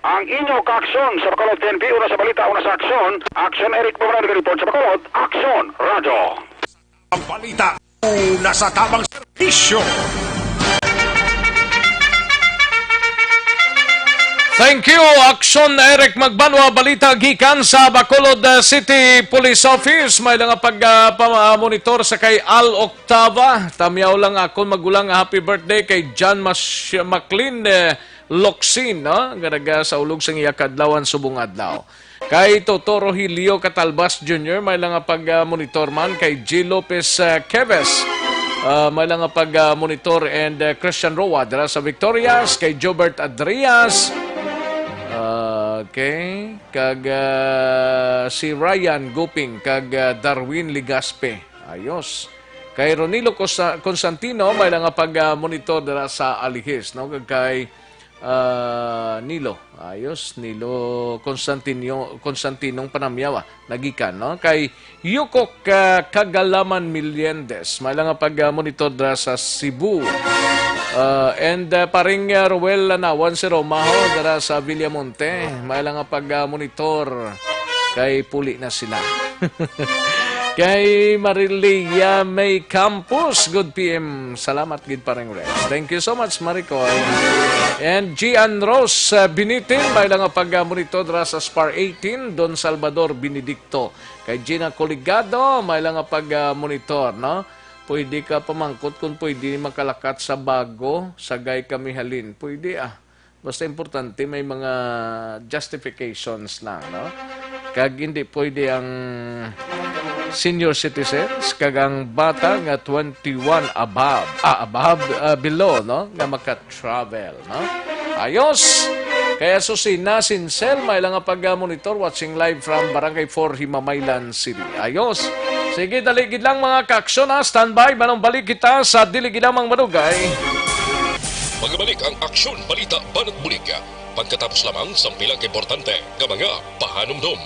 Ang inyo ka-aksyon sa Bacolod TNP, una sa balita, una sa aksyon. Aksyon Eric Bumana nag-report sa Bacolod. Aksyon Radio. Ang balita, una sa tamang serbisyo. Thank you, Aksyon Eric Magbanwa. Balita gikan sa Bacolod City Police Office. May lang pag-monitor sa kay Al Octava. Tamyaw lang akong magulang happy birthday kay John McLean Locsin, no? Ganaga sa ulog sang iyakadlawan subong adlaw. Kay Totoro Hilio Catalbas Jr., may lang pag-monitor man kay G. Lopez Keves. May lang pag-monitor and Christian Roa dara sa Victorias, kay Jobert Adrias. Okay, kag si Ryan Guping, kag Darwin Ligaspe. Ayos. Kay Ronilo Constantino, may lang pag-monitor dara sa Alihis, no? Kag kay Nilo. Ayos, Nilo Constantinong Panamyawa. Nagikan, no? Kay Yukok Kagalaman Miliendes. May lang pag-monitor dra sa Cebu. And paring Ruel Lanawan si Romaho dra sa Villamonte. May lang pag-monitor. Kay puli na sila. Kay Marilia May Campus, good PM. Salamat gid pareng Red. Thank you so much, Maricoy. And Gian Rose Binitin, may lang pag-monitor dra sa SPAR 18, Don Salvador Benedicto. Kay Gina Coligado, may lang pag-monitor, no? Pwede ka pamangkot kung pwede makalakat sa bago, sagay kami halin. Pwede Basta importante may mga justifications lang, no? Kag hindi pwede ang senior citizens kagang bata nga 21 below, no, nga maka-travel, no. Ayos. Kaya susina Sinsel may lang pag-monitor watching live from Barangay 4 Himamaylan City. Ayos. Sige, daligid lang mga kaaksyon, standby manong balik kita sa diligid lamang madugay. Magbalik ang aksyon balita banat bulig. Pagkatapos lamang sa pilang importante nga mga pahanumdum.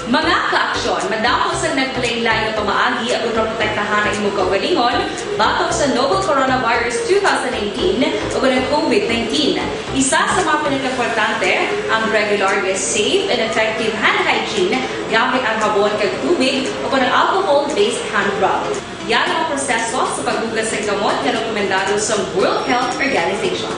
Mga kaaksyon, madamo sa naglaylay na pamaagi at protektahan ang imong kaugalingon batok sa novel coronavirus 2018 o ng COVID-19. Isa sa mga pinaka-importante ang regular, safe, and effective hand hygiene gamit ang habon kag tubig o ng alcohol-based hand rub. Yan ang proseso sa paghugas ng gamot na rekomendado sa World Health Organization.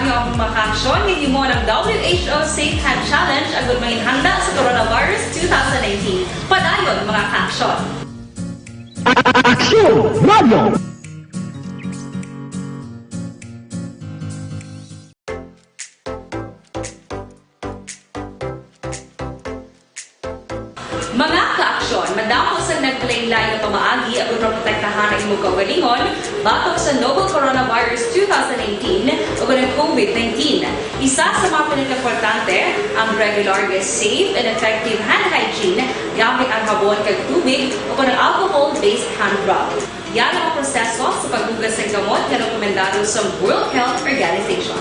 Ang makaksyon, hindi mo ng WHO Safe Hand Challenge agad may handa sa coronavirus 2019. Padayon mga kaaksyon. Aksyon Radio! Mga kaaksyon, madamo sa naglaylay na pamaagi at protektahan ang imong kaugalingon batok sa novel coronavirus 2018 o ng COVID-19. Isa sa mga pinaka-importante ang regular, safe, and effective hand hygiene gamit ang habon kag tubig o ng alcohol-based hand rub. Yan ang proseso sa paghugas ng gamot na rekomendado sa World Health Organization.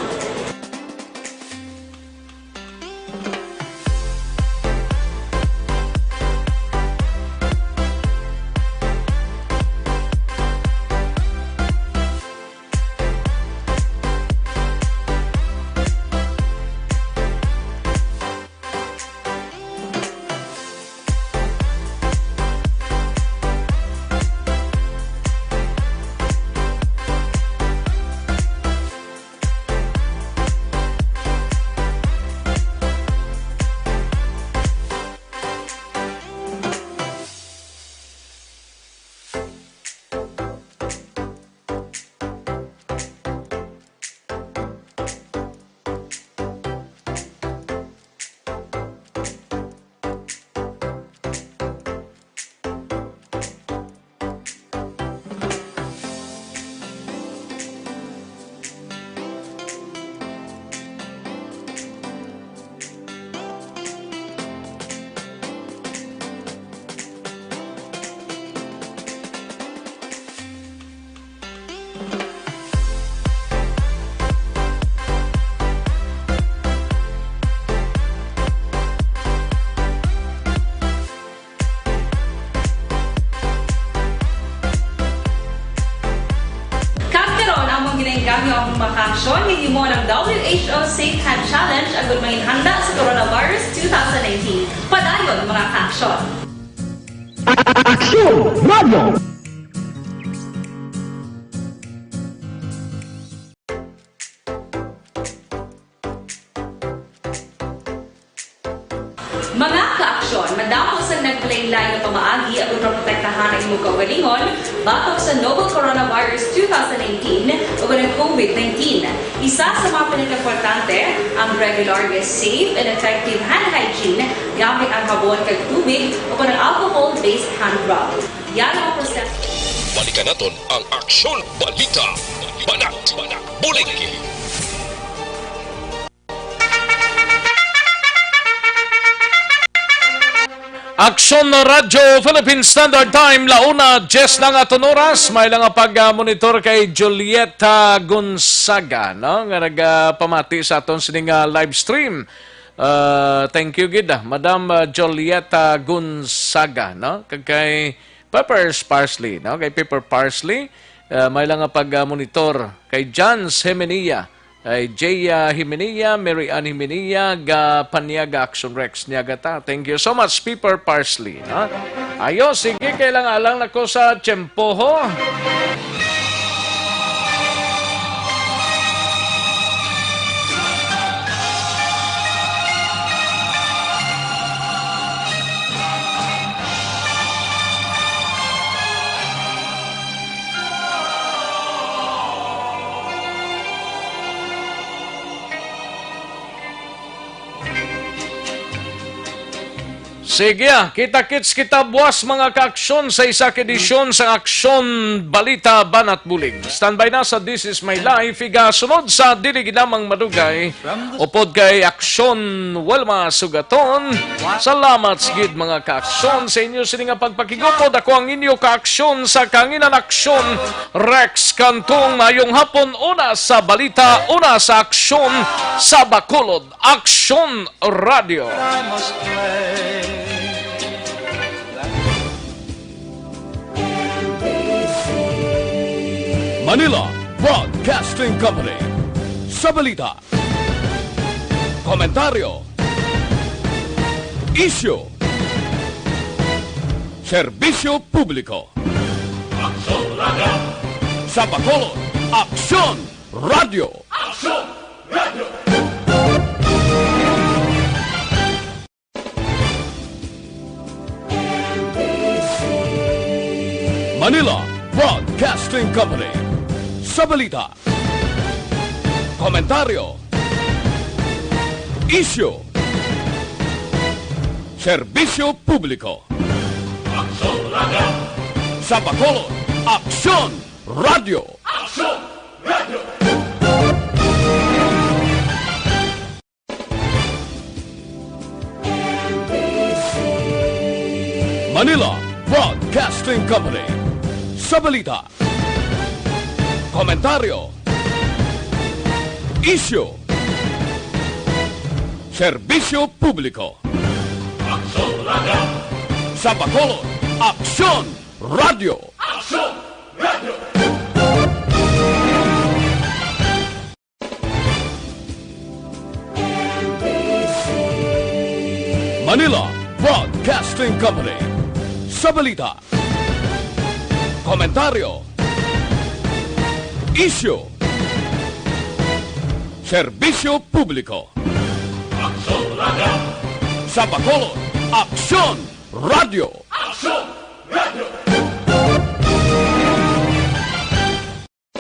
Gamit ang makaaksyon, hindi mo ng WHO Safe Hand Challenge ang gulmangin handa sa Coronavirus 2019. Padayon mga kaaksyon. Aksyon Radio! Mga kaaksyon, madamo sa nagpalaylay na pamaagi at protektahan ang imong kaugalingon batok sa novel coronavirus 2019 o ng COVID-19. Isa sa mga pinaka-importante ang regular, safe, and effective hand hygiene gamit ang habon kag tubig o ng alcohol-based hand rub. Yan ang proseso. Balikan naton ang Aksyon Balita. Banat, bulig. Aksyon na Radyo Philippine Standard Time, launa, 10 na nga oras. May lang pag-monitor kay Julieta Gonzaga, no? Nga nagpamati sa aton sining live stream. Thank you, gida. Madam Julieta Gonzaga, no? Kay Peppers Parsley, no? Kay Pepper Parsley, may lang pag-monitor kay Jans Hemenilla, ay Jaya Himenilla, Mary Ann Himenilla, Paniaga Action Rex Niagata. Thank you so much, Pepper Parsley. Ha? Ayos, sige, kailangan alang na ko sa Tsempoho. Sige, kita-kits kita buwas mga kaaksyon sa isa edisyon sa Aksyon Balita Banat Bulig. Standby na sa This Is My Life, sunod sa dilig lamang madugay, upod kay Aksyon Wilma Sugaton. Salamat sigid mga kaaksyon sa inyo sininga pagpakigupod. Ako ang inyo kaaksyon sa Kanginan Aksyon, Rex Cantong. Mayong hapon, una sa balita, una sa aksyon sa Bacolod, Aksyon Radio. Manila Broadcasting Company. Sa balita, komentaryo, issue, serbisyo publiko. Aksyon Radio. Sa Bacolod, Aksyon Radio. Aksyon Radio. Manila Broadcasting Company. Sa balita, komentaryo, issue, serbisyo publiko. Aksyon Radio. Sa Bacolod, Aksyon Radio. Aksyon Radio. Manila Broadcasting Company. Sa balita, komentaryo, issue, serbisyo publiko. Aksyon Radio. Sa Bacolod, Aksyon Radio. Aksyon Radio. Manila Broadcasting Company. Sa balita, komentaryo, issue, serbisyo publiko. Aksyon Radio. Sa Bacolod, Aksyon Radio.